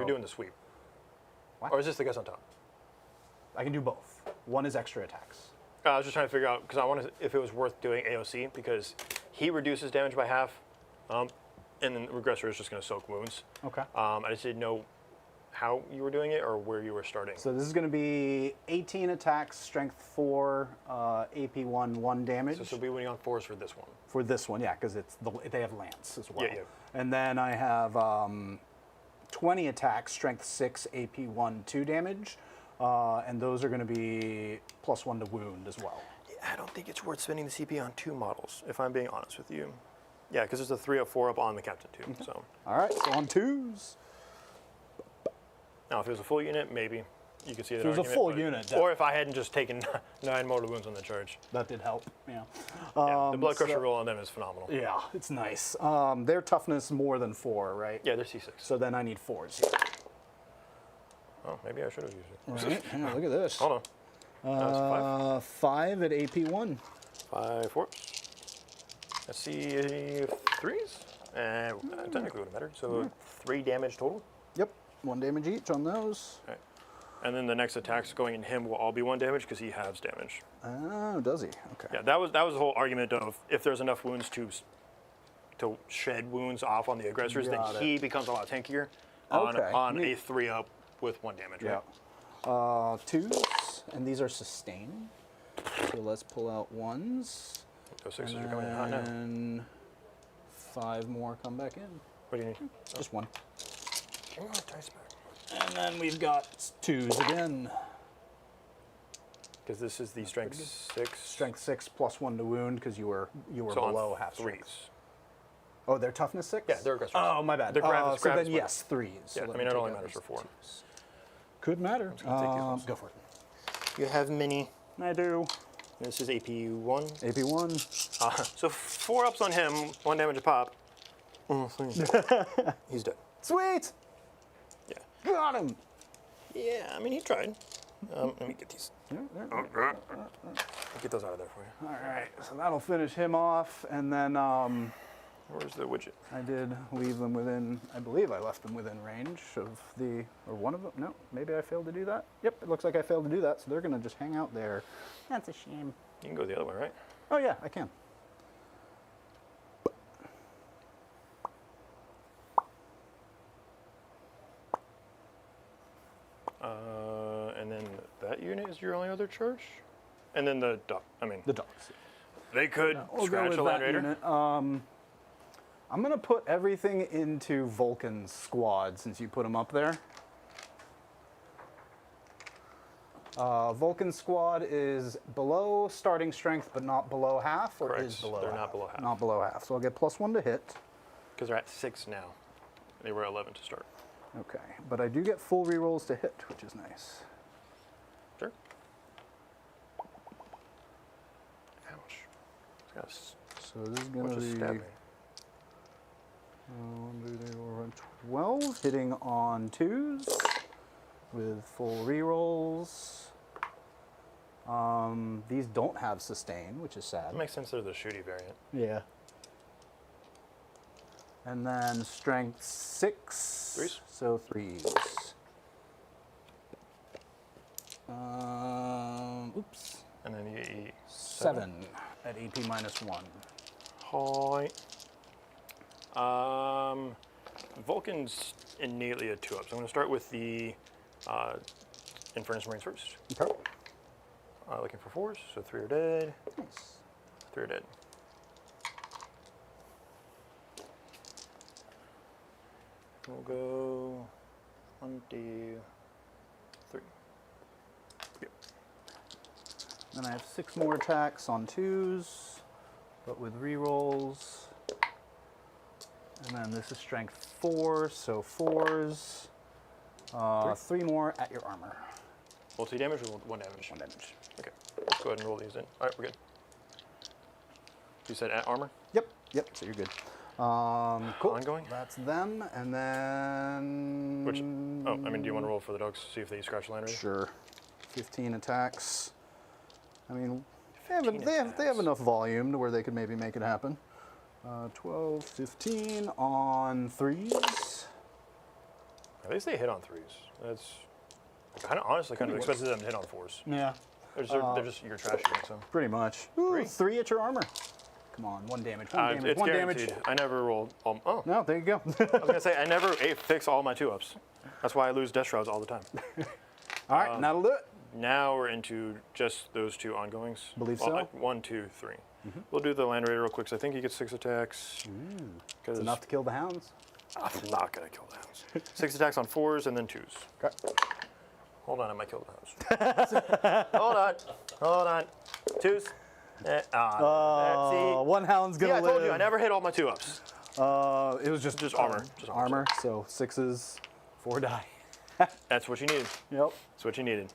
doing the sweep. What? Or is this the guys on top? I can do both. One is extra attacks. I was just trying to figure out because I wanted if it was worth doing AOC because he reduces damage by half, and then Regressor is just going to soak wounds. Okay. I just didn't know how you were doing it or where you were starting. So this is going to be 18 attacks, strength 4, AP 1 damage. So this will be winning on 4s for this one. For this one, yeah, because they have lance as well. Yeah. And then I have 20 attacks, strength 6, AP 2 damage, and those are going to be +1 to wound as well. Yeah, I don't think it's worth spending the CP on 2 models, if I'm being honest with you. Yeah, because there's a 3 up 4 up on the captain too. So All right, so on 2s. now if it was a full unit, maybe you could see that. If it was a argument, full but- unit, or if I hadn't just taken 9 mortal wounds on the charge. That did help, yeah. Yeah, the blood crusher so- roll on them is phenomenal. Yeah, it's nice. Their toughness more than 4, right? Yeah, they're C6. So then I need 4s. Oh, maybe I should have used it. Right, hang on, look at this. Hold on. That's 5 at AP 1. 5 4. Let's see, 3s? Technically would have mattered. So 3 damage total. Yep, 1 damage each on those. Okay. And then the next attacks going in him will all be 1 damage because he halves damage. Oh, does he? Okay. Yeah, that was the whole argument of if there's enough wounds to shed wounds off on the aggressors, Got then it. he becomes a lot tankier Okay, on a neat. 3 up with 1 damage. Yeah. Right? 2s, and these are sustain. So let's pull out 1s. Those 6s are coming in hot now. And 5 more come back in. What do you need? Just 1. Give me my dice back. And then we've got 2s again. Because this is the strength 6. Strength 6 +1 to wound because you were so on below half 3s. strength. Oh, they're toughness 6? Yeah, they're aggressors. Oh, my bad. They're grab- so grab then is yes, 3s. So Yeah, let I me mean, it take only out matters for these 4. 2s. Could matter. gonna take these ones. Go for it. You have many. I do. This is AP1. AP1. So 4 ups on him, 1 damage a pop. He's dead. Sweet! Yeah. Got him! Yeah, I mean, he tried. Let me get these. Get those out of there for you. All right, so that'll finish him off, and then Where's the widget? I did leave them within, I believe I left them within range of the, or one of them. No, maybe I failed to do that. Yep, it looks like I failed to do that, so they're gonna just hang out there. That's a shame. You can go the other way, right? Oh yeah, I can. And then that unit is your only other charge? And then the dog, The dogs. they could We'll go scratch with a Land that Raider. unit. I'm gonna put everything into Vulcan's squad since you put them up there. Vulcan's squad is below starting strength, but not below half, or Correct. is below They're half? not below half. Not below half. So I'll get +1 to hit. Because they're at 6 now. They were 11 to start. Okay, but I do get full rerolls to hit, which is nice. Sure. Ouch. It's got So this is gonna just be stab me. 12, hitting on 2s with full rerolls. These don't have sustain, which is sad. That makes sense. They're the shooty variant. Yeah. And then strength 6. 3s? So 3s. Oops. And then you eat 7 at AP -1. Hi. Vulcan's innately a 2-up. So I'm going to start with the Infernus Marines first. Okay. Looking for 4s. So 3 are dead. Nice. 3 are dead. We'll go 1, 2, 3. Yep. Then I have 6 more attacks on 2s, but with rerolls. And then this is strength 4, so 4s. 3 more at your armor. Multi damage or 1 damage? 1 damage. Okay. Let's go ahead and roll these in. All right, we're good. You said at armor? Yep, so you're good. Cool. Ongoing? That's them, and then... Which, do you want to roll for the dogs, see if they scratch Land Raider? Sure. 15 attacks. I mean, 15 they have attacks. enough volume to where they could maybe make it happen. 12, 15 on 3s. At least they hit on 3s. That's honestly kind of expected them to hit on 4s. Yeah. They're just your trash unit, so. Pretty much. Ooh, 3? 3 at your armor. Come on, 1 damage, 1 damage, It's 1 guaranteed. damage. I never rolled. Oh, No, there you go. I was gonna say I never fix all my 2-ups. That's why I lose Death Shrouds all the time. All right, that'll do it. Now we're into just those 2 ongoings. Believe Well, so. like 1, 2, 3. We'll do the Land Raider real quick. So I think he gets 6 attacks. It's enough to kill the hounds. I'm not gonna kill the hounds. 6 attacks on 4s and then 2s. Okay. Hold on, I might kill the hounds. Hold on. 2s. See? 1 hound's gonna Yeah, I live. told you I never hit all my 2-ups. It was just armor. Just armor, so 6s, 4 die. That's what you needed. Yep. That's what you needed.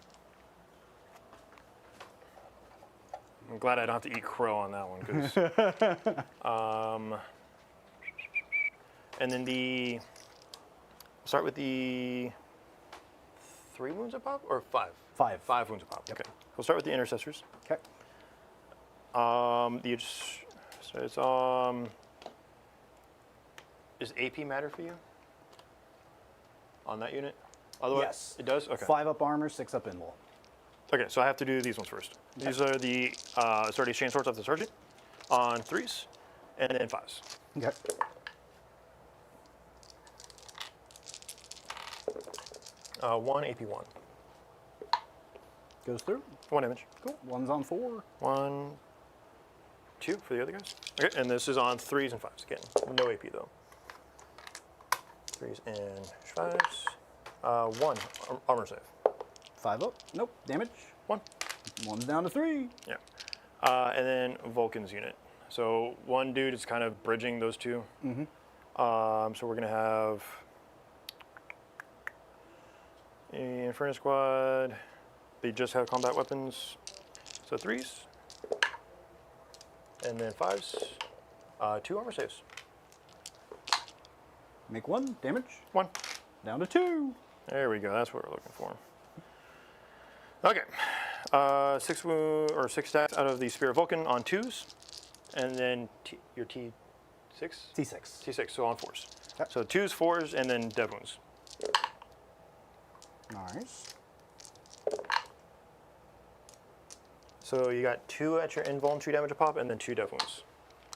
I'm glad I don't have to eat crow on that one, because. And then start with the 3 wounds a pop or 5? 5. 5 wounds a pop. Okay. We'll start with the intercessors. Okay. So it's does AP matter for you on that unit? Otherwise, Yes. it does. Okay. 5 up armor, 6 up invul. Okay, so I have to do these ones first. These are the Sword Exchange Swords of the Sergeant on 3s and then 5s. Okay. One AP1. Goes through. 1 damage. Cool. 1's on 4. 1, 2 for the other guys. Okay, and this is on 3s and 5s. Again, no AP though. 3s and 5s. 1 armor save. 5 up. Nope. Damage. 1. 1's down to 3. Yeah. And then Vulcan's unit. So 1 dude is kind of bridging those 2. So we're going to have the Inferno Squad. They just have combat weapons. So 3s. And then 5s, 2 armor saves. Make 1 damage. 1. Down to 2. There we go. That's what we're looking for. Okay. 6 or 6 stacks out of the Spear of Vulcan on 2s, and then your T6. T6. T6. So on 4s. Okay. So 2s, 4s, and then dev wounds. Nice. So you got 2 at your involuntary damage a pop, and then 2 dev wounds.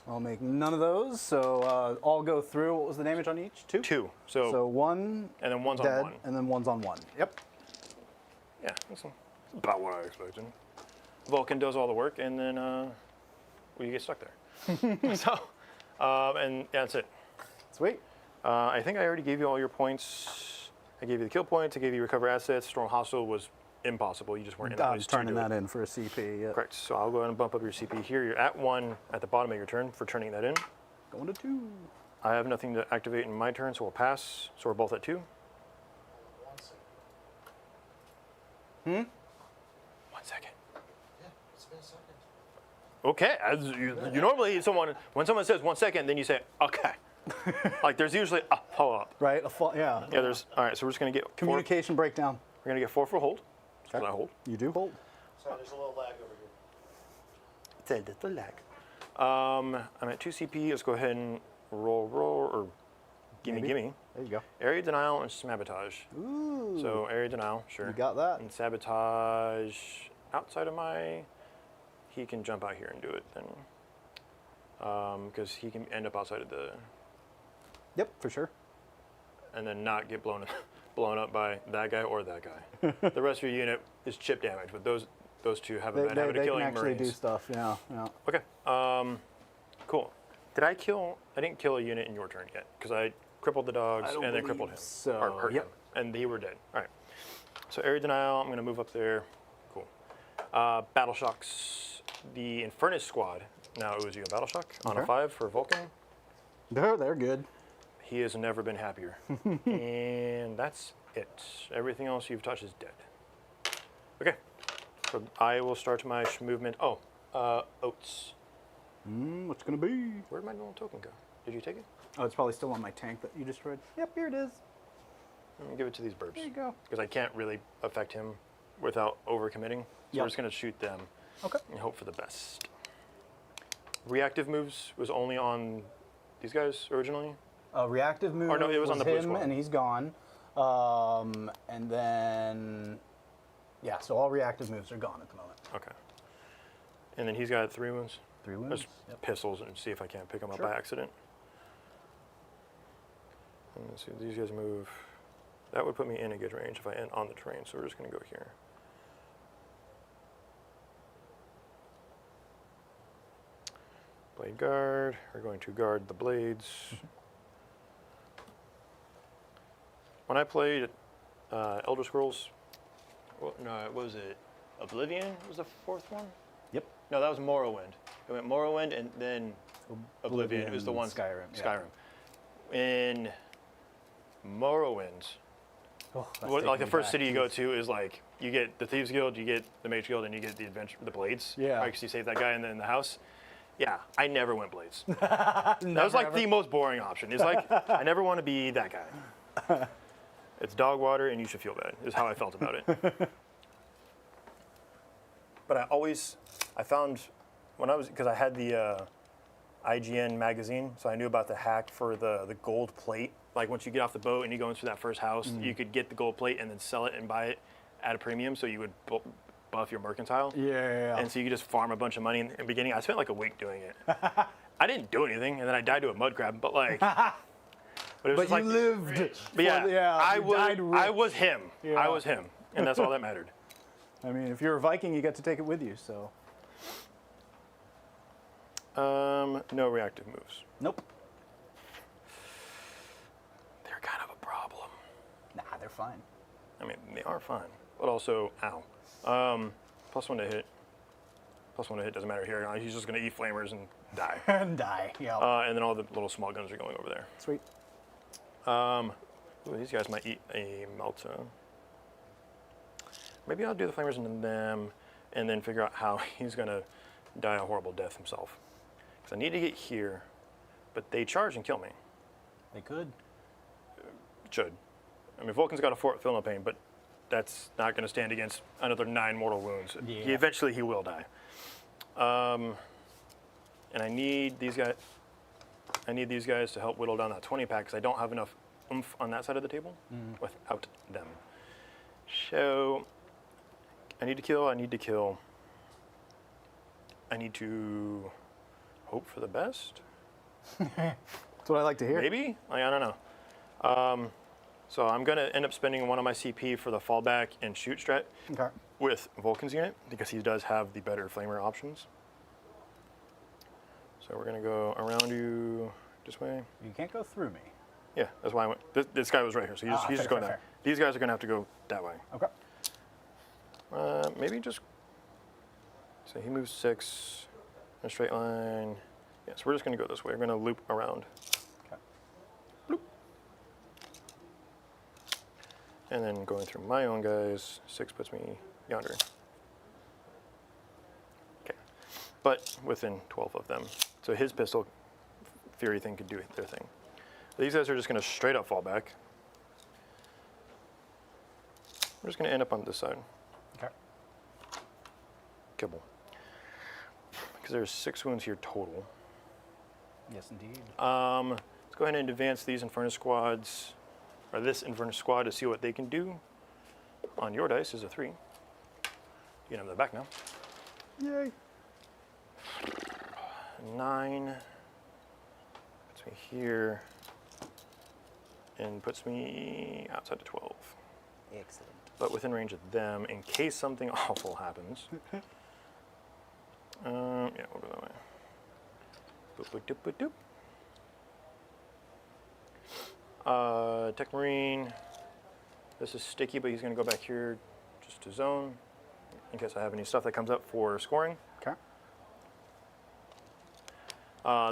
I'll make none of those. So I'll go through. What was the damage on each? 2. 2. So So 1. and then 1's dead, on 1. and then 1's on 1. Yep. Yeah, that's about what I expected. Vulcan does all the work, and then well, you get stuck there. So, and yeah, that's it. Sweet. I think I already gave you all your points. I gave you the kill points. I gave you recover assets. Storm Hostile was impossible. You just weren't in the I'm place to turning do it. that in for a CP. Yeah. Correct. So I'll go ahead and bump up your CP here. You're at 1 at the bottom of your turn for turning that in. Going to 2. I have nothing to activate in my turn, so we'll pass. So we're both at 2. 1 second. 1 second. Yeah, it's been a second. Okay. As you normally when someone says 1 second, then you say okay. Like there's usually a follow up. Right. Yeah. Yeah. There's all right. So we're just gonna get 4. Communication breakdown. We're gonna get 4 for hold. That's what I hold. You do hold. Sorry, there's a little lag over here. It's a little lag. I'm at 2 CP. Let's go ahead and roll, or gimme. There you go. Area denial and sabotage. Ooh. So area denial, sure. You got that. And sabotage outside of my. He can jump out here and do it then, because he can end up outside of the. Yep, for sure. And then not get blown up by that guy or that guy. The rest of your unit is chip damage, but those 2 have a bad habit of They killing can actually Marines. do stuff. Yeah. Yeah. Okay. Cool. I didn't kill a unit in your turn yet because I crippled the dogs and then crippled him. so. Or hurt him. And they were dead. All right. So area denial. I'm going to move up there. Cool. Battle shocks. The Infernus squad. Now it was you a battle shock on a 5 for Vulcan. They're good. He has never been happier. And that's it. Everything else you've touched is dead. Okay. So I will start my movement. Oh, oats. What's gonna be? Where'd my normal token go? Did you take it? Oh, it's probably still on my tank that you destroyed. Yep, here it is. Let me give it to these burbs. There you go. Because I can't really affect him without overcommitting. So Yep. we're just going to shoot them Okay. and hope for the best. Reactive moves was only on these guys originally. Reactive move. Or no, it was on the blue him, squad. and he's gone. And then, yeah. So all reactive moves are gone at the moment. Okay. And then he's got 3 wounds. 3 wounds. Just pistols and see if I can't pick them up Sure. by accident. And let's see, these guys move. That would put me in a good range if I end on the terrain, so we're just going to go here. Blade guard. We're going to guard the blades. When I played Elder Scrolls, no, was it Oblivion was the 4th one? Yep. No, that was Morrowind. It went Morrowind and then Oblivion. It was the one Skyrim. Yeah. Skyrim. In Morrowind, Oh, that's like taking the me first back. city you go to is like you get the Thieves Guild, you get the Mage Guild, and you get the Blades. Yeah. Right, 'cause you save that guy in the house. Yeah, I never went Blades. That was like the most boring option. It's like I never want to be that guy. It's dog water, and you should feel bad. Is how I felt about it. But I found when I was because I had the IGN magazine, so I knew about the hack for the gold plate. Like once you get off the boat and you go into that first house, you could get the gold plate and then sell it and buy it at a premium, so you would buff your mercantile. Yeah. And so you could just farm a bunch of money in the beginning. I spent like a week doing it. I didn't do anything, and then I died to a mud crab. But like, but it was But just you like, lived. But yeah, I you died was rich. him. Yeah. I was him, and that's all that mattered. I mean, if you're a Viking, you get to take it with you. So. No reactive moves. Nope. They're kind of a problem. Nah, they're fine. I mean, they are fine, but also, ow. +1 to hit. +1 to hit doesn't matter here. He's just going to eat flamers and die. And die. Yeah. And then all the little small guns are going over there. Sweet. Ooh, these guys might eat a Melta. Maybe I'll do the flamers into them and then figure out how he's going to die a horrible death himself. Because I need to get here, but they charge and kill me. They could. Should. I mean, Vulcan's got a fort, feel no pain, but that's not going to stand against another 9 mortal wounds. Yeah. Eventually, he will die. And I need these guys. I need these guys to help whittle down that 20 pack because I don't have enough oomph on that side of the table without them. So I need to kill. I need to kill. I need to hope for the best. That's what I like to hear. Maybe? I don't know. So I'm going to end up spending one of my CP for the fallback and shoot strat Okay. with Vulcan's unit because he does have the better flamer options. So we're going to go around you this way. You can't go through me. Yeah, that's why I went. This guy was right here, so he's just going fair, that. These guys are going to have to go that way. Okay. Maybe just. So he moves 6 in a straight line. Yeah, so we're just going to go this way. We're going to loop around. Okay. Bloop. And then going through my own guys, 6 puts me yonder. Okay. But within 12 of them. So his pistol fury thing could do their thing. These guys are just going to straight up fall back. We're just going to end up on this side. Okay. Kibble. Because there's 6 wounds here total. Yes, indeed. Let's go ahead and advance these Infernus squads, or this Infernus squad to see what they can do. On your dice is a 3. You can have that back now. Yay. 9 puts me here and puts me outside of 12. Excellent. But within range of them in case something awful happens. Yeah, we'll go that way. Boop, boop, doop, boop, doop. Tech Marine. This is sticky, but he's going to go back here just to zone in case I have any stuff that comes up for scoring. Okay.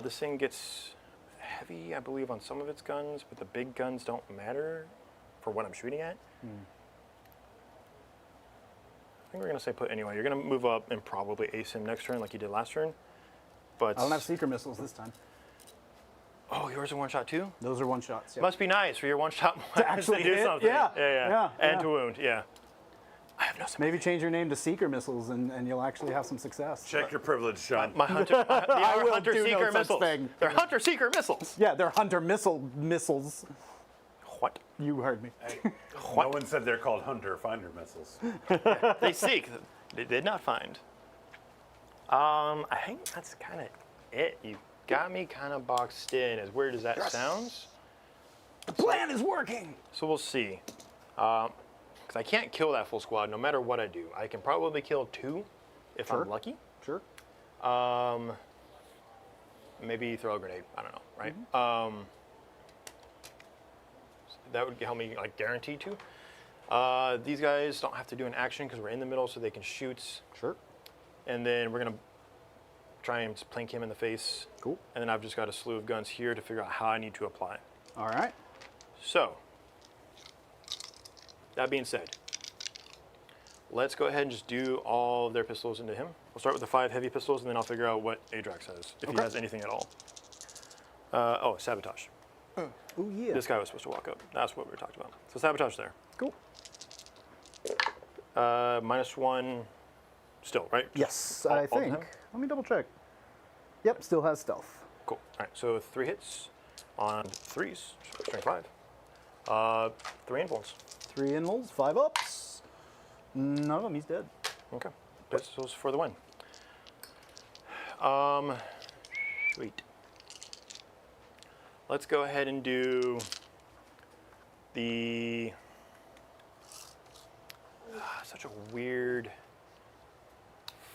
This thing gets heavy, I believe, on some of its guns, but the big guns don't matter for what I'm shooting at. I think we're going to say put anyway. You're going to move up and probably ace him next turn like you did last turn. But I don't have seeker missiles this time. oh, yours are one shot too? Those are one shots. Yep. Must be nice for your one shot To actually do hit? something. Yeah. And Yeah. to wound, yeah. I have no sympathy. Maybe change your name to seeker missiles and you'll actually have some success. Check your privilege, Sean. My hunter, they are will hunter do no seeker such missiles. thing. They're hunter seeker missiles. Yeah, they're hunter missiles. What? You heard me. No one said they're called hunter finder missiles. They seek. They did not find. I think that's kind of it. You got me kind of boxed in. As weird as that sounds. The plan is working. So we'll see. Because I can't kill that full squad no matter what I do. I can probably kill 2 if Sure. I'm lucky. Sure. Maybe throw a grenade. I don't know, right? That would help me like guarantee to. These guys don't have to do an action because we're in the middle, so they can shoot. Sure. And then we're gonna try and plank him in the face. Cool. And then I've just got a slew of guns here to figure out how I need to apply. All right. So, that being said, let's go ahead and just do all of their pistols into him. We'll start with the 5 heavy pistols, and then I'll figure out what Adrax has, if he has anything at all. Oh, sabotage. Oh yeah. This guy was supposed to walk up. That's what we were talking about. So sabotage there. Cool. -1 still, right? Yes, All I the think. time? Let me double check. Yep, still has stealth. Cool. All right, so 3 hits on 3s, strength 5. 3 involves. 3 involves, 5 ups. None of them, he's dead. Okay. Pistols for the win. Sweet. Let's go ahead and do the such a weird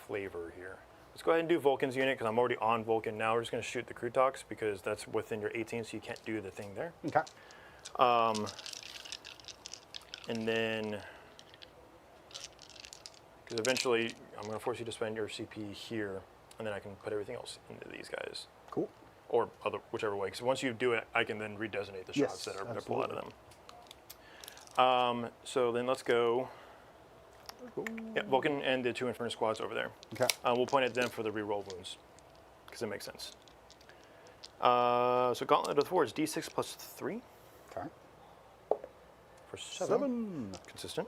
flavor here. Let's go ahead and do Vulcan's unit because I'm already on Vulcan now. We're just going to shoot the Krootoks because that's within your 18, so you can't do the thing there. Okay. And then, because eventually I'm going to force you to spend your CP here, and then I can put everything else into these guys. Cool. Or whichever way, because once you do it, I can then redesignate the shots Yes, that are going to pull out of absolutely. them. So then let's go. Yeah, Vulcan and the 2 Infernus squads over there. Okay. We'll point at them for the reroll wounds, because it makes sense. So Gauntlet of the Forge, D6 plus 3 Okay. for 7. 7. Consistent.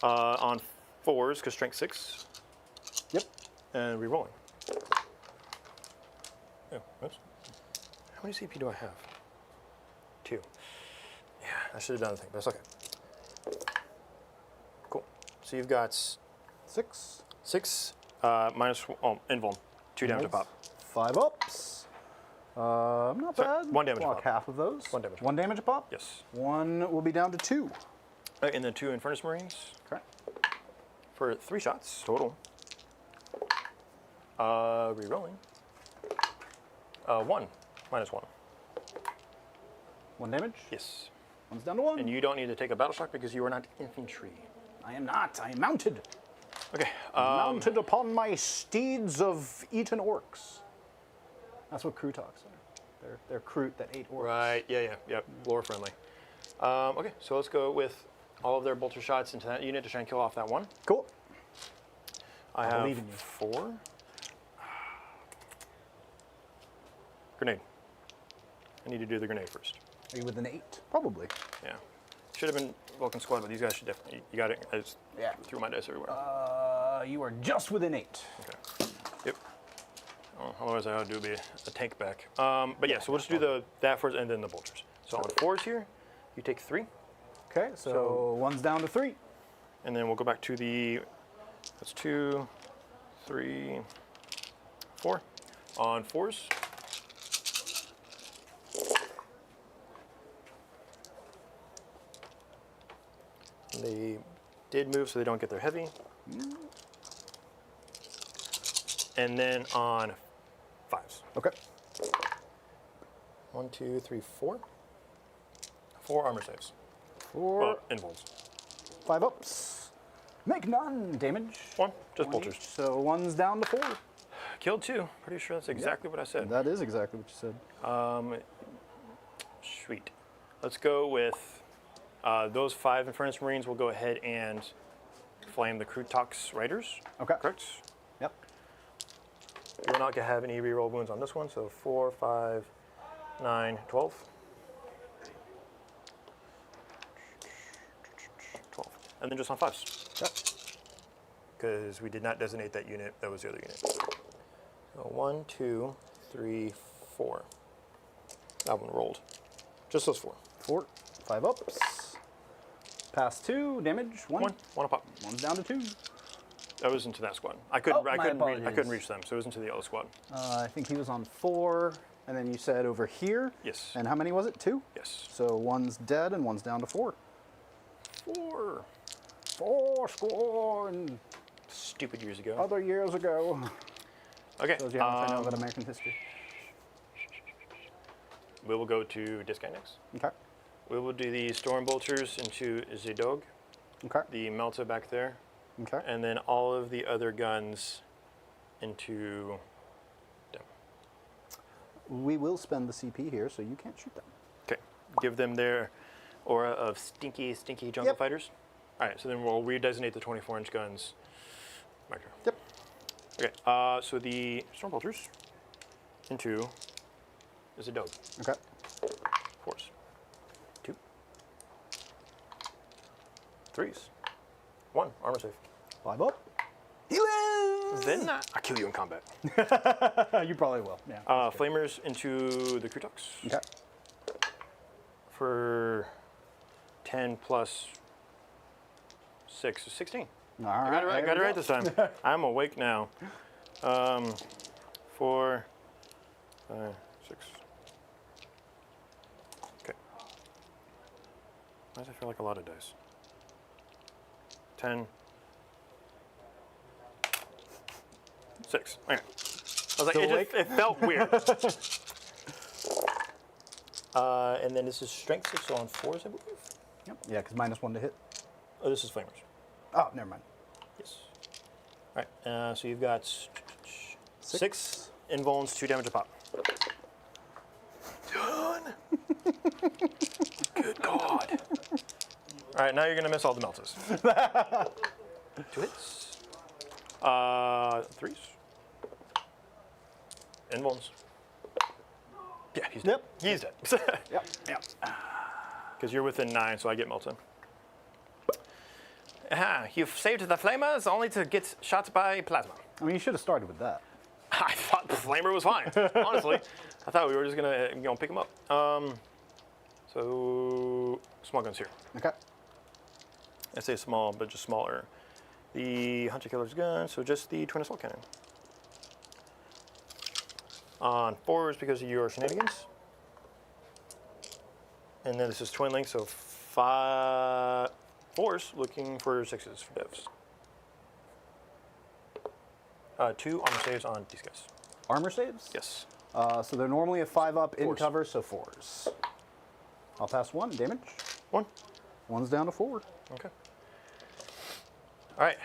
On 4s, because strength 6. Yep. And re-rolling. Oh, oops. How many CP do I have? 2. Yeah, I should have done the thing, but that's okay. Cool. So you've got 6. 6 minus invuln, 2 damage to pop. 5 ups. Not Sorry, bad. 1 damage Block pop. half of those. 1 damage. 1 damage a pop? Yes. 1 will be down to 2. And then 2 Infernus Marines Okay. for 3 shots total. Re-rolling. 1 minus 1. 1 damage? Yes. 1's down to 1. And you don't need to take a battle shock because you are not infantry. I am not. I am mounted. Okay. Mounted upon my steeds of eaten orcs. That's what Krootoks are. They're Kroot that ate orcs. Right. Yeah. Lore friendly. Okay. So let's go with all of their bolter shots into that unit to try and kill off that one. Cool. I I have believe in you. 4. Grenade. I need to do the grenade first. Are you with an 8? Probably. Yeah. Should have been Vulcan Squad, but these guys should definitely. You got it. I just Yeah. threw my dice everywhere. You are just with an 8. Okay. Yep. Oh, otherwise, I would do be a tank back. But yeah, so we'll just do that first and then the bolters. So on 4s here, you take 3, Okay, so 1's down to 3. and then we'll go back to the. That's 2, 3, 4. On 4s. They did move, so they don't get their heavy. And then on 5s. Okay. 1, 2, 3, 4. 4 armor saves. 4. Well, invulns. 5 ups. Make none damage. 1, just 1 bolters. each, so 1's down to 4. Killed 2. Pretty sure that's exactly what I said. That is exactly what you said. Sweet. Let's go with those 5 Infernus Marines. We'll go ahead and flame the Krootoks Riders. Okay. Correct? Yep. You will not have any reroll wounds on this one, so 4, 5, 9, 12. 12. And then just on 5s. Yep. Because we did not designate that unit. That was the other unit. So 1, 2, 3, 4. That one rolled. Just those 4. 4. 5 ups. Pass 2. Damage. 1. 1 a pop. 1's down to 2. That was into that squad. I couldn't. Oh, I my couldn't. I apologies. couldn't reach them, so it was into the other squad. I think he was on 4. And then you said over here. Yes. And how many was it? 2? Yes. So 1's dead and 1's down to 4. 4 4 score and stupid years ago. other years ago. Okay. Shows you how much I know about American history. We will go to this guy next. Okay. We will do the storm bolters into Zedog, Okay. the Melta back there, Okay. and then all of the other guns into them. We will spend the CP here, so you can't shoot them. Okay. Give them their aura of stinky jungle Yep. fighters. All right. So then we'll redesignate the 24-inch guns. Back there. Yep. Okay. So the storm bolters into Zedog. Okay. 4s. 2. 3s. 1. Armor save. 5 up. He lives! Then I kill you in combat. You probably will. Yeah. Flamers into the Krootoks Okay. for 10 plus 6 is 16. All I got it right, there we go. this time. I'm awake now. 4, 5, 6. Okay. Why does it feel like a lot of dice? 10. 6. Okay. I was like, Still it felt weird. And then this is strength 6, so on 4s, I believe. Yep. Yeah, because -1 to hit. Oh, this is flamers. Oh, never mind. Yes. All right. So you've got 6 invulns, 2 damage a pop. Done. Good God. All right. Now you're gonna miss all the meltas. 2 hits. 3s. Invulns. he's dead. Yep. He's dead. Yep. Yep. Because you're within 9, so I get melted. You've saved the flamers only to get shot by plasma. I mean, you should have started with that. I thought the flamer was fine. Honestly, I thought we were just gonna pick him up. So small guns here. Okay. I say small, but just smaller. The hunter killer's gun, so just the twin assault cannon. On 4s because of your shenanigans. And then this is twin link, so 5 4s looking for 6s for devs. 2 armor saves on these guys. Armor saves? Yes. So they're normally a 5-up in 4s. cover, so 4s. I'll pass 1 damage. 1. 1's down to 4. Okay. All right.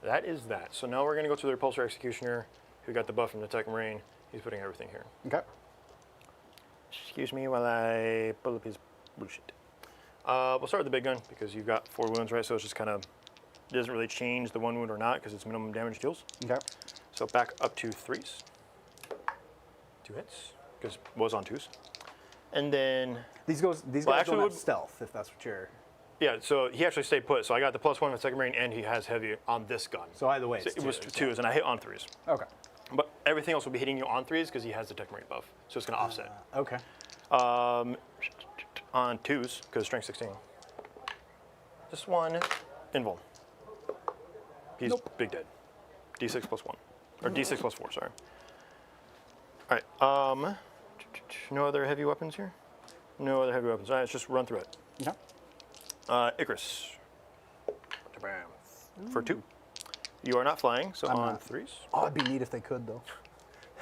That is that. So now we're going to go to the Repulsor Executioner, who got the buff from the Tech Marine. He's putting everything here. Okay. Excuse me while I pull up his bullshit. We'll start with the big gun because you've got 4 wounds, right? So it's just kind of, it doesn't really change the 1 wound or not because it's minimum damage deals. Okay. So back up to 3s. 2 hits because it was on 2s. And then, These guys actually don't have would- stealth, if that's what you're... yeah, so he actually stayed put. So I got the +1 with Second Marine and he has heavy on this gun. So either way, So it's it was 2s, 2s and I hit on 3s. yeah. Okay. But everything else will be hitting you on 3s because he has the Tech Marine buff. So it's going to offset. Okay. On 2s, because strength 16. Just 1 invul. He's big dead. D6 +1. Or D6 +4, sorry. All right. No other heavy weapons here? No other heavy weapons. All right, let's just run through it. Okay. Icarus. For 2. You are not flying, so I'm on not. 3s. Oh, it'd be neat if they could, though.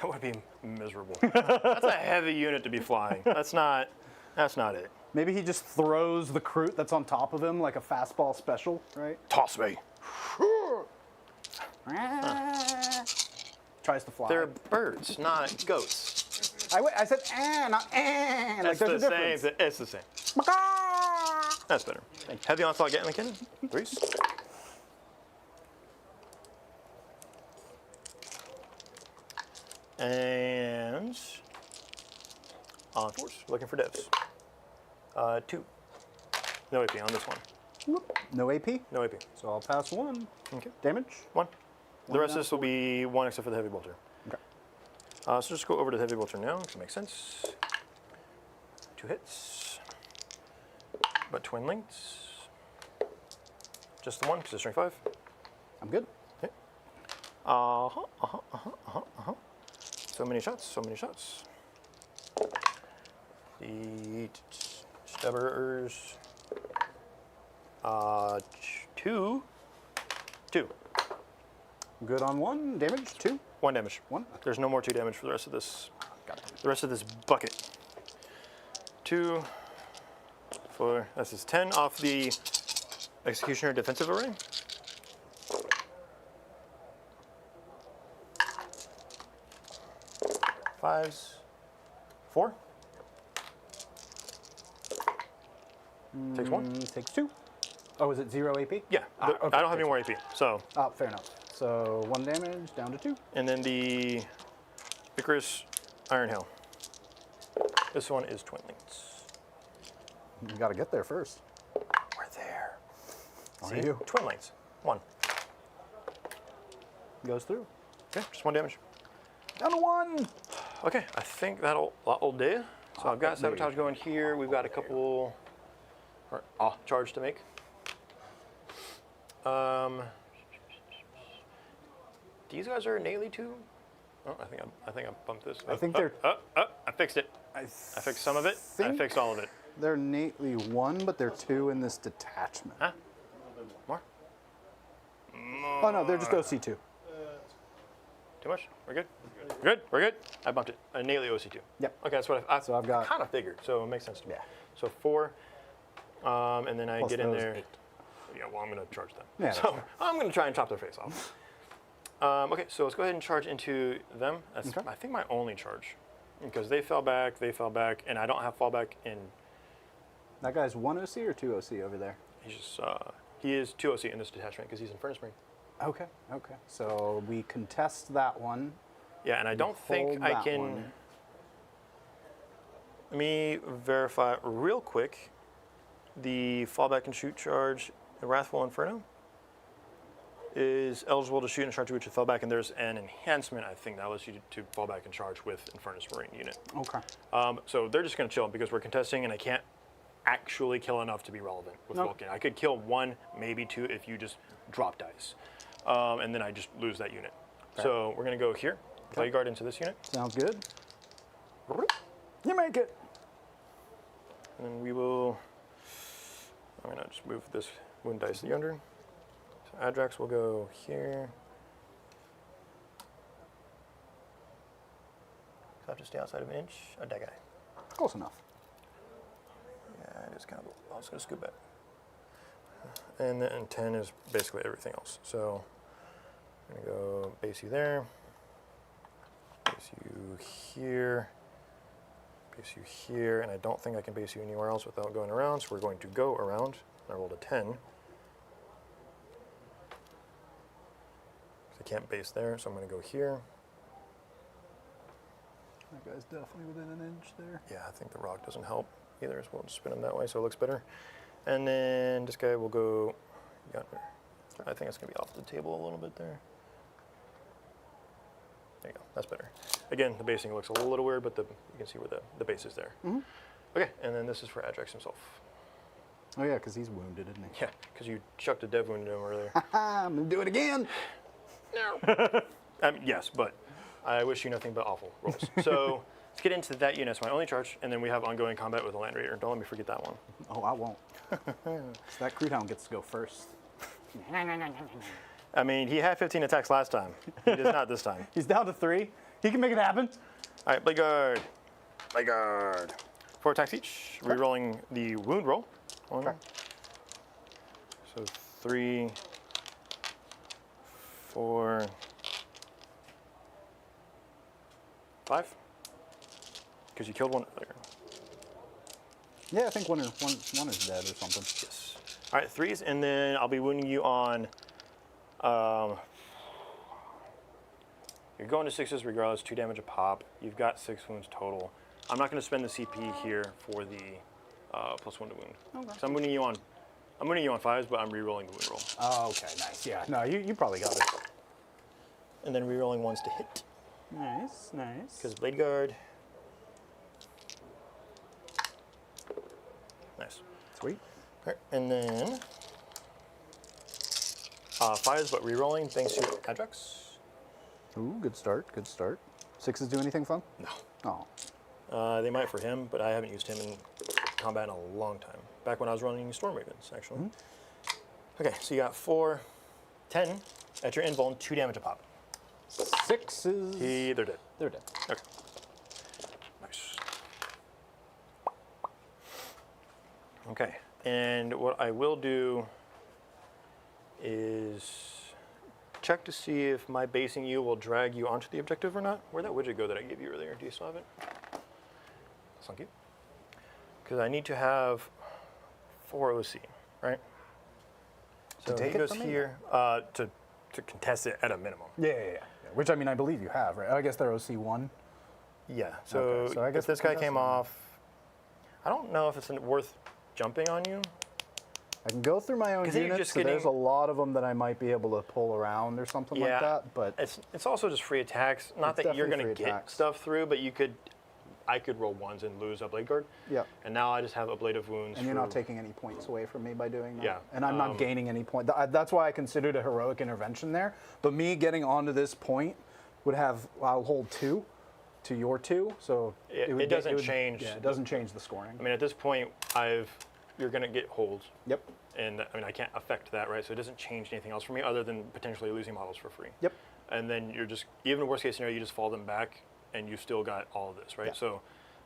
That would be miserable. That's a heavy unit to be flying. That's not it. Maybe he just throws the Kroot that's on top of him like a fastball special, right? Toss me. Tries to fly. They're birds, not ghosts. I said, not, like That's there's the a difference. same. It's the same. That's better. Heavy onslaught Gatling cannon. 3s. And on 4s, looking for devs. 2. No AP on this one. Whoop. No AP, No AP. so I'll pass 1. Okay. Damage? 1. The rest of down this will be 1 except for the heavy bolter. Okay. So just go over to the heavy bolter now because it makes sense. 2 hits. But twin links. Just the 1 because it's strength 5. I'm good. Okay. So many shots, so many shots. The stabbers. 2. Good on 1. Damage? 2. 1 damage. 1. There's no more 2 damage for the rest of this. The rest of this bucket. 2, 4. This is 10 off the Executioner defensive array. Fives. 4. Takes 1. Takes 2. Oh, is it 0 AP? Yeah, okay, I don't have any more AP. So, Fair enough. So 1 damage, down to 2. and then the Icarus Iron Hail. This one is twin links. You gotta get there first. We're there. Are See? you? Twin links. 1. Goes through. Okay, just 1 damage. Down to 1. Okay, I think that'll do. So I've got sabotage going here. We've got a couple charge to make. These guys are innately 2. Oh, I think I bumped this. I think they're- I fixed it. I fixed some of it. I think fixed all of it. They're innately 1, but they're 2 in this detachment. Huh? More? Oh no, they're just OC2. Too much? We're good? Good? We're good? I bumped it. Innately OC2. Yep. Okay, that's what So I've got- kind of figured, so it makes sense to me. Yeah. So 4, and then I Plus get in those there. 8. Yeah, well, I'm going to charge them. Yeah, that's so fair. I'm going to try and chop their face off. Okay, so let's go ahead and charge into them. That's, Okay. I think, my only charge. Because they fell back, and I don't have fallback in. That guy's 1 OC or 2 OC over there? He's just, he is 2 OC in this detachment because he's in Furnace Marine. Okay. So we contest that one. Yeah, and I don't think Hold I that can. one. let me verify real quick. The fallback and shoot charge, the Wrathful Inferno, is eligible to shoot and charge with your fallback, and there's an enhancement, I think, that allows you to fall back and charge with Infernus Marine unit. Okay. So they're just going to chill because we're contesting, and I can't actually kill enough to be relevant with Vulcan. I could kill 1, maybe 2 if you just drop dice, and then I just lose that unit. Okay. So we're going to go here, Blade Guard into this unit. Sounds good. You make it. And then we will, I'm going to just move this wound dice to the under. So Adrax will go here. So I have to stay outside of an inch of that guy. Close enough. Yeah, it is kind of, I was going to scoot back. And then 10 is basically everything else. So I'm going to go base you there, base you here, base you here, and I don't think I can base you anywhere else without going around, so we're going to go around. I rolled a 10. I can't base there, so I'm going to go here. That guy's definitely within an inch there. Yeah, I think the rock doesn't help either, so we'll just spin him that way so it looks better. And then this guy will go yonder. I think it's going to be off the table a little bit there. There you go, that's better. Again, the basing looks a little weird, but you can see where the base is there. Mm-hmm. Okay, and then this is for Adrax himself. Oh yeah, because he's wounded, isn't he? Yeah, because you chucked a dev wound into him earlier. I'm going to do it again. No. Yes, but I wish you nothing but awful rolls. So let's get into that unit. It's my only charge, and then we have ongoing combat with the Land Raider. Don't let me forget that one. Oh, I won't. So that Kroot Hound gets to go first. I mean, he had 15 attacks last time. He does not this time. He's down to 3. He can make it happen. All right, Blade Guard. Blade Guard. 4 attacks each. Rerolling the wound roll. Okay. So 3, 4, 5. Because you killed one earlier. Yeah, I think one is dead or something. Yes. All right, 3s, and then I'll be wounding you on. You're going to 6s regardless, 2 damage a pop. You've got 6 wounds total. I'm not going to spend the CP here for the +1 to wound. Okay. So I'm wounding you on 5s, but I'm rerolling the wound roll. Oh, okay, nice. Yeah, no, you probably got it. And then rerolling 1s to hit. Nice, nice. Because Blade Guard. Nice. Sweet. All right, and then 5s, but rerolling thanks to Adrax. Ooh, good start, good start. 6s do anything fun? No. Oh. They might for him, but I haven't used him in combat in a long time. Back when I was running Storm Ravens, actually. Mm-hmm. Okay, so you got 4, 10 at your invuln, 2 damage a pop. 6s. They're dead. They're dead. Okay. Nice. Okay, and what I will do is check to see if my basing you will drag you onto the objective or not. Where'd that widget go that I gave you earlier? Do you still have it? Thank you. Because I need to have 4 OC, right? So take he it goes from me? here to contest it at a minimum. Yeah. Which, I mean, I believe you have, right? I guess they're OC1. Yeah, so, Okay, so I guess if this guy came off, I don't know if it's worth jumping on you. I can go through my own 'Cause then you're units, just so there's a getting- lot of them that I might be able to pull around or something like that, but it's also just free attacks. Not It's that you're definitely going to free get attacks. stuff through, but I could roll 1s and lose a Blade Guard. Yep. And now I just have a Blade of Wounds. and you're not taking any points away from me by doing that. Yeah, And I'm not gaining any point. That's why I considered a heroic intervention there. But me getting onto this point would have, I'll hold 2 to your 2, so It doesn't change. Yeah, it doesn't change the scoring. I mean, at this point, you're going to get holds. Yep. And I mean, I can't affect that, right? So it doesn't change anything else for me other than potentially losing models for free. Yep. And then you're just, even worst case scenario, you just fall them back and you still got all of this, right? Yeah. So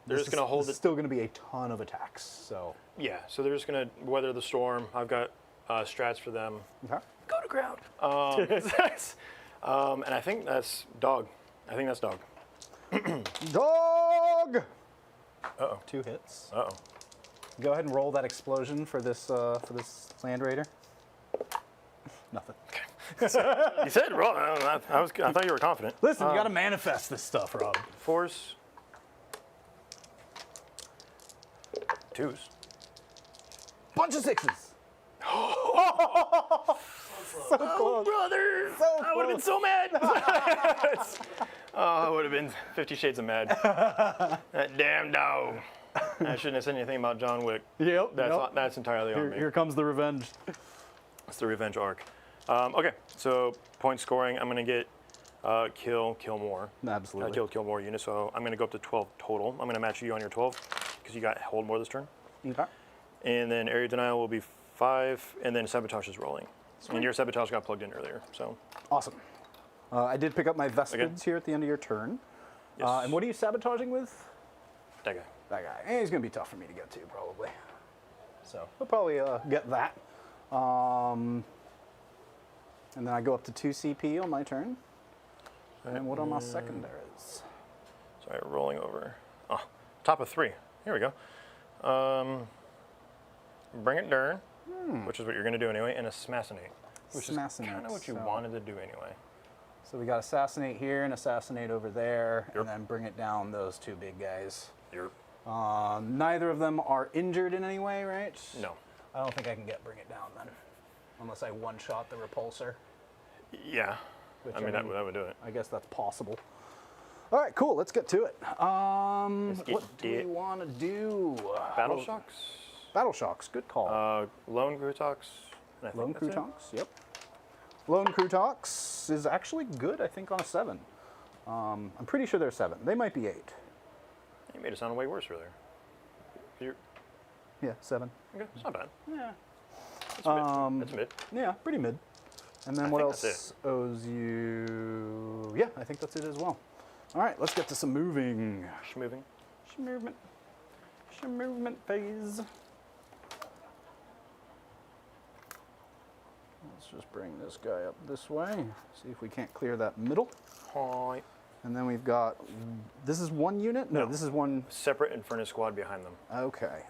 they're just going to hold There's it. still going to be a ton of attacks, so. Yeah, so they're just going to weather the storm. I've got strats for them. Okay. Go to ground. And I think that's dog. Dog! Uh-oh. 2 hits. Uh-oh. Go ahead and roll that explosion for this Land Raider. Nothing. You said roll. I thought you were confident. Listen, you got to manifest this stuff, Rob. 4s. 2s. Bunch of 6s. So close. Brother! So I would have been so mad. Oh, I would have been 50 Shades of mad. That damn dog. I shouldn't have said anything about John Wick. Yep. That's entirely on me. Here comes the revenge. It's the revenge arc. Okay, so point scoring, I'm going to get kill more. Absolutely. Kill more units, so I'm going to go up to 12 total. I'm going to match you on your 12 because you got hold more this turn. Okay. And then area denial will be 5, and then sabotage is rolling. And your sabotage got plugged in earlier, so. Awesome. I did pick up my Vespids here at the end of your turn. Yes. And what are you sabotaging with? That guy. That guy. And he's going to be tough for me to get to, probably. So we'll probably get that. And then I go up to 2 CP on my turn. And what are my secondaries? Sorry, rolling over. Oh, top of 3. Here we go. Bring it Dern, which is what you're going to do anyway, and Assassinate, which is kind of what you wanted to do anyway. So we got Assassinate here and Assassinate over there, and then bring it down those 2 big guys. Yep. Neither of them are injured in any way, right? No. I don't think I can bring it down then, unless I one-shot the repulsor. Yeah. Which, I mean, that would do it. I guess that's possible. All right, cool. Let's get to it. get What do we want to do? Battle Shocks? Battle Shocks. Good call. Lone Grootox. Lone Krootox. Yep. Lone Krootox is actually good, I think, on a 7. I'm pretty sure they're 7. They might be 8. You made it sound way worse earlier. Yeah, 7. Okay, it's not bad. Yeah. It's mid. Yeah, pretty mid. And then I what think else that's owes you? Yeah, I think that's it as well. All right, let's get to some moving. Schmoving. Movement phase. Let's just bring this guy up this way. See if we can't clear that middle. Hi. And then we've got, this is 1 unit? No, this is 1. Separate Inferno squad behind them. Okay.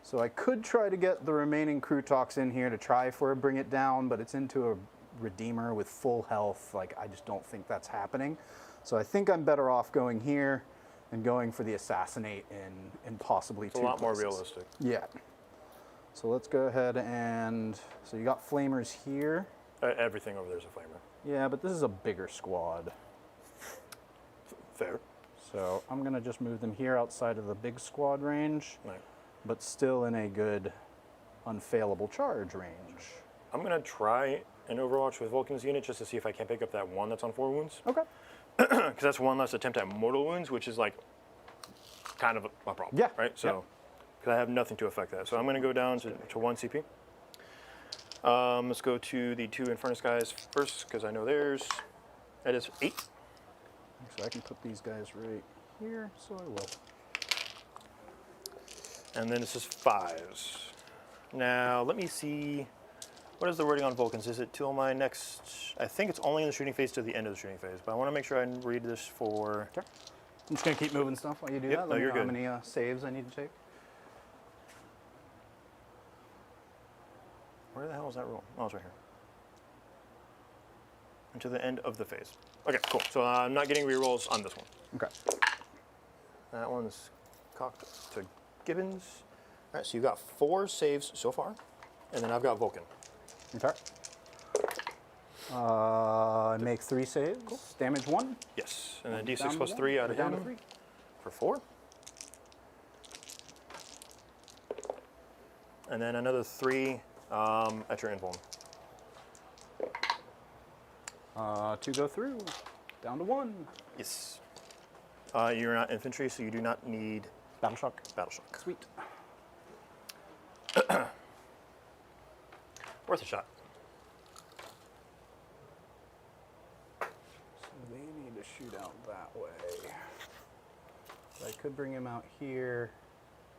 So I could try to get the remaining Krootox in here to try for a bring it down, but it's into a Redeemer with full health. Like, I just don't think that's happening. So I think I'm better off going here and going for the Assassinate in possibly 2 It's a lot more places. realistic. Yeah. So let's go ahead and, so you got Flamers here. Everything over there is a flamer. Yeah, but this is a bigger squad. Fair. So I'm going to just move them here outside of the big squad range, Right. but still in a good unfailable charge range. I'm going to try an Overwatch with Vulcan's unit just to see if I can pick up that 1 that's on 4 wounds. Okay. Because that's 1 less attempt at mortal wounds, which is like kind of a problem. Yeah. Right? So, because I have nothing to affect that. So I'm going to go down to 1 CP. Let's go to the 2 Infernus guys first, because I know theirs. That is 8. Actually, I can put these guys right here, so I will. And then this is 5s. Now, let me see. What is the wording on Vulcans? Is it till my next... I think it's only in the shooting phase to the end of the shooting phase, but I want to make sure I read this for... Okay. I'm just going to keep moving stuff while you do Yep, that. no, Let me you're know good. how many saves I need to take. Where the hell is that roll? Oh, it's right here. Until the end of the phase. Okay, cool. So I'm not getting rerolls on this one. Okay. That one's cocked to Gibbons. All right, so you got 4 saves so far, and then I've got Vulcan. Okay. Make 3 saves. Cool. Damage 1. Yes, and then Down D6 to plus 1. 3 out of Down him to 3. for 4. And then another 3 at your invuln. 2 go through. Down to 1. Yes. You're not infantry, so you do not need Battle Shock. Battle Shock. Sweet. Worth a shot. So they need to shoot out that way. So I could bring him out here.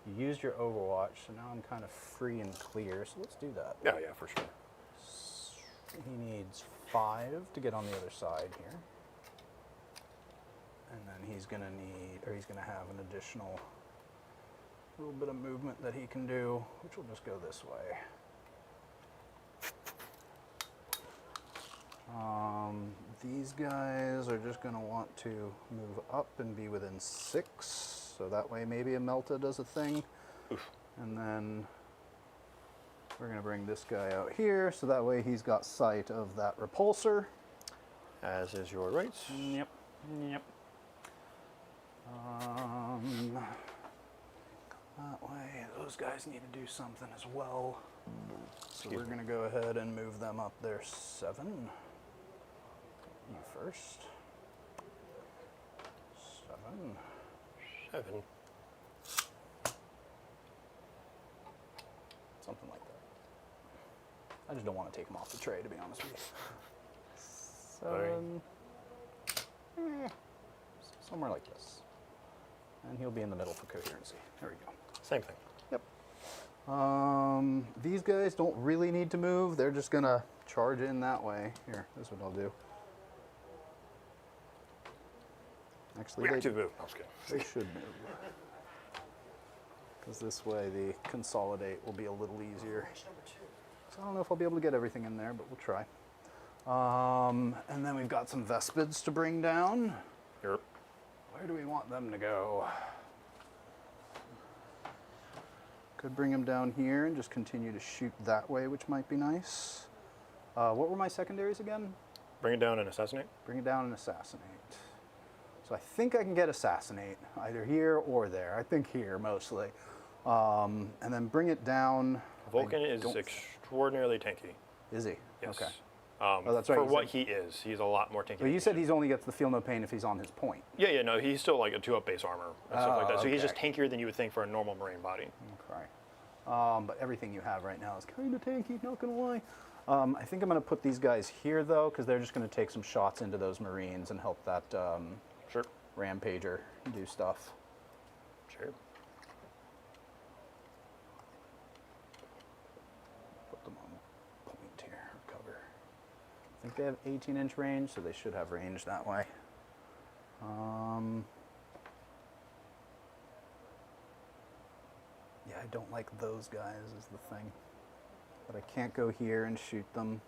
You used your Overwatch, so now I'm kind of free and clear. So let's do that. Yeah, yeah, for sure. He needs 5 to get on the other side here. And then he's gonna need, or he's gonna have an additional little bit of movement that he can do, which will just go this way. These guys are just gonna want to move up and be within 6. so that way maybe a Melta does a thing. Oof. And then we're going to bring this guy out here, so that way he's got sight of that repulsor. As is your rights. Yep. Yep. That way, those guys need to do something as well. So we're going to go ahead and move them up there 7. You first. 7. 7. Something like that. I just don't want to take them off the tray, to be honest with you. 7. Somewhere like this. And he'll be in the middle for coherency. There we go. Same thing. Yep. These guys don't really need to move. They're just going to charge in that way. Here, this is what I'll do. Actually, Reactive move. I was kidding. they should move. Because this way the consolidate will be a little easier. So I don't know if I'll be able to get everything in there, but we'll try. And then we've got some Vespids to bring down. Yep. Where do we want them to go? Could bring them down here and just continue to shoot that way, which might be nice. What were my secondaries again? Bring it down and assassinate. Bring it down and assassinate. So I think I can get assassinate, either here or there. I think here, mostly. And then bring it down. Vulcan is extraordinarily tanky. Is he? Yes. Okay. Oh, that's right, For you what said- he is, he's a lot more tanky. But you said he only gets the feel no pain if he's on his point. Yeah, no, he's still like a 2-up base armor and stuff like that. So he's just okay. tankier than you would think for a normal Marine body. Okay. But everything you have right now is kind of tanky, not gonna lie. I think I'm gonna put these guys here though, because they're just gonna take some shots into those Marines and help that Sure. Rampager do stuff. Sure. Put them on point here, or cover. I think they have 18-inch range, so they should have range that way. Yeah, I don't like those guys is the thing. But I can't go here and shoot them.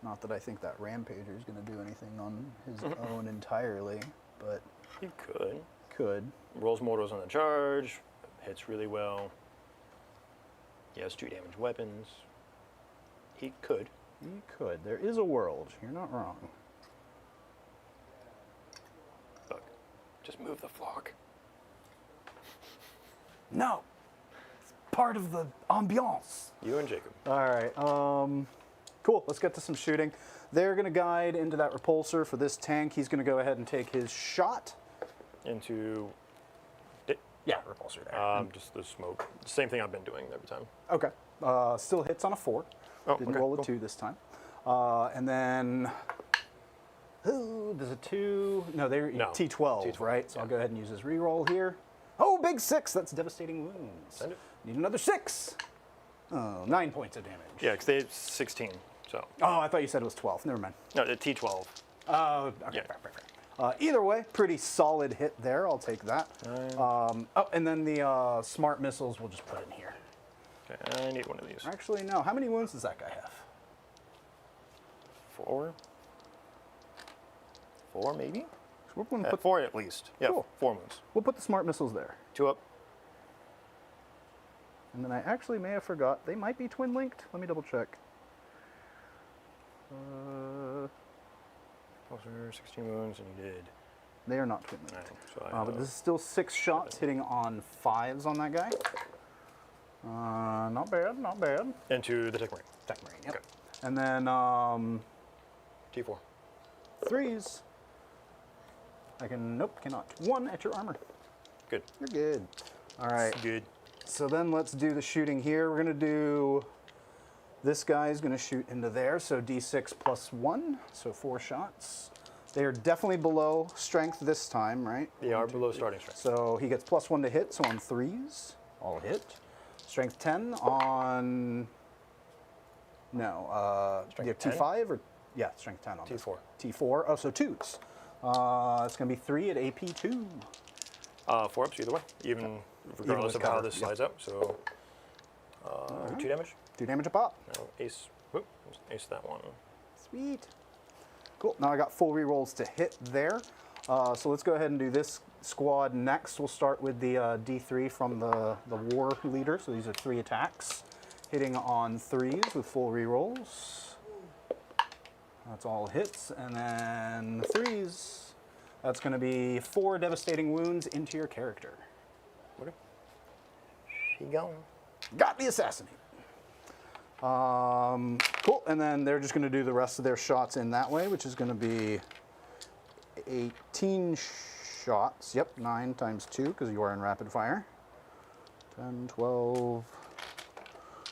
Not that I think that Rampager is going to do anything on his own entirely, but He could. could. Rolls mortals on the charge. Hits really well. He has 2 damage weapons. He could. He could. There is a world. You're not wrong. Look, just move the flock. No! It's part of the ambiance. You and Jacob. All right. Cool. Let's get to some shooting. They're going to guide into that repulsor for this tank. He's going to go ahead and take his shot. Into Yeah, repulsor there. just the smoke. Same thing I've been doing every time. Okay. Still hits on a 4. Oh, Didn't okay, roll a cool. 2 this time. And then, ooh, there's a 2. No, they're No, T12, T12, right? So yeah. I'll go ahead and use his reroll here. Oh, big 6. That's devastating wounds. Send it. Need another 6. Oh, 9 points of damage. Yeah, because they have 16. So, Oh, I thought you said it was 12. Never mind. no, the T12. Oh, okay. Yeah. Fair. Either way, pretty solid hit there. I'll take that. Oh, and then the smart missiles we'll just put in here. Okay, I need one of these. Actually, no. How many wounds does that guy have? 4? 4 maybe? So we're going to put 4 at least. Yeah, Cool. 4 moons. we'll put the smart missiles there. 2 up. And then I actually may have forgot. They might be twin linked. Let me double check. Closer, 16 wounds, and you did. They are not twin 9. linked. So I But this is still 6 shots hitting on 5s on that guy. Not bad, not bad. into the Tech Marine. Tech Marine, yep. Okay. And then T4. 3s. I can, nope, cannot. 1 at your armor. Good. You're good. All right. Good. So then let's do the shooting here. We're going to do, this guy's going to shoot into there. So D6 plus 1, so 4 shots. They are definitely below strength this time, right? They are below starting strength. So he gets plus 1 to hit, so on 3s, all hit. Strength 10 on, no, do you have 10? T5 or, yeah, strength 10 on this. T4. T4, oh, so 2s. It's going to be 3 at AP 2. 4 ups either way, even regardless with of how cover, this yeah. slides up. So 2 damage. 2 damage a pop. No, ace. Whoop, ace that one. Sweet. Cool. Now I got full rerolls to hit there. So let's go ahead and do this squad next. We'll start with the D3 from the war leader. So these are 3 attacks, hitting on 3s with full rerolls. That's all hits, and then 3s. That's going to be 4 devastating wounds into your character. Okay. She gone. Got the assassinate. Cool, and then they're just going to do the rest of their shots in that way, which is going to be 18 shots. Yep, 9 times 2, because you are in rapid fire. 10, 12,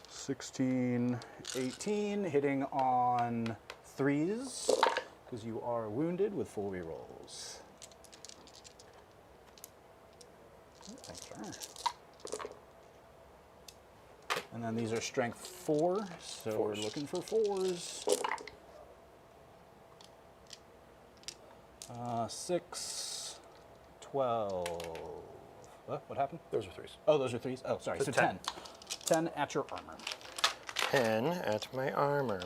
16, 18, hitting on 3s, because you are wounded with full rerolls. Thanks, sir. And then these are strength 4, so we're looking for 4s. 6, 12. What happened? Those are 3s. Oh, those are 3s? Oh, sorry. So 10. 10 at your armor. 10 at my armor.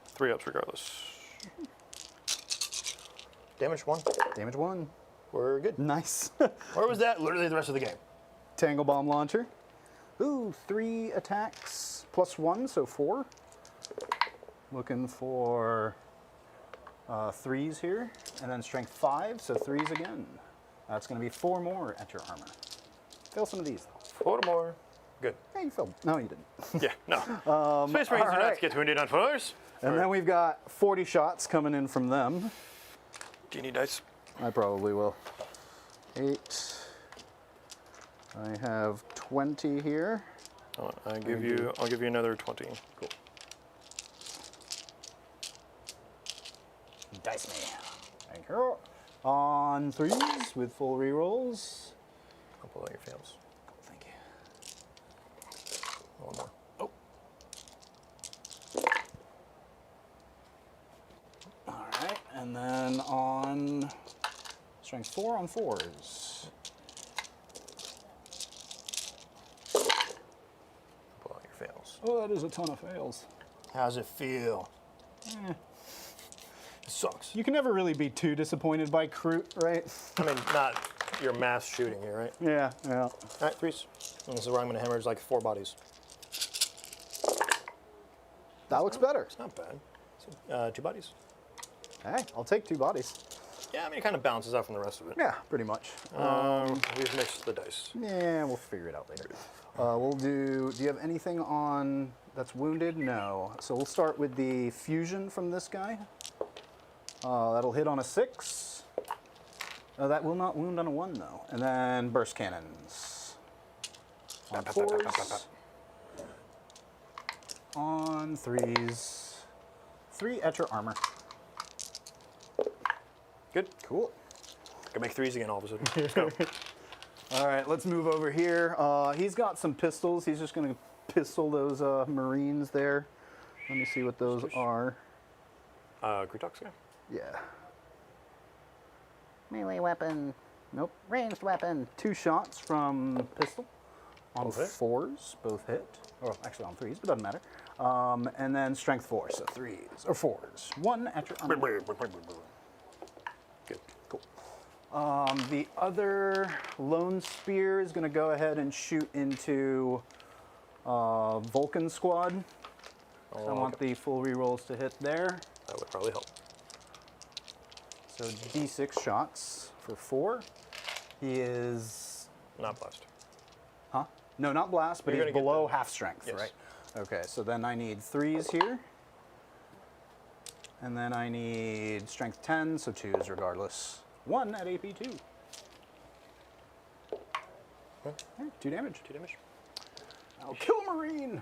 3 ups regardless. Damage 1. Damage 1. We're good. Nice. Where was that? Literally the rest of the game. Tangle Bomb Launcher. Ooh, 3 attacks plus 1, so 4. Looking for 3s here. And then strength 5, so 3s again. That's going to be 4 more at your armor. Fail some of these, though. 4 more. Good. Yeah, you failed. No, you didn't. Yeah, no. Space Marines do not alright. get wounded on 4s. And then we've got 40 shots coming in from them. Do you need dice? I probably will. 8. I have 20 here. I'll give you another 20. Cool. Dice me. Thank you. On 3s with full rerolls. I'll pull out your fails. Cool, thank you. One more. Oh. All right, and then on strength 4 on 4s. Pull out your fails. Oh, that is a ton of fails. How's it feel? It sucks. You can never really be too disappointed by Kroot, right? I mean, not your mass shooting here, right? Yeah, yeah. All right, 3s. And this is where I'm going to hemorrhage like 4 bodies. That looks better. It's not bad. So, 2 bodies. Hey, I'll take 2 bodies. Yeah, I mean, it kind of balances out from the rest of it. Yeah, pretty much. We've mixed the dice. Yeah, we'll figure it out later. We'll do you have anything on that's wounded? No. So we'll start with the fusion from this guy. That'll hit on a 6. That will not wound on a 1, though. And then burst cannons. On 4s. On 3s. 3 at your armor. Good. Cool. I can make 3s again all of a sudden. Let's go. All right, let's move over here. He's got some pistols. He's just going to pistol those Marines there. Let me see what those are. Kroot guy? Yeah. Melee weapon. Nope. Ranged weapon. 2 shots from pistol. On Both hit? 4s, both hit. Or actually on 3s, but doesn't matter. And then strength 4, so 3s or 4s. 1 at your armor. Good. Cool. The other lone spear is going to go ahead and shoot into Vulcan squad. So I want the full rerolls to hit there. That would probably help. So D6 shots for 4. He is... Not blessed. Huh? No, not blast, but You're he's gonna get below the- half strength, Yes. right? Okay, so then I need 3s here. And then I need strength 10, so 2s regardless. 1 at AP 2. Okay. 2 damage. 2 damage. I'll kill a Marine!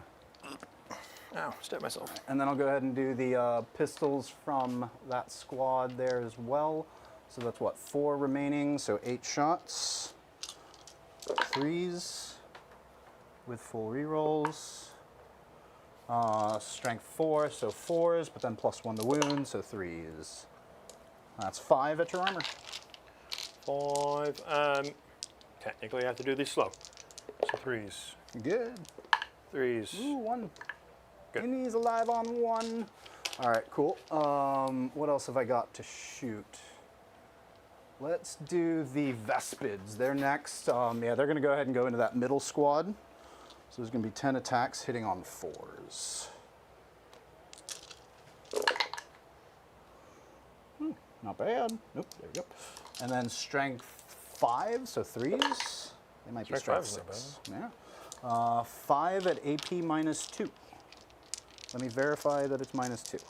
Ow, stabbed myself. And then I'll go ahead and do the pistols from that squad there as well. So that's what, 4 remaining, so 8 shots. 3s with full rerolls. Strength 4, so 4s, but then +1 to wound, so 3s. That's 5 at your armor. 5. Technically, I have to do these slow. So 3s. Good. 3s. Ooh, 1. Good. And he's alive on 1. All right, cool. What else have I got to shoot? Let's do the Vespids. They're next. Yeah, they're going to go ahead and go into that middle squad. So there's going to be 10 attacks hitting on 4s. Not bad. Nope, there we go. And then strength 5, so 3s. They might be strength 6. Yeah. 5 at AP -2. Let me verify that it's -2.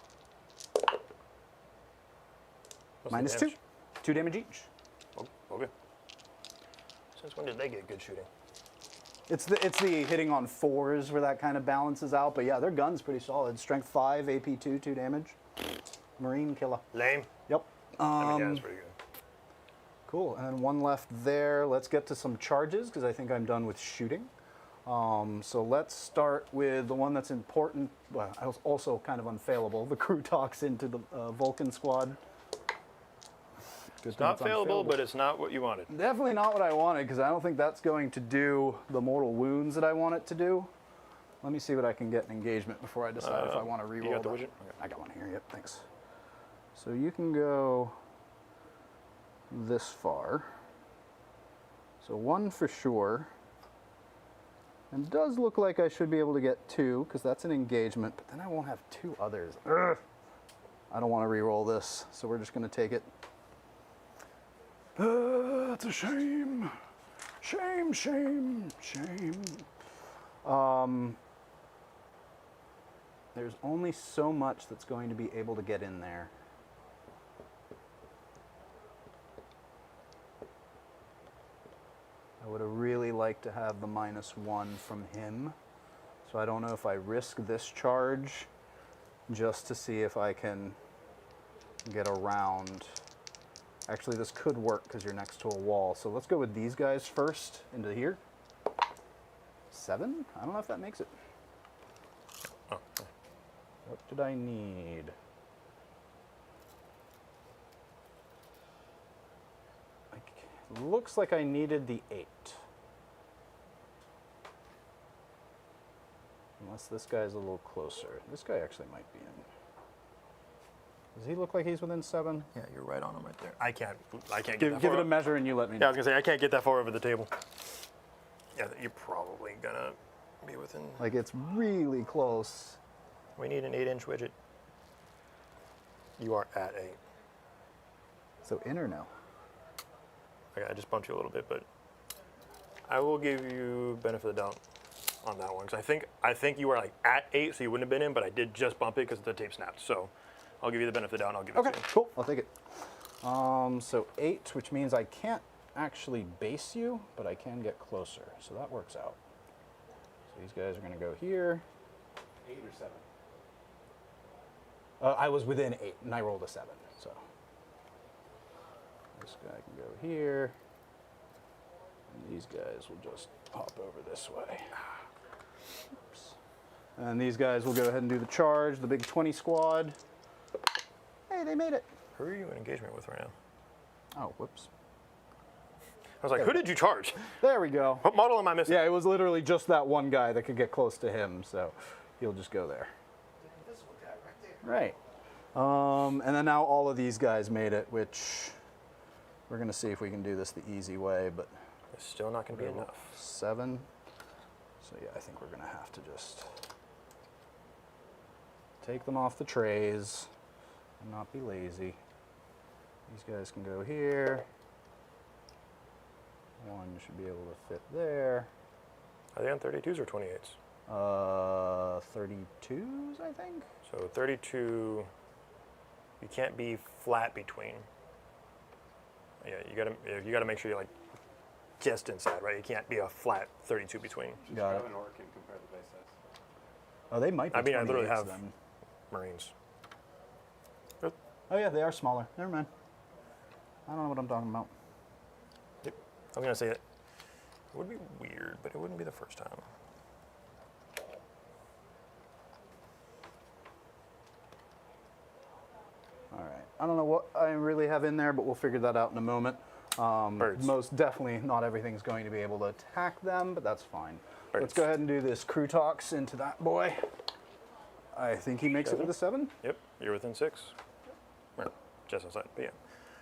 What's the -2. damage? 2 damage each. Oh, okay. Since when did they get good shooting? It's the hitting on 4s where that kind of balances out. But yeah, their gun's pretty solid. Strength 5, AP 2, 2 damage. Marine killer. Lame. Yep. I mean, yeah, that's pretty good. Cool. And then one left there. Let's get to some charges because I think I'm done with shooting. So let's start with the one that's important. Well, also kind of unfailable. The crew talks into the Vulcan squad. It's not failable, but it's not what you wanted. Definitely not what I wanted because I don't think that's going to do the mortal wounds that I want it to do. Let me see what I can get in engagement before I decide if I want to reroll. You got the that. widget? I got one here. Yep, thanks. So you can go this far. So 1 for sure. And it does look like I should be able to get 2 because that's an engagement, but then I won't have 2 others. Ugh. I don't want to reroll this, so we're just going to take it. That's a shame. Shame, shame, shame. There's only so much that's going to be able to get in there. I would have really liked to have the -1 from him. So I don't know if I risk this charge just to see if I can get around. Actually, this could work because you're next to a wall. So let's go with these guys first into here. 7? I don't know if that makes it. Oh. What did I need? Looks like I needed the 8. Unless this guy's a little closer. This guy actually might be in. Does he look like he's within 7? Yeah, you're right on him right there. I can't get Give that it far a up. measure and you let me Yeah, I know. was gonna say I can't get that far over the table. Yeah, you're probably gonna be within. Like it's really close. We need an 8-inch widget. You are at 8. So in or no? Okay, I just bumped you a little bit, but I will give you benefit of the doubt on that one because I think you were like at 8, so you wouldn't have been in, but I did just bump it because the tape snapped. So I'll give you the benefit of the doubt and I'll give it Okay, to you. cool. I'll take it. So 8, which means I can't actually base you, but I can get closer. So that works out. So these guys are going to go here. 8 or 7? I was within 8, and I rolled a 7. So this guy can go here, and these guys will just hop over this way. Oops. And these guys will go ahead and do the charge, the big 20 squad. Hey, they made it. Who are you in engagement with right now? Oh, whoops. I was like, who did you charge? There we go. What model am I missing? Yeah, it was literally just that one guy that could get close to him, so he'll just go there. The invisible guy right there. Right. And then now all of these guys made it, which we're going to see if we can do this the easy way, but It's still not going to be enough. 7. So yeah, I think we're going to have to just take them off the trays and not be lazy. These guys can go here. One should be able to fit there. Are they on 32s or 28s? 32s, I think. So 32, you can't be flat between. Yeah, you gotta make sure you're like just inside, right? You can't be a flat 32 between. Got it. An orc can compare the base size. Oh, they might be I mean, I literally 28s have then. Marines. Oh yeah, they are smaller. Never mind. I don't know what I'm talking about. Yep. I'm gonna say it would be weird, but it wouldn't be the first time. All right. I don't know what I really have in there, but we'll figure that out in a moment. Birds. Most definitely not everything's going to be able to attack them, but that's fine. Let's Birds. go ahead and do this Kroot into that boy. I think he makes it with a 7. Yep. You're within 6. Or just outside, but yeah.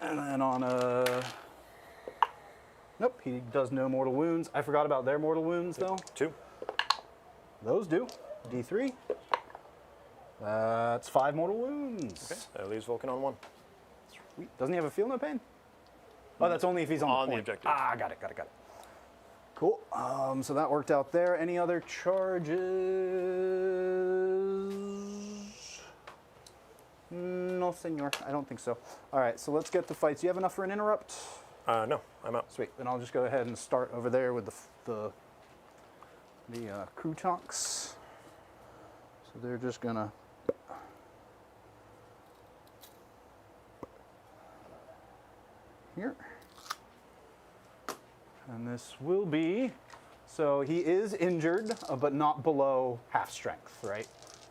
And then on a... Nope, he does no mortal wounds. I forgot about their mortal wounds, though. 2. Those do. D3. That's 5 mortal wounds. Okay, that leaves Vulcan on 1. Sweet. Doesn't he have a feel no pain? Oh, that's only if he's on the On the point. objective. Ah, got it. Cool. So that worked out there. Any other charges? No, senor. I don't think so. All right, so let's get the fights. You have enough for an interrupt? No, I'm out. Sweet. Then I'll just go ahead and start over there with the Kroot Hunks. So they're just gonna. Here. And this will be, so he is injured, but not below half strength, right?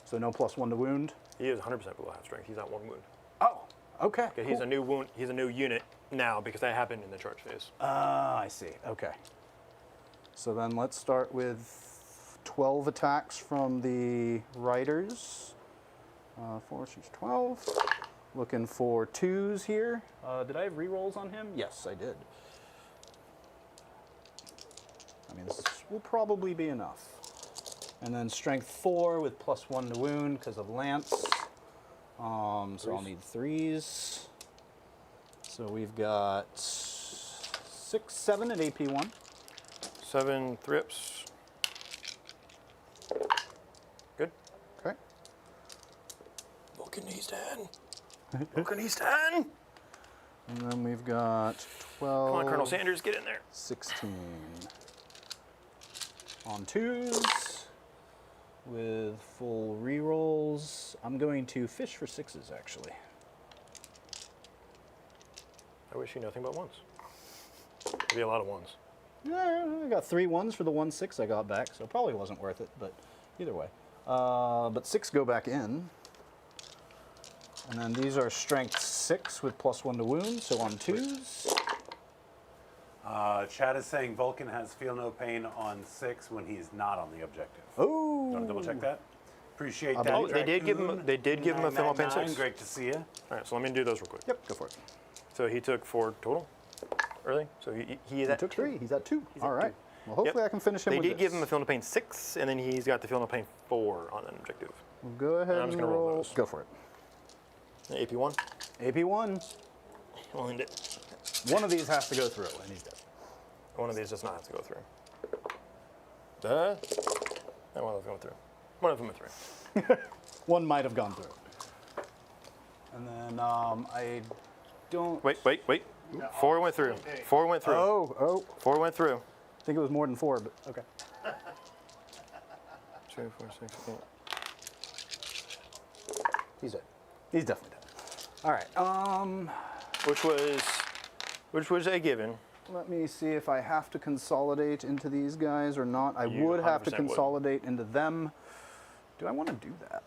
So no +1 to wound. He is 100% below half strength. He's at 1 wound. Oh, okay. Okay, he's a new wound. He's a new unit now because that happened in the charge phase. Ah, I see. Okay. So then let's start with 12 attacks from the riders. 4, 6, 12. Looking for 2s here. Did I have rerolls on him? Yes, I did. I mean, this will probably be enough. And then strength 4 with +1 to wound because of lance. So I'll need 3s. So we've got 6, 7 at AP 1. 7 thrips. Good. Okay. Vulcan, he's 10. Vulcan, he's 10. And then we've got 12. Come on, Colonel Sanders, get in there. 16. On 2s with full rerolls. I'm going to fish for 6s actually. I wish you nothing but 1s. Could be a lot of 1s. Yeah, I got 3 1s for the 1/6 I got back, so it probably wasn't worth it, but either way. But 6 go back in. And then these are strength 6 with +1 to wound, so on 2s. Chad is saying Vulcan has feel no pain on 6 when he's not on the objective. Oh! Want to double check that? Appreciate that. Oh, they did give him. Raccoon They did give him a feel no pain 999, 6. Great to see you. All right, so let me do those real quick. Yep, go for it. So he took 4 total early. So he is He at took 3. He's at 2. He's All at right. 2. Well, hopefully Yep. I can finish him They with did give this. him a feel no pain 6, and then he's got the feel no pain 4 on that objective. We'll go ahead I'm and just gonna roll roll. those. Go for it. AP 1. AP 1. We'll end it. One of these has to go through, and he's dead. One of these does not have to go through. And one of them went through. One of them went through. One might have gone through. And then I don't. Wait. 4 went through. 4 went through. Oh. 4 went through. I think it was more than 4, but okay. 2, 4, 6, 8. He's dead. He's definitely dead. All right. Which was a given. Let me see if I have to consolidate into these guys or not. I You would have to 100% would. consolidate into them. Do I want to do that?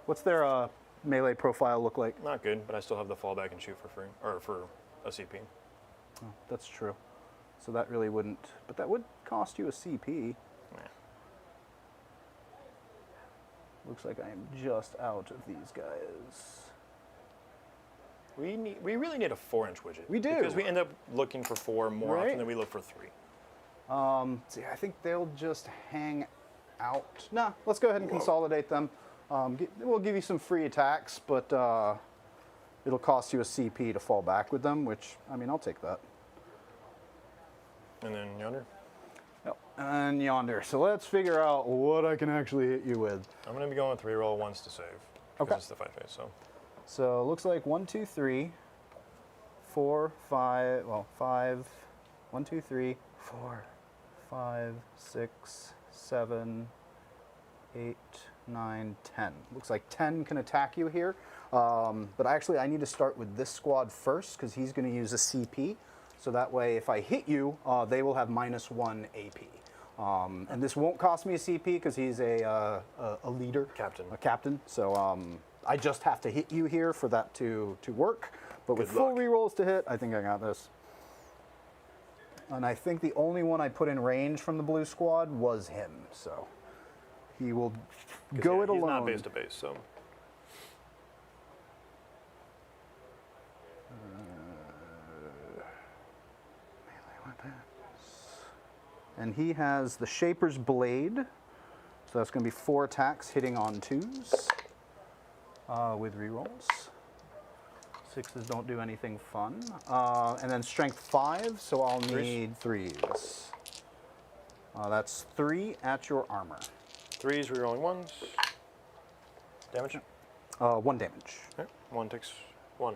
What's their melee profile look like? Not good, but I still have the fallback and shoot for free, or for a CP. Oh, that's true. So that really wouldn't, but that would cost you a CP. Nah. Looks like I am just out of these guys. We really need a 4-inch widget. We do. Because we end up looking for 4 more Right. often than we look for 3. See, I think they'll just hang out. Nah, let's go ahead and consolidate them. We'll give you some free attacks, but it'll cost you a CP to fall back with them, which, I mean, I'll take that. And then yonder. Yep. And yonder. So let's figure out what I can actually hit you with. I'm going to be going 3 roll 1s to save. Okay. Because it's the 5 phase, so. So it looks like 1, 2, 3, 4, 5, well, 5, 1, 2, 3, 4, 5, 6, 7, 8, 9, 10. Looks like 10 can attack you here. But actually, I need to start with this squad first because he's going to use a CP. So that way, if I hit you, they will have -1 AP. And this won't cost me a CP because he's a leader. Captain. A captain. So I just have to hit you here for that to work. But with Good full luck. rerolls to hit, I think I got this. And I think the only one I put in range from the blue squad was him. So he will go it He's alone. not base to base, so. And he has the Shaper's Blade. So that's going to be 4 attacks hitting on 2s with rerolls. 6s don't do anything fun. And then strength 5, so I'll need 3s. That's 3 at your armor. 3s, rerolling 1s. Damage? 1 damage. Okay. 1 takes 1.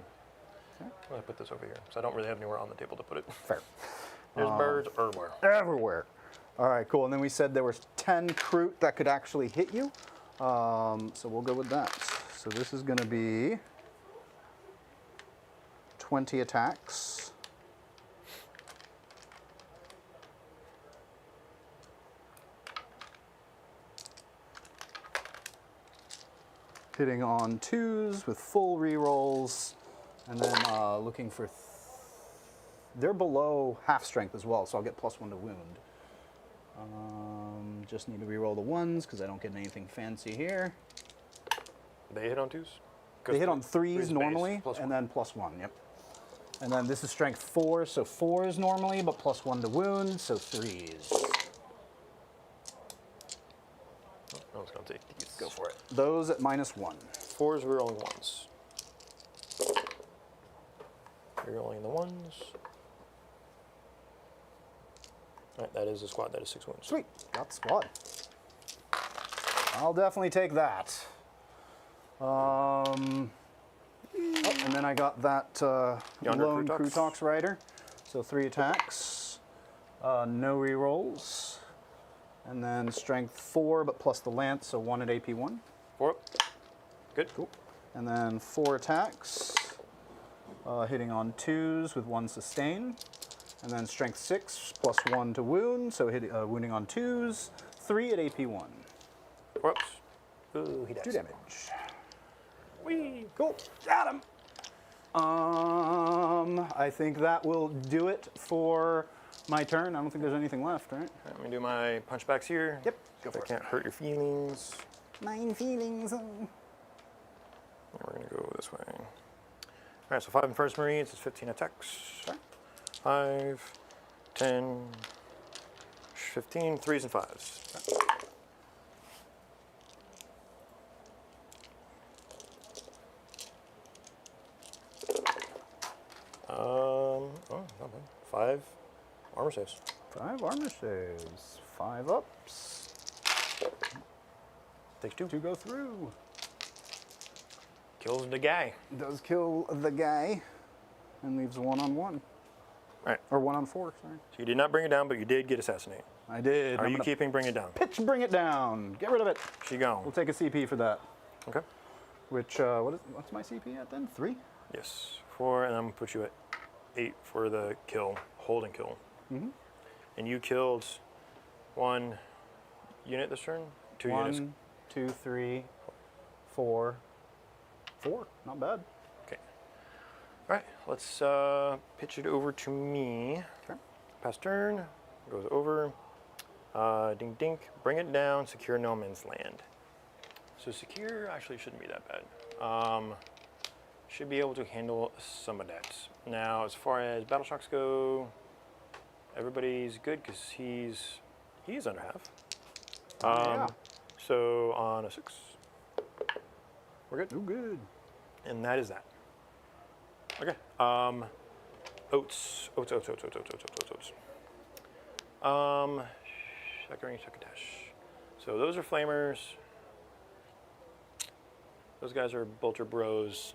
I'm going to put this over here, so I don't really have anywhere on the table to put it. Fair. There's birds everywhere. Everywhere. All right, cool. And then we said there was 10 Kroot that could actually hit you. So we'll go with that. So this is going to be 20 attacks. Hitting on 2s with full rerolls. And then looking for... they're below half strength as well, so I'll get +1 to wound. Just need to reroll the 1s because I don't get anything fancy here. They hit on 2s? They hit on 3s three's normally, base, and then +1, yep. And then this is strength 4, so 4s normally, but +1 to wound, so 3s. I was going to take these. Go for it. Those at -1. 4s, rerolling 1s. Rerolling the 1s. Alright, that is a squad. That is 6 wounds. Sweet, got the squad. I'll definitely take that. Oh, and then I got that Yonder lone Krootox. Krootox rider. So 3 attacks, no rerolls, and then strength 4, but plus the lance, so 1 at AP 1. 4 up. Good. Cool. And then 4 attacks, hitting on 2s with 1 sustain. And then strength 6, plus 1 to wound, so wounding on 2s. 3 at AP 1. 4 ups. Ooh, he dies. 2 damage. Whee! Cool. Got him. I think that will do it for my turn. I don't think there's anything left, right? Let me do my punchbacks here. Yep. Go for I it. can't hurt your feelings. Mine feelings. And we're going to go this way. All right, so 5 in First Marines is 15 attacks. Sure. 5, 10, 15, 3s and 5s. Oh, not bad. 5 armor saves. 5 armor saves. 5 ups. Takes 2. 2 go through. Kills the guy. Does kill the guy and leaves 1 on 1. All right. Or 1 on 4, sorry. So you did not bring it down, but you did get assassinate. I did. Are I'm you gonna keeping bring it down? pitch bring it down? Get rid of it. She gone. We'll take a CP for that. Okay. Which, what's my CP at then? 3? Yes. 4, and I'm going to put you at 8 for the kill, hold and kill. Mm-hmm. And you killed 1 unit this turn? 2 units. 1, 2, 3, 4. 4, not bad. Okay. All right, let's pitch it over to me. Okay. Pass turn, goes over. Dink dink, bring it down, secure no man's land. So secure actually shouldn't be that bad. Should be able to handle some of that. Now, as far as battle shocks go, everybody's good because he's under half. Yeah. So on a 6, we're good. Oh, good. And that is that. Okay. Oats. Succotash. So those are flamers. Those guys are bolter bros.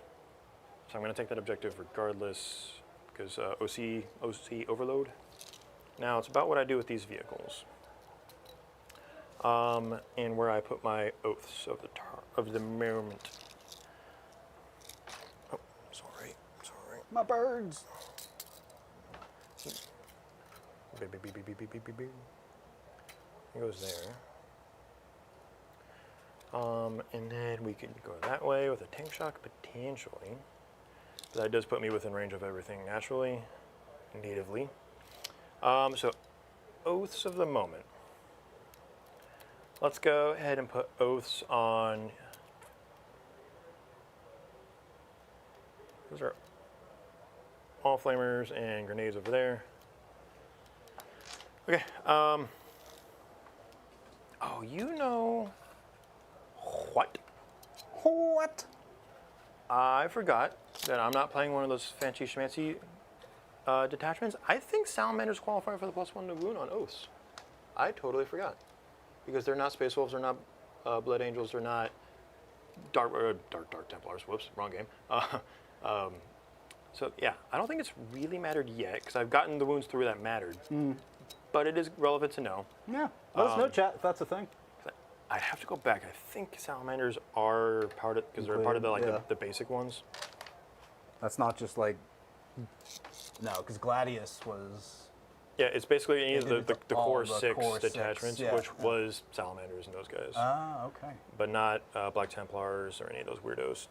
So I'm going to take that objective regardless because OC overload. Now it's about what I do with these vehicles. And where I put my oaths of the moment. Oh, sorry. My birds. Beep, beep, beep, beep, beep, beep, beep, beep. It goes there. And then we can go that way with a tank shock potentially. That does put me within range of everything naturally, natively. So oaths of the moment. Let's go ahead and put oaths on. Those are all flamers and grenades over there. Okay. Oh, you know what? What? I forgot that I'm not playing one of those fancy schmancy detachments. I think Salamanders qualify for the +1 to wound on Oaths. I totally forgot. Because they're not Space Wolves, they're not Blood Angels, they're not Dark Templars. Whoops, wrong game. So yeah, I don't think it's really mattered yet, because I've gotten the wounds through that mattered. But it is relevant to know. Yeah. Let us know, chat, if that's a thing. I have to go back. I think Salamanders are part of, because they're part of the, like, Yeah. the basic ones. That's not just like, no, because Gladius was, Yeah, it's basically any of They did the all core the 6 core six, detachments, yeah. which was Salamanders and those guys. okay. But not Black Templars or any of those weirdos.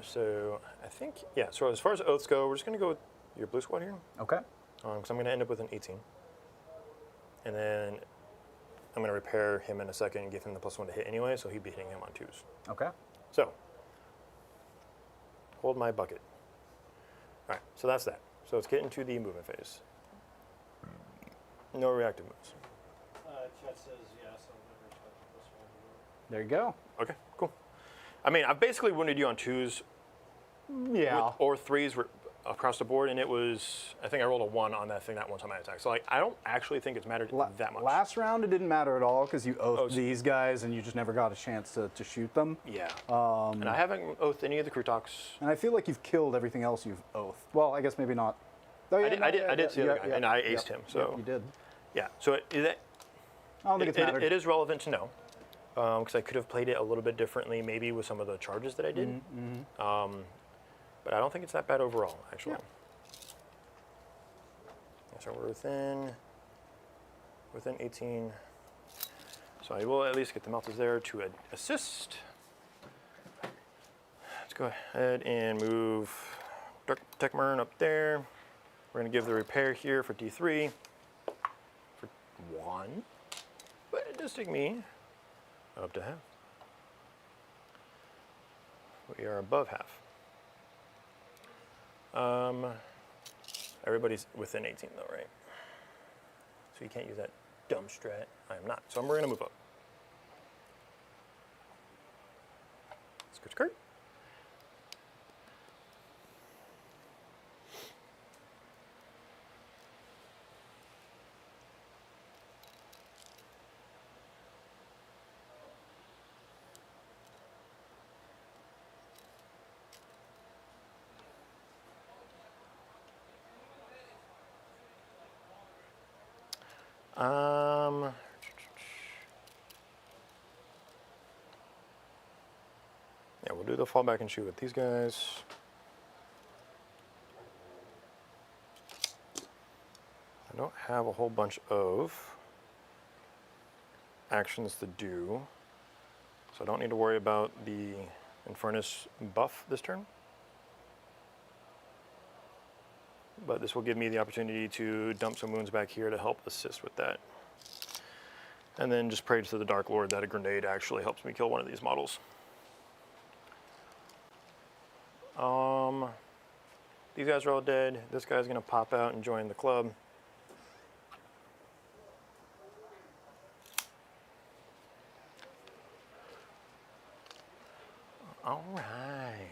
So I think, yeah, so as far as Oaths go, we're just going to go with your blue squad here. Okay. Because I'm going to end up with an 18. And then I'm going to repair him in a second and give him the +1 to hit anyway, so he'd be hitting him on 2s. Okay. So, hold my bucket. All right, so that's that. So let's get into the movement phase. No reactive moves. Chat says yes, I'll never touch this one. There you go. Okay, cool. I mean, I've basically wounded you on 2s Yeah. or 3s across the board, and it was, I think I rolled a 1 on that thing that one time I attacked. So like, I don't actually think it's mattered that much. Last round, it didn't matter at all because you oathed Oh, so- these guys and you just never got a chance to shoot them. Yeah. And I haven't oathed any of the Kroot. And I feel like you've killed everything else you've oathed. Well, I guess maybe not. Oh, yeah, I did see the other guy, and I aced him, so- Yeah, you did. Yeah, so I don't think it's mattered. it is relevant to know, because I could have played it a little bit differently, maybe with some of the charges that I did. But I don't think it's that bad overall, actually. Yeah. So we're within 18. So I will at least get the Meltas there to assist. Let's go ahead and move Dark Techmern up there. We're going to give the repair here for D3 for 1. But it does take me up to half. We are above half. Everybody's within 18 though, right? So you can't use that dumb strat. I am not. So we're going to move up. Skirt, skirt. Yeah, we'll do the fallback and shoot with these guys. I don't have a whole bunch of actions to do, so I don't need to worry about the Infernus buff this turn. But this will give me the opportunity to dump some wounds back here to help assist with that. And then just pray to the Dark Lord that a grenade actually helps me kill one of these models. These guys are all dead. This guy's gonna pop out and join the club. All right.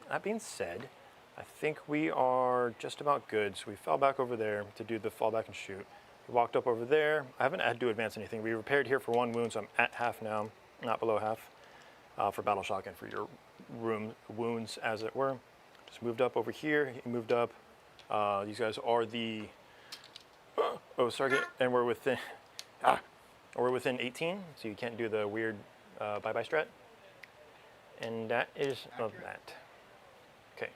That being said, I think we are just about good. So we fell back over there to do the fallback and shoot. We walked up over there. I haven't had to advance anything. We repaired here for 1 wound, so I'm at half now, not below half, for battle shock and for your wounds, as it were. Just moved up over here. He moved up. These guys are the target, and we're within. We're within 18, so you can't do the weird bye-bye strat. And that is of that. Okay.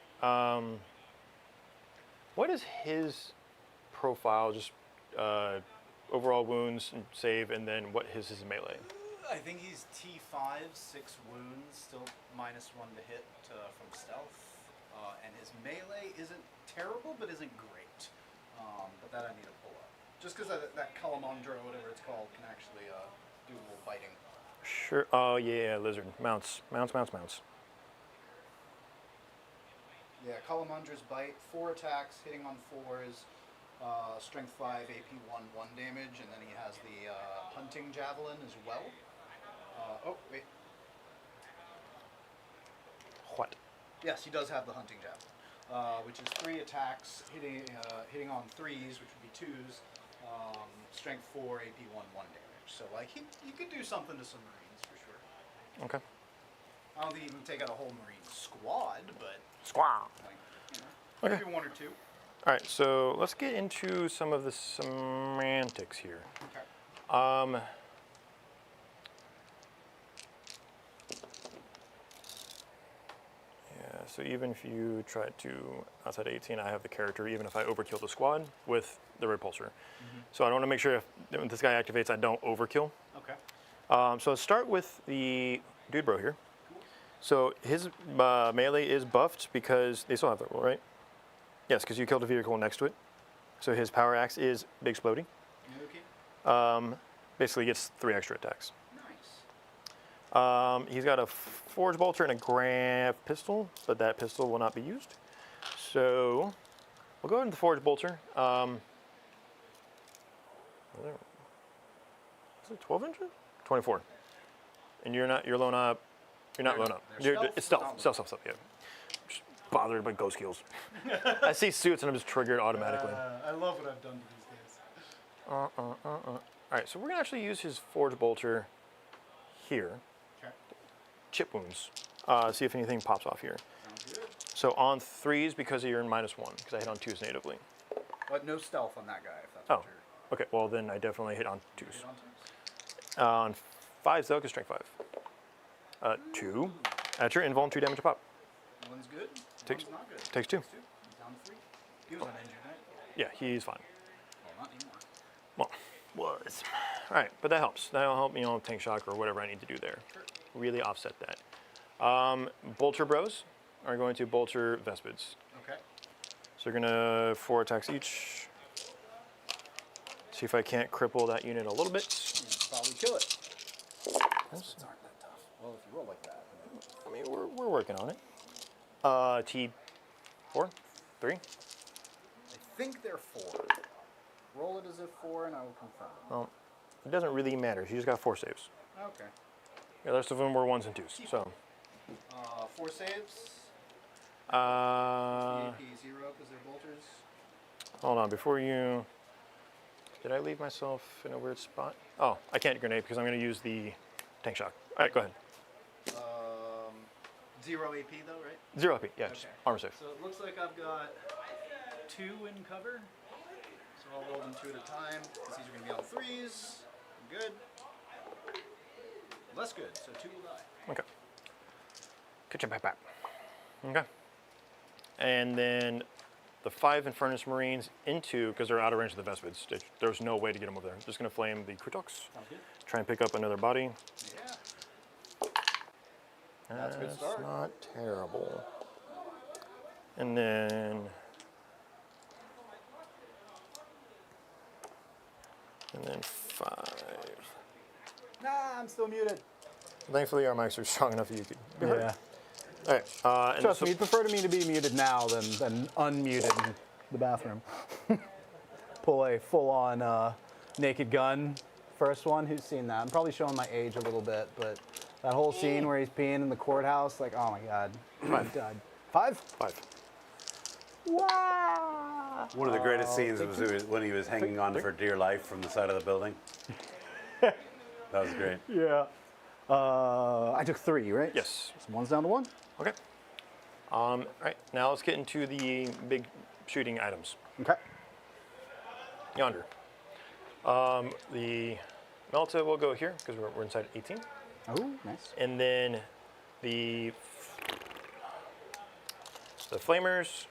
What is his profile? Just overall wounds and save, and then what is his melee? I think he's T5, 6 wounds, still -1 to hit from stealth. And his melee isn't terrible, but isn't great. But that I need to pull up. Just because that Salamandra, whatever it's called, can actually do a little biting. Sure. Oh yeah, lizard. Mounts. Yeah, Salamandra's bite, 4 attacks, hitting on 4s, Strength 5, AP 1, 1 damage, and then he has the Hunting Javelin as well. Oh, wait. What? Yes, he does have the Hunting Javelin, which is 3 attacks, hitting on 3s, which would be 2s, Strength 4, AP 1, 1 damage. So, like, he could do something to some Marines, for sure. Okay. I don't think he can take out a whole Marine squad, but, Squaw. like, you know, Okay. maybe 1 or 2. All right, so let's get into some of the semantics here. Okay. Yeah, so even if you try to, outside 18, I have the character, even if I overkill the squad with the repulsor. So I want to make sure if when this guy activates, I don't overkill. Okay. So let's start with the dude bro here. So his melee is buffed because they still have the roll, right? Yes, because you killed a vehicle next to it. So his power axe is big splody. Okay. Basically gets 3 extra attacks. Nice. He's got a forge bolter and a grav pistol, but that pistol will not be used. So we'll go into the forge bolter. Is it 12 inches? 24. And you're lone up. You're not lone up. It's stealth. Stealth, yeah. Just bothered by ghost kills. I see suits and I'm just triggered automatically. I love what I've done to these days. All right, so we're gonna actually use his forge bolter here. Okay. Chip wounds. See if anything pops off here. Sounds good. So on 3s because you're in -1, because I hit on 2s natively. But no stealth on that guy, if that's Oh, what you're okay. Well, then I definitely hit on 2s. hit on twos. On 5s though, because strength 5. 2. At your invuln, 2 damage a pop. One's good. Takes- One's not good. takes 2. He's down to 3. He was uninjured, right? Yeah, he's fine. Well, not anymore. Well, was. All right, but that helps. That'll help me on tank shock or whatever I need to do there. Sure. Really offset that. Bolter bros are going to bolter Vespids. Okay. So you're gonna 4 attacks each. See if I can't cripple that unit a little bit. Probably kill it. Yes. aren't that tough. Well, if you roll like that. I mean, we're working on it. T4, 3. I think they're 4. Roll it as if 4 and I will confirm. Well, it doesn't really matter. She just got 4 saves. Okay. The rest of them were 1s and 2s. So, 4 saves. uh, AP 0 because they're bolters. hold on. Before you, did I leave myself in a weird spot? Oh, I can't grenade because I'm going to use the tank shock. All right, go ahead. 0 AP though, right? 0 AP. Yeah, just Okay. armor save. So it looks like I've got 2 in cover. So I'll roll them 2 at a time. These are going to be on 3s. Good. Less good, so 2 will die. Okay. Kitchen back. Okay. And then the 5 Infernus Marines into, because they're out of range of the Vespids. There's no way to get them over there. Just going to flame the Kroot. Sounds good. Try and pick up another body. Yeah. That's a good start. Not terrible. And then 5. Nah, I'm still muted. Thankfully, our mics are strong enough that you could be heard. Yeah. All right. And Trust so- me, you'd prefer to me to be muted now than unmuted in the bathroom. Pull a full-on naked gun. First one, who's seen that? I'm probably showing my age a little bit, but that whole scene where he's peeing in the courthouse, like, oh my God. 5. God. 5? 5. Wow. One of the greatest scenes was when he was hanging on for dear life from the side of the building. That was great. Yeah. I took 3, right? Yes. So 1's down to 1. Okay. All right. Now let's get into the big shooting items. Okay. Yonder. The Melta will go here because we're inside 18. Oh, nice. And then the flamers,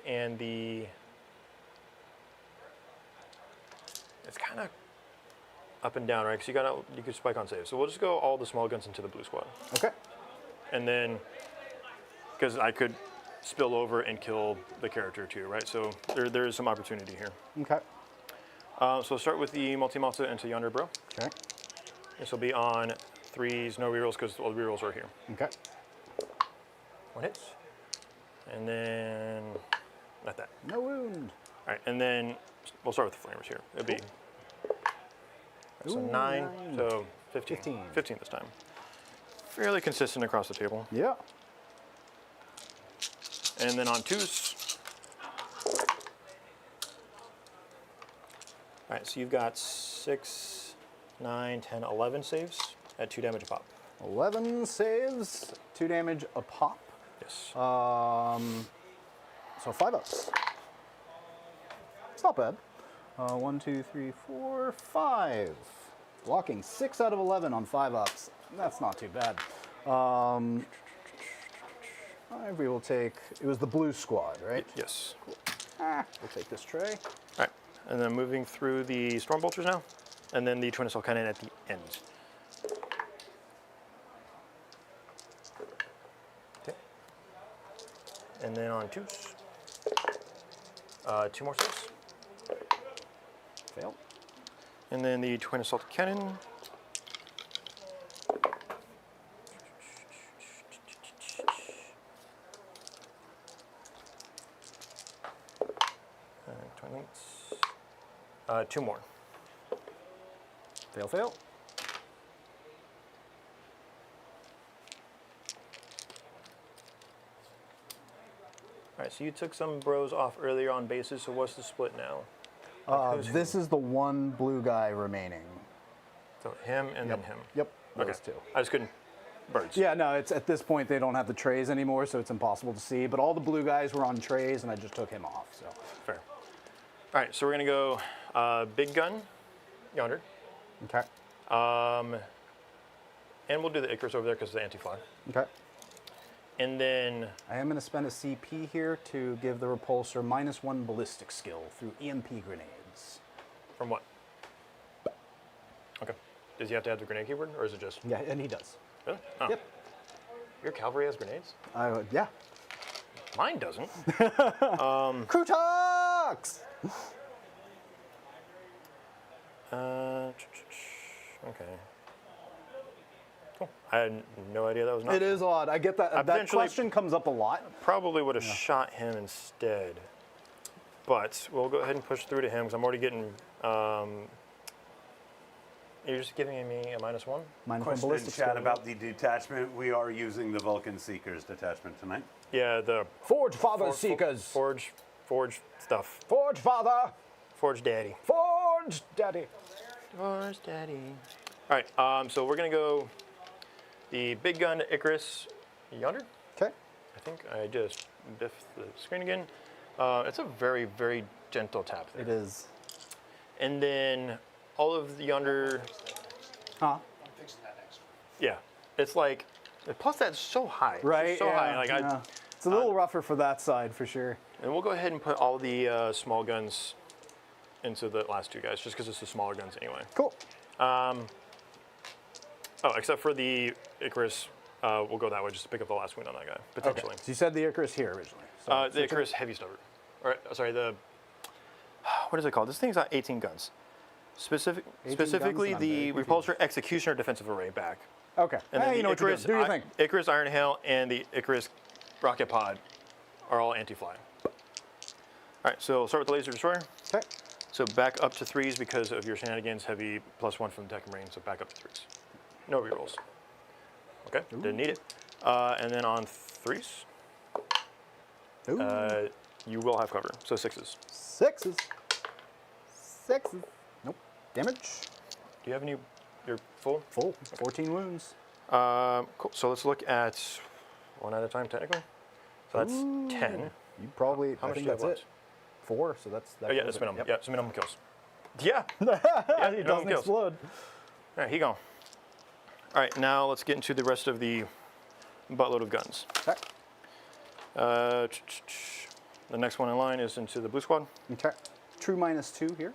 and it's kind of up and down, right? Because you could spike on save. So we'll just go all the small guns into the blue squad, Okay. and then because I could spill over and kill the character too, right? So there is some opportunity here. Okay. So we'll start with the multi-malta into Yonder Bro. Okay. This will be on 3s, no rerolls because all the rerolls are here. Okay. 1 hits. And then, not that. No wound. All right, and then we'll start with the flamers here. It'd be, so Ooh, 9, nine. so 15. 15. 15 this time. Fairly consistent across the table. Yeah. And then on 2s. All right, so you've got 6, 9, 10, 11 saves at 2 damage a pop. 11 saves, 2 damage a pop. Yes. So 5 ups. It's not bad. 1, 2, 3, 4, 5. Blocking 6 out of 11 on 5 ups. That's not too bad. We will take, it was the blue squad, right? Yes. We'll take this tray. All right, and then moving through the storm bolters now, and then the twin assault cannon at the end. Okay. And then on 2s, 2 more saves. Fail. And then the twin assault cannon. Twin links. 2 more. Fail, fail. All right, so you took some bros off earlier on bases, so what's the split now? Who's This who? is the one blue guy remaining. So him and then him. Yep, those Okay. two. I just couldn't. Birds. Yeah, no, it's at this point they don't have the trays anymore, so it's impossible to see. But all the blue guys were on trays, and I just took him off. So Fair. All right, so we're gonna go big gun yonder, okay, and we'll do the Icarus over there because it's the anti-fly. okay. And then I am going to spend a CP here to give the repulsor -1 ballistic skill through EMP grenades. from what? Okay. Does he have to have the grenade keyword, or is it just? Yeah, and he does. Really? Oh. Yep. Your cavalry has grenades? Yeah. Mine doesn't. Krootox! Okay. Cool. I had no idea that was not. It is odd. I get that. That potentially- question comes up a lot. Probably would have shot him instead. But we'll go ahead and push through to him because I'm already getting. You're just giving me a -1? -1 Question in ballistic chat skill. about the detachment. We are using the Vulcan Seekers detachment tonight. Yeah, the Forgefather Seekers. Forge stuff. Forgefather. Forge Daddy. Forge Daddy. Forge Daddy. All right, so we're gonna go the big gun Icarus yonder. Okay. I think I just biffed the screen again. It's a very, very gentle tap there. It is. And then all of the yonder, Huh? I'm fixing that next. yeah, it's like, plus that's so high. It's Right. so high. Like yeah. It's a little rougher for that side for sure. And we'll go ahead and put all the small guns into the last 2 guys, just because it's the smaller guns anyway. Cool. Oh, except for the Icarus, we'll go that way just to pick up the last wound on that guy, potentially. Okay. So you said the Icarus here originally. So The Icarus heavy stubber. Or, sorry, what is it called? This thing's got 18 guns. 18 Specifically, guns? I'm the very Repulsor Executioner defensive array back. Okay. And then you the know what to do. Icarus, Do your thing. Icarus Iron Hail and the Icarus Rocket Pod are all anti-fly. All right, so we'll start with the Laser Destroyer. Okay. So back up to 3s because of your shenanigans, heavy +1 from the Tech Marine, so back up to 3s. No rerolls. Okay, didn't need it. And then on 3s, Ooh. you will have cover, so 6s. 6s. 6s. Nope. Damage. Do you have any, your full? Full. 14 wounds. Cool, so let's look at 1 at a time technically. So that's 10. You probably, How I much think do you have that's left? it. 4, so that's that. Oh yeah, goes that's it. minimum. Yep. Yeah, it's minimum kills. Yeah. He minimum doesn't kills. explode. All right, here you go. All right, now let's get into the rest of the buttload of guns. Okay. The next one in line is into the blue squad. Okay. True -2 here.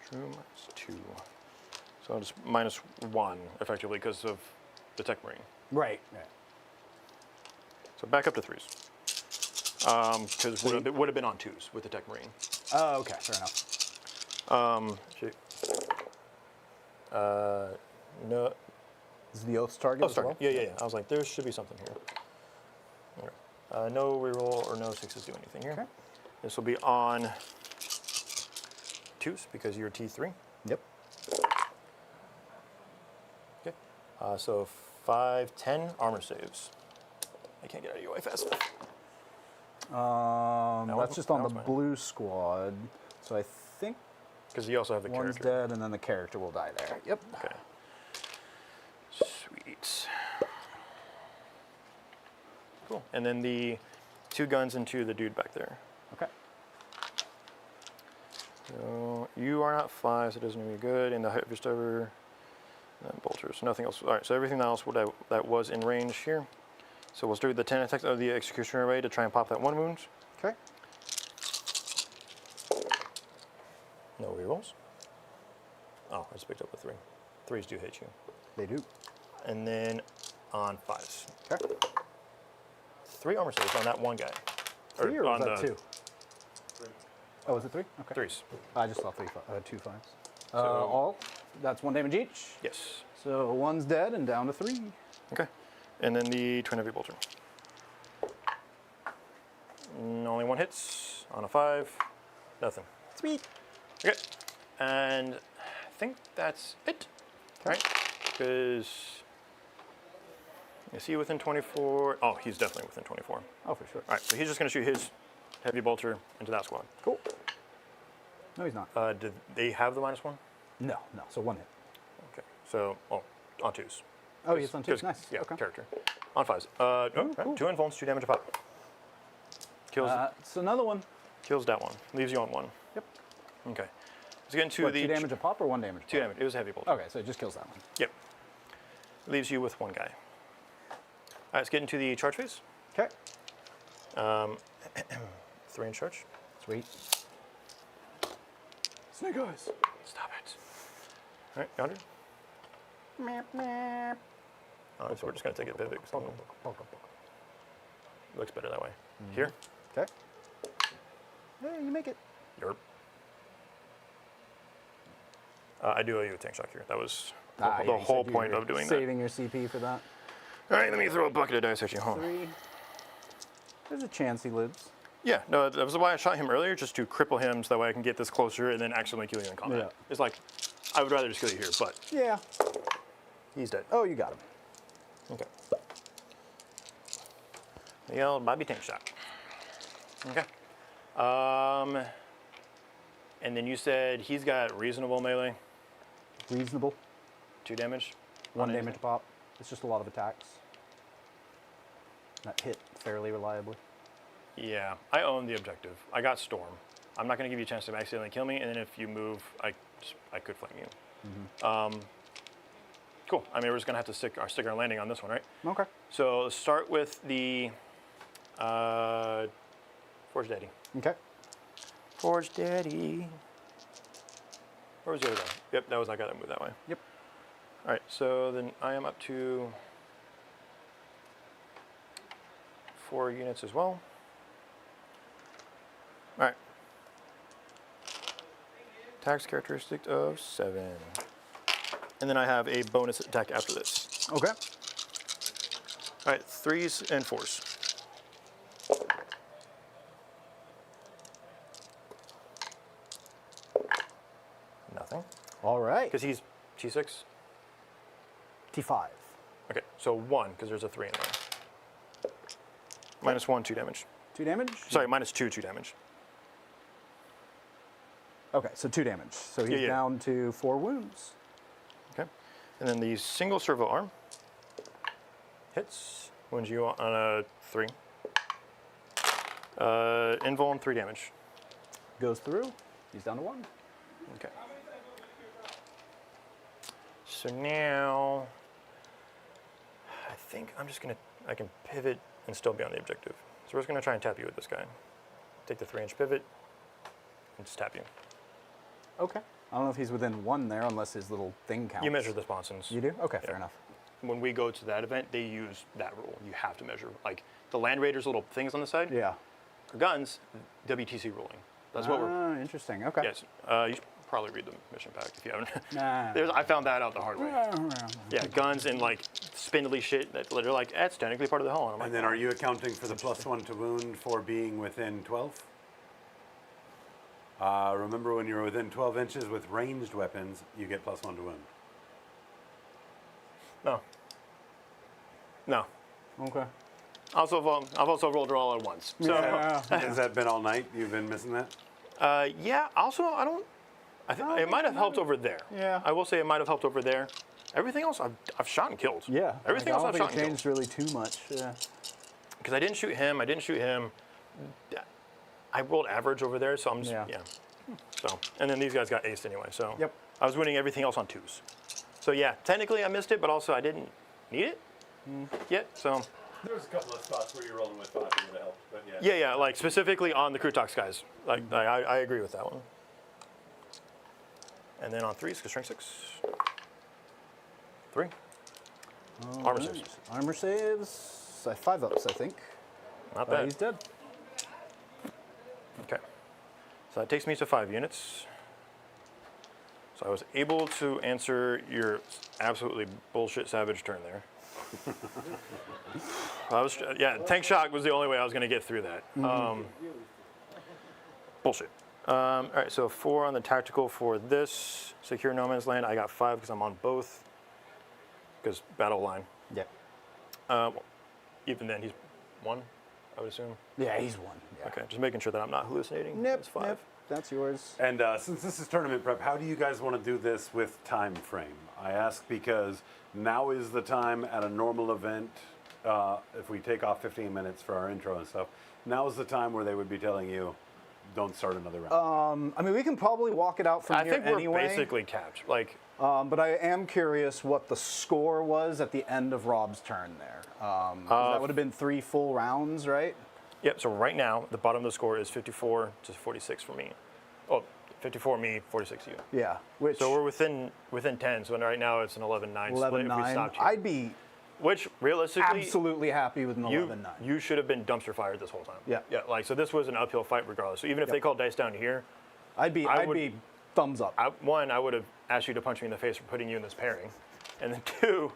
True -2. So just -1 effectively because of the Tech Marine. Right. So back up to 3s. Because it would have been on 2s with the Tech Marine. Oh, okay. Fair enough. No. Is the Oath's target Oh, as sorry. well? Yeah. I was like, there should be something here. No reroll or no 6s do anything here. Okay. This will be on 2s because you're T3. Yep. Okay. So 5, 10 armor saves. I can't get out of your way fast enough. That's just on the that was mine. blue squad. So I think Because you also have the one's character. dead, and then the character will die there. Yep. Okay. Sweet. Cool. And then the 2 guns into the dude back there. Okay. So you are not 5, so it doesn't do me good. And the heavy stubber, and bolters. Nothing else. All right. So everything else that was in range here. So we'll do the 10 attacks of the executioner array to try and pop that 1 wound. Okay. No rerolls. Oh, I just picked up a 3. 3s do hit you. They do. And then on 5s. Okay. 3 armor saves on that one guy. 3 or was on that the 2? Oh, was it 3? Okay. 3s. I just saw 2 5s. All. That's 1 damage each. Yes. So one's dead and down to 3. Okay. And then the twin heavy bolter. Only 1 hits on a 5. Nothing. Sweet. Okay. And I think that's it. Right? Because is he within 24? Oh, he's definitely within 24. Oh, for sure. All right. So he's just going to shoot his heavy bolter into that squad. Cool. No, he's not. Did they have the -1? No. So 1 hit. Okay. So, on 2s. Oh, he's on 2. 'Cause- Nice. Yeah, Okay. character. On 5s. No, cool. 2 invulns, 2 damage a pop. Kills, It's another one. kills that one. Leaves you on 1. Yep. Okay. Let's get into What, the 2 damage a pop or 1 damage? a 2 pop? damage. It was a heavy bolt. Okay, so it just kills that one. Yep. Leaves you with 1 guy. All right, let's get into the charge phase. Okay. 3-inch charge. Sweet. Snake eyes. Stop it. All right, yonder. So we're just going to take a pivot. 'Cause it looks better that way. Here. Okay. Hey, you make it. Yerp. I do owe you a tank shock here. That was the Yeah, you whole said you point were of doing that. saving your CP for that. All right, let me throw a bucket of dice at you. Huh? 3. There's a chance he lives. Yeah, no, that was why I shot him earlier, just to cripple him so that way I can get this closer and then accidentally kill you in combat. Yeah. It's like, I would rather just kill you here, but Yeah. he's dead. Oh, you got him. Okay. The old Bobby tank shot. Okay. And then you said he's got reasonable melee, Reasonable. 2 damage. 1 damage pop. It's just a lot of attacks. That hit fairly reliably. Yeah, I own the objective. I got Storm. I'm not going to give you a chance to accidentally kill me, and then if you move, I could flame you. Cool. I mean, we're just going to have to stick our landing on this one, right? Okay. So let's start with the Forge Daddy. Okay. Forge Daddy. Where was the other guy? Yep, that was that guy that moved that way. Yep. All right, so then I am up to 4 units as well. All right. Attacks characteristic of 7. And then I have a bonus attack after this. Okay. All right, 3s and 4s. Nothing. All right. Because he's T6. T5. Okay, so 1, because there's a 3 in there. -1, 2 damage. 2 damage? Sorry, -2, 2 damage. Okay, so 2 damage. So he's Yeah. down to 4 wounds. Okay. And then the single servo arm hits, wounds you on a 3. Invuln, 3 damage. Goes through. He's down to 1. Okay. So now, I think I'm just gonna, I can pivot and still be on the objective. So we're just gonna try and tap you with this guy. Take the 3-inch pivot and just tap you. Okay. I don't know if he's within 1 there unless his little thing counts. You measure the sponsons. You do? Okay, Yeah. fair enough. When we go to that event, they use that rule. You have to measure. Like the Land Raiders little things on the side, Yeah. for guns, WTC ruling. That's what we're, Interesting. Okay. yes. You probably read the mission pack if you haven't. Nah. I found that out the hard way. Yeah, guns and like spindly shit that they're like, that's technically part of the hull. And I'm like, And then are you accounting for the +1 to wound for being within 12? Remember when you're within 12 inches with ranged weapons, you get +1 to wound. no. No. Okay. I've also rolled it all at once. So Has that been all night? You've been missing that? yeah. Also, I think it might have helped over there. Yeah. I will say it might have helped over there. Everything else I've shot and killed. Yeah. Everything like, else I I've don't shot think it and killed. changed really too much. Yeah. Because I didn't shoot him. I rolled average over there, so I'm just Yeah. So and then these guys got aced anyway. So Yep. I was winning everything else on 2s. So yeah, technically I missed it, but also I didn't need it yet. So There was a couple of spots where you're rolling with 5 that would have helped, but yeah. yeah, like specifically on the Kroot guys. Like I agree with that one. And then on 3s, because strength 6. 3. Armor saves. Armor saves. 5 ups, I think. Not bad. He's dead. Okay. So that takes me to 5 units. So I was able to answer your absolutely bullshit savage turn there. Tank shock was the only way I was going to get through that. Bullshit. All right, so 4 on the tactical for this. Secure no man's land. I got 5 because I'm on both. Because battle line. Yeah. Even then, he's 1, I would assume. Yeah, he's 1. Yeah. Okay, just making sure that I'm not hallucinating. Nip, That's 5. nip. That's yours. And since this is tournament prep, how do you guys want to do this with time frame? I ask because now is the time at a normal event, if we take off 15 minutes for our intro and stuff, now is the time where they would be telling you, don't start another round. I mean, we can probably walk it out from I here think we're anyway. basically capped. Like, But I am curious what the score was at the end of Rob's turn there. 'Cause that would have been 3 full rounds, right? yep, so right now, the bottom of the score is 54 to 46 for me. Oh, 54 me, 46 you. Yeah. Which So we're within 10, so right now it's an 11-9 split if we 11-9. stopped here. I'd be Which, realistically, absolutely happy with an you 11-9. you should have been dumpster fired this whole time. Yeah. Yeah, like, so this was an uphill fight regardless. So even if they called dice down here, I'd be thumbs up. I would have asked you to punch me in the face for putting you in this pairing. And then 2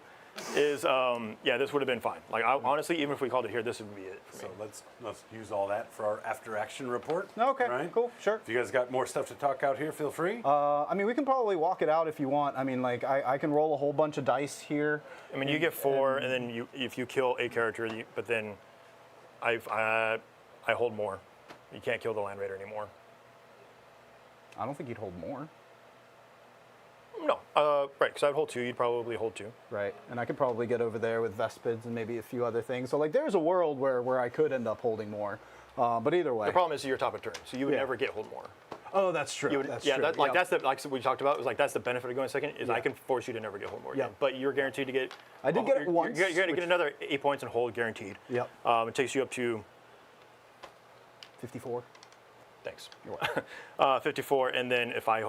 is, this would have been fine. Like, honestly, even if we called it here, this would be it for me. So let's use all that for our after action report. Okay, right? cool, sure. If you guys got more stuff to talk out here, feel free. I mean, we can probably walk it out if you want. I mean, like, I can roll a whole bunch of dice here. I mean, you get 4, and then if you kill a character, but then I hold more. You can't kill the Land Raider anymore. I don't think you'd hold more. No, right, because I'd hold 2, you'd probably hold 2. Right, and I could probably get over there with Vespids and maybe a few other things. So, like, there's a world where I could end up holding more. But either way. The problem is you're top of turn, so you would Yeah. never get hold more. Oh, that's true. You would, That's yeah, true. that, like Yep. that's the like we talked about. It was like that's the benefit of going second is I Yeah. can force you to never get hold more Yeah. again. But you're guaranteed to get. I did get it you're, once, You're, going to which- get another 8 points and hold guaranteed. Yep. It takes you up to 54. thanks. You're welcome. 54, and then if I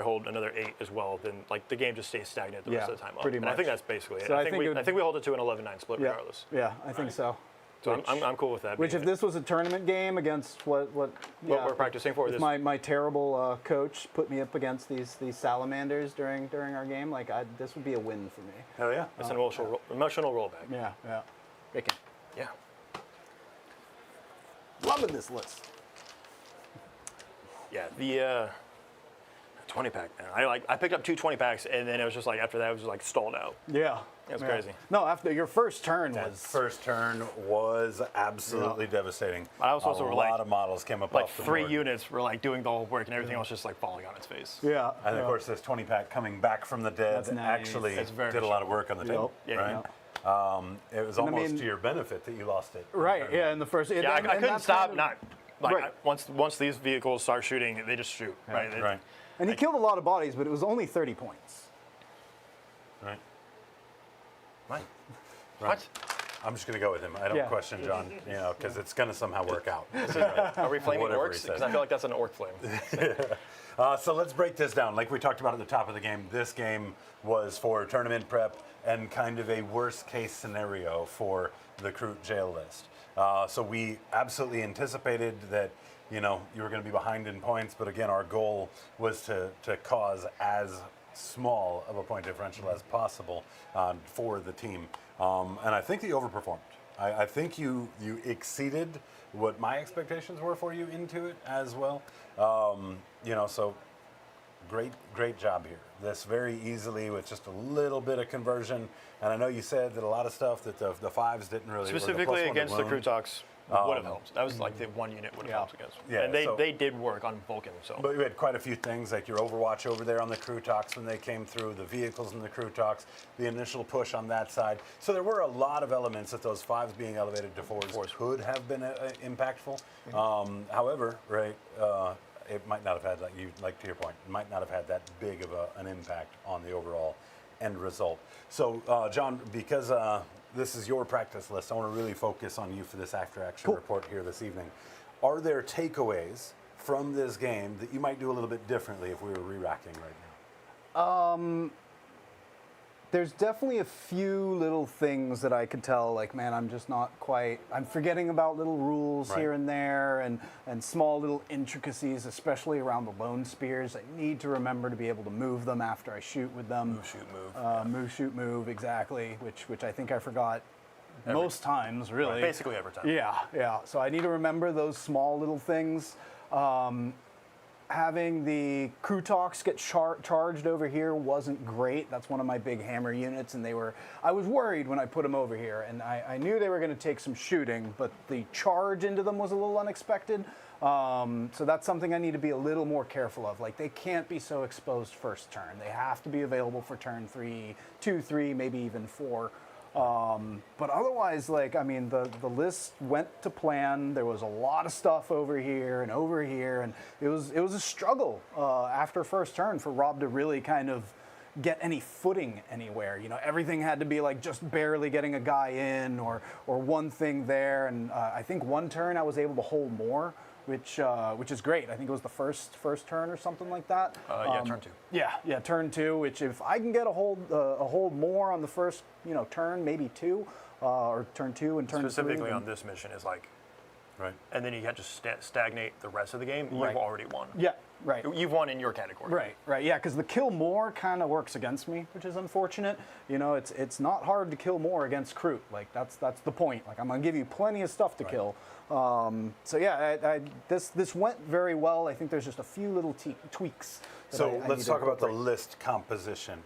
hold another 8 as well, then like the game just stays stagnant the rest Yeah, of the time. pretty And I think much. that's basically it. So I I think think we it would- hold it to an 11-9 split Yeah. regardless. Yeah, I think so. So I'm cool with that. Which, being if this was a tournament game against what what we're practicing for, if this my terrible coach put me up against these salamanders during our game, like this would be a win for me. Hell yeah. it's an emotional rollback. Yeah, yeah. Bacon. Yeah. Loving this list. Yeah, the 20 pack, man. I picked up 2 20 packs, and then it was just like after that, it was just like stalled out. Yeah. It was yeah. crazy. No, after your first turn That was first turn was absolutely devastating. I also a were lot like- of models came up Like off the 3 board. units were like doing the whole work, and everything else just like falling on its face. yeah. And yeah. of course, this 20 pack coming back from the dead That's nice. actually It's very did a lot of work on the table, Yeah. right? It was And I almost mean- to your benefit that you lost it. Right. Yeah. In the first. Yeah, I couldn't that's stop. kind of- Not like Right. once these vehicles start shooting, they just shoot. Right. Right. And he killed a lot of bodies, but it was only 30 points. Right. What? Right. I'm just going to go with him. I don't Yeah. question John, because it's going to somehow work out. Are we flaming Whatever he orcs? says. Because I feel like that's an orc flame. So let's break this down. Like we talked about at the top of the game, this game was for tournament prep and kind of a worst case scenario for the Kroot jail list. So we absolutely anticipated that, you know, you were going to be behind in points, but again, our goal was to cause as small of a point differential as possible for the team. And I think you overperformed. I think you exceeded what my expectations were for you into it as well. You know, so great job here. This very easily with just a little bit of conversion. And I know you said that a lot of stuff that the fives didn't really Specifically against the Krootoks would have helped. That was like the one unit would have Yeah. helped against. Yeah, and they did work on Vulcan. So. But we had quite a few things like your Overwatch over there on the Krootoks when they came through, the vehicles in the Krootoks, the initial push on that side. So there were a lot of elements that those fives being elevated to fours could have been impactful. However, right, it might not have had, like to your point, it might not have had that big of an impact on the overall end result. So, John, because this is your practice list, I want to really focus on you for this after-action report here this evening. Are there takeaways from this game that you might do a little bit differently if we were re-racking right now? There's definitely a few little things that I could tell, like, man, I'm just not quite, I'm forgetting about little rules Right. here and there and small little intricacies, especially around the lone spears. I need to remember to be able to move them after I shoot with them. Move, shoot, move. Move, shoot, move, exactly, which I think I forgot most times, really. Basically every time. Yeah. So I need to remember those small little things. Having the Krootoks get charged over here wasn't great. That's one of my big hammer units, and I was worried when I put them over here, and I knew they were going to take some shooting, but the charge into them was a little unexpected. So that's something I need to be a little more careful of. Like, they can't be so exposed first turn. They have to be available for turn 3, 2, 3, maybe even 4. But otherwise, like, I mean, the list went to plan. There was a lot of stuff over here, and it was a struggle after first turn for Rob to really kind of get any footing anywhere. You know, everything had to be like just barely getting a guy in, or one thing there. And I think one turn I was able to hold more, which is great. I think it was the first turn or something like that. Yeah, turn 2. Yeah, turn 2. Which if I can get a hold more on the first, turn, maybe 2, or turn 2 and turn 3. Specifically on this mission is like, Right. and then you had to stagnate the rest of the game. Right. You've already won. Yeah, right. You've won in your category. Right, yeah, because the kill more kind of works against me, which is unfortunate. You know, it's not hard to kill more against Kroot. Like, that's the point. Like, I'm gonna give you plenty of stuff to kill. So yeah, this went very well. I think there's just a few little tweaks. So let's talk about the list composition.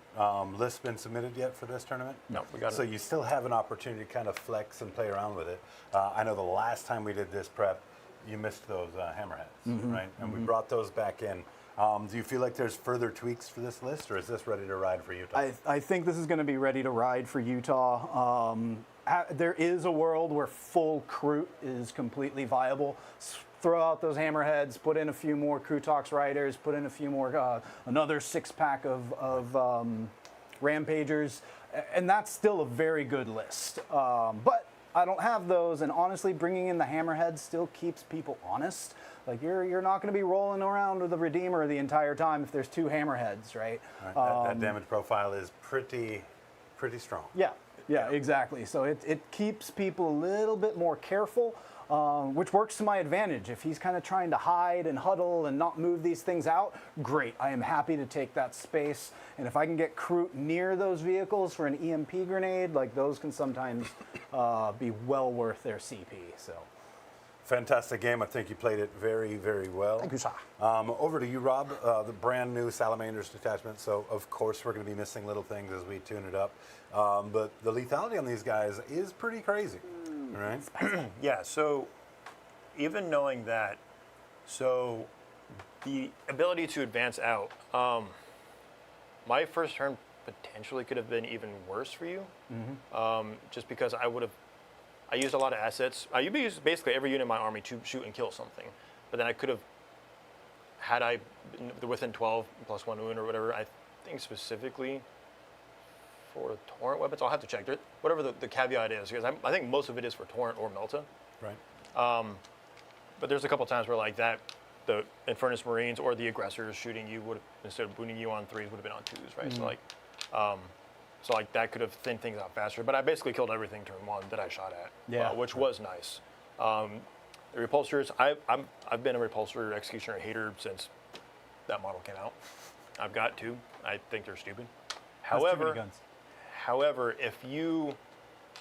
List been submitted yet for this tournament? No, we got it. So you still have an opportunity to kind of flex and play around with it. I know the last time we did this prep, you missed those hammerheads, right? And we brought those back in. Do you feel like there's further tweaks for this list, or is this ready to ride for Utah? I think this is going to be ready to ride for Utah. There is a world where full Kroot is completely viable. Throw out those hammerheads, put in a few more Krootoks riders, put in a few more, another 6-pack of Rampagers, and that's still a very good list. But I don't have those, and honestly, bringing in the hammerheads still keeps people honest. Like, you're not going to be rolling around with a Redeemer the entire time if there's 2 hammerheads, right? That damage profile is pretty strong. Yeah, exactly. So it keeps people a little bit more careful, which works to my advantage. If he's kind of trying to hide and huddle and not move these things out, great. I am happy to take that space. And if I can get Kroot near those vehicles for an EMP grenade, like, those can sometimes be well worth their CP. So. Fantastic game. I think you played it very, very well. Thank you, sir. Over to you, Rob. The brand new Salamanders detachment. So, of course, we're going to be missing little things as we tune it up. But the lethality on these guys is pretty crazy, right? Yeah, so even knowing that, so the ability to advance out, my first turn potentially could have been even worse for you, just because I used a lot of assets. I used basically every unit in my army to shoot and kill something, but then I could have, had I been within 12 plus 1 wound or whatever, I think specifically for torrent weapons, I'll have to check it, whatever the caveat is, because I think most of it is for torrent or melta. Right. But there's a couple times where, like, that, the Infernus Marines or the aggressors shooting you would, instead of booting you on 3s, would have been on 2s, right? So that could have thinned things out faster. But I basically killed everything turn 1 that I shot at, Yeah. which was nice. The repulsors, I've been a repulsor executioner hater since that model came out. I've got two. I think they're stupid. That's too many However, guns. However, if you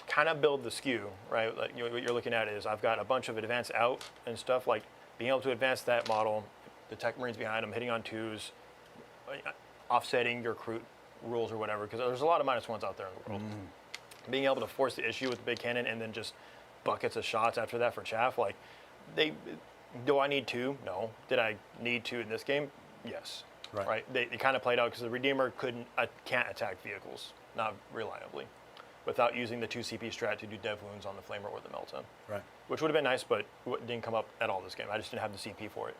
kind of build the skew, right, like what you're looking at is I've got a bunch of advance out and stuff, like being able to advance that model, the tech marines behind them, hitting on twos, offsetting your Kroot rules or whatever, because there's a lot of -1s out there in the world. Being able to force the issue with the big cannon and then just buckets of shots after that for chaff, like, do I need two? No. Did I need to in this game? Yes. Right. They kind of played out because the Redeemer can't attack vehicles, not reliably, without using the 2 CP strat to do dev wounds on the Flamer or the Melta. Right. Which would have been nice, but it didn't come up at all this game. I just didn't have the CP for it.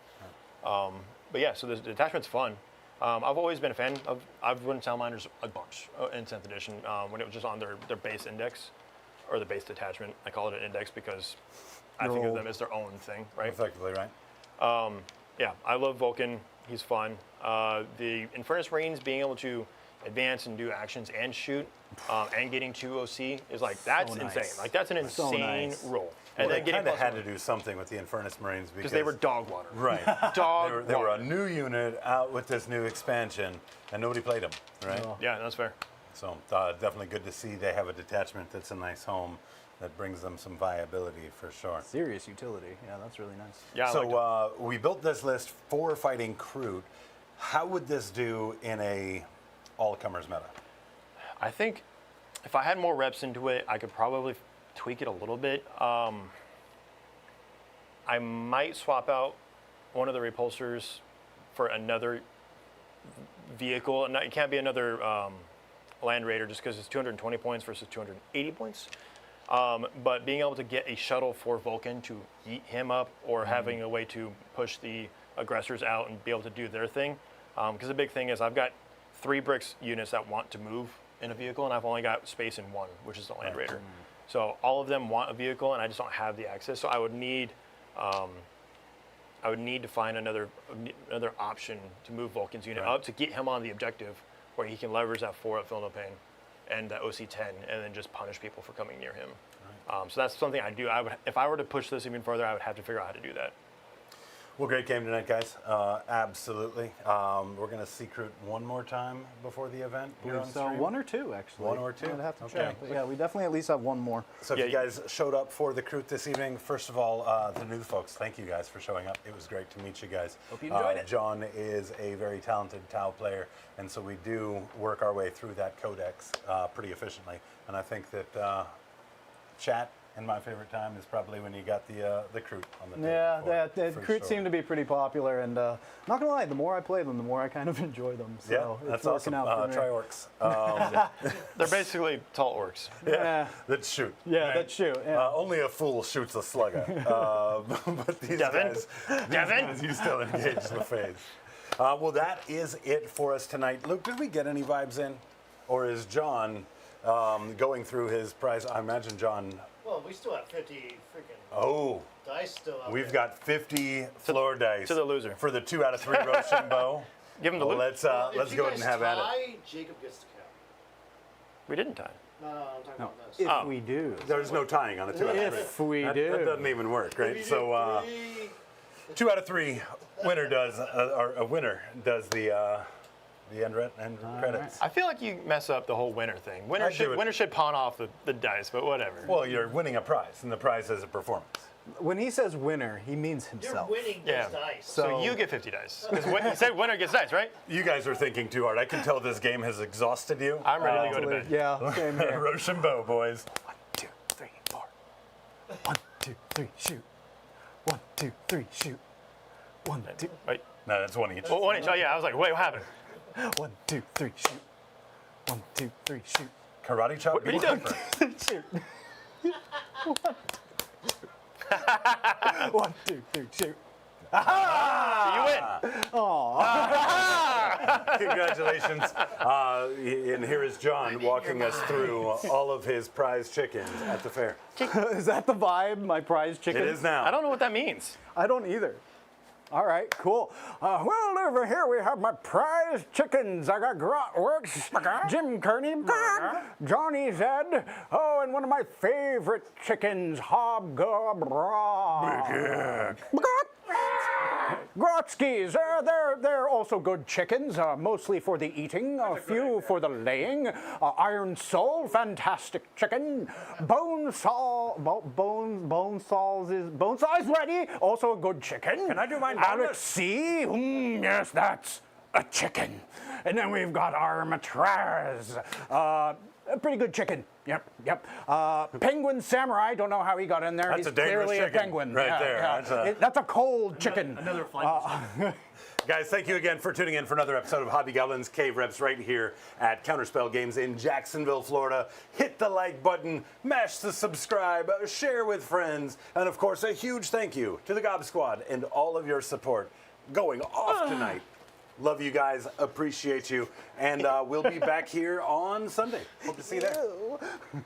Right. But yeah, so the detachment's fun. I've always been a fan of. I've run Salamanders a bunch in 10th edition when it was just on their base index, or the base detachment. I call it an index because I think of them as their own thing, right? Effectively, right? Yeah, I love Vulcan. He's fun. The Infernus Marines being able to advance and do actions and shoot and getting 2 OC is like, that's So insane. nice. Like, that's an insane nice. roll. Well, And they then getting kind of had +1. to do something with the Infernus Marines because they were dog water. right. Dog They were a water. new unit out with this new expansion, and nobody played them, right? Oh. Yeah, that's fair. So definitely good to see they have a detachment that's a nice home that brings them some viability for sure. Serious utility. Yeah, that's really nice. Yeah, I So liked it. we built this list for fighting Kroot. How would this do in a all-comers meta? I think if I had more reps into it, I could probably tweak it a little bit. I might swap out one of the repulsors for another vehicle. And it can't be another Land Raider just because it's 220 points versus 280 points. But being able to get a shuttle for Vulcan to eat him up, or having a way to push the aggressors out and be able to do their thing. Because the big thing is I've got 3 bricks units that want to move in a vehicle, and I've only got space in one, which is the Land Raider. So all of them want a vehicle, and I just don't have the access. So I would need to find another option to move Vulcan's unit up to get him on the objective, where he can leverage that 4 up Feel No Pain and that OC10, and then just punish people for coming near him. So that's something I do. If I were to push this even further, I would have to figure out how to do that. Well, great game tonight, guys. Absolutely. We're going to see Kroot one more time before the event here on So stream. 1 or 2, actually. 1 or 2? I'd have to Okay. check. But yeah, we definitely at least have 1 more. So if Yeah, you guys showed up for the Kroot this evening, first of all, the new folks, thank you guys for showing up. It was great to meet you guys. Hope you enjoyed it. John is a very talented Tau player, and so we do work our way through that codex pretty efficiently. And I think that chat and my favorite time is probably when you got the Kroot on the table. Yeah, the for Kroot sure. seem to be pretty popular, and not gonna lie, the more I play them, the more I kind of enjoy them. So Yeah, it's that's working awesome. out for me. Try orcs. They're basically tall orcs. Yeah, Let's shoot. yeah, right? that's true. Yeah. Only a fool shoots a slugger. But these Devin? guys, you still engage the phase. Well, that is it for us tonight. Luke, did we get any vibes in? Or is John going through his prize? I imagine John, Well, we still have 50 freaking oh, dice still out we've there. got 50 floor dice. to the loser. For the 2 out of 3 Rochambeau. Give him the loot. Let's Well, if let's you go ahead guys and have at it. tie, Jacob gets the count. We didn't tie. No, I'm talking No, about this. if Oh. we do. There's no tying on a 2 out of 3. If we That do. doesn't even work, If right? you do So 3, 2 out of 3 winner does or a winner does the end credits. I feel like you mess up the whole winner thing. I do it. Winner should pawn off the dice, but whatever. Well, you're winning a prize, and the prize is a performance. When he says winner, he means you're himself. winning Yeah. those dice. So you get 50 dice. Because you said winner gets dice, right? You guys are thinking too hard. I can tell this game has exhausted you. I'm ready to go to bed. Yeah, same here. Rochambeau, boys. 1, 2, 3, 4. 1, 2, 3, shoot. 1, 2, 3, shoot. 1, 2, Wait. No, that's one each. Oh, one each. Oh, yeah. I was like, wait, what happened? 1, 2, 3, shoot. 1, 2, 3, shoot. Karate chop. What are you beat doing? Clipper. Shoot. 1, 2, 3, shoot. You win. Congratulations. And here is John walking us through all of his prize chickens at the fair. Is that the vibe? My prize chicken? It is now. I don't know what that means. I don't either. All right, cool. Well, over here we have my prize chickens. I got Grotworks, Jim Kearney, Johnny Zed, oh, and one of my favorite chickens, Hobgob. Grotskis, they're also good chickens, mostly for the eating, a few for the laying. Iron Soul, fantastic chicken. Bonesaw is ready, also a good chicken. Can I do mine Alex bonus? C, yes, that's a chicken. And then we've got Armatraz, a pretty good chicken. Yep. Penguin Samurai, don't know how he got in there. That's He's a dangerous clearly chicken a penguin. right there. That's a cold chicken. Another flight. Guys, thank you again for tuning in for another episode of Hobby Goblin's Cave Reps right here at Counterspell Games in Jacksonville, Florida. Hit the like button, mash the subscribe, share with friends, and of course, a huge thank you to the Gob Squad and all of your support going off tonight. Love you guys, appreciate you, and we'll be back here on Sunday. Hope to see you there.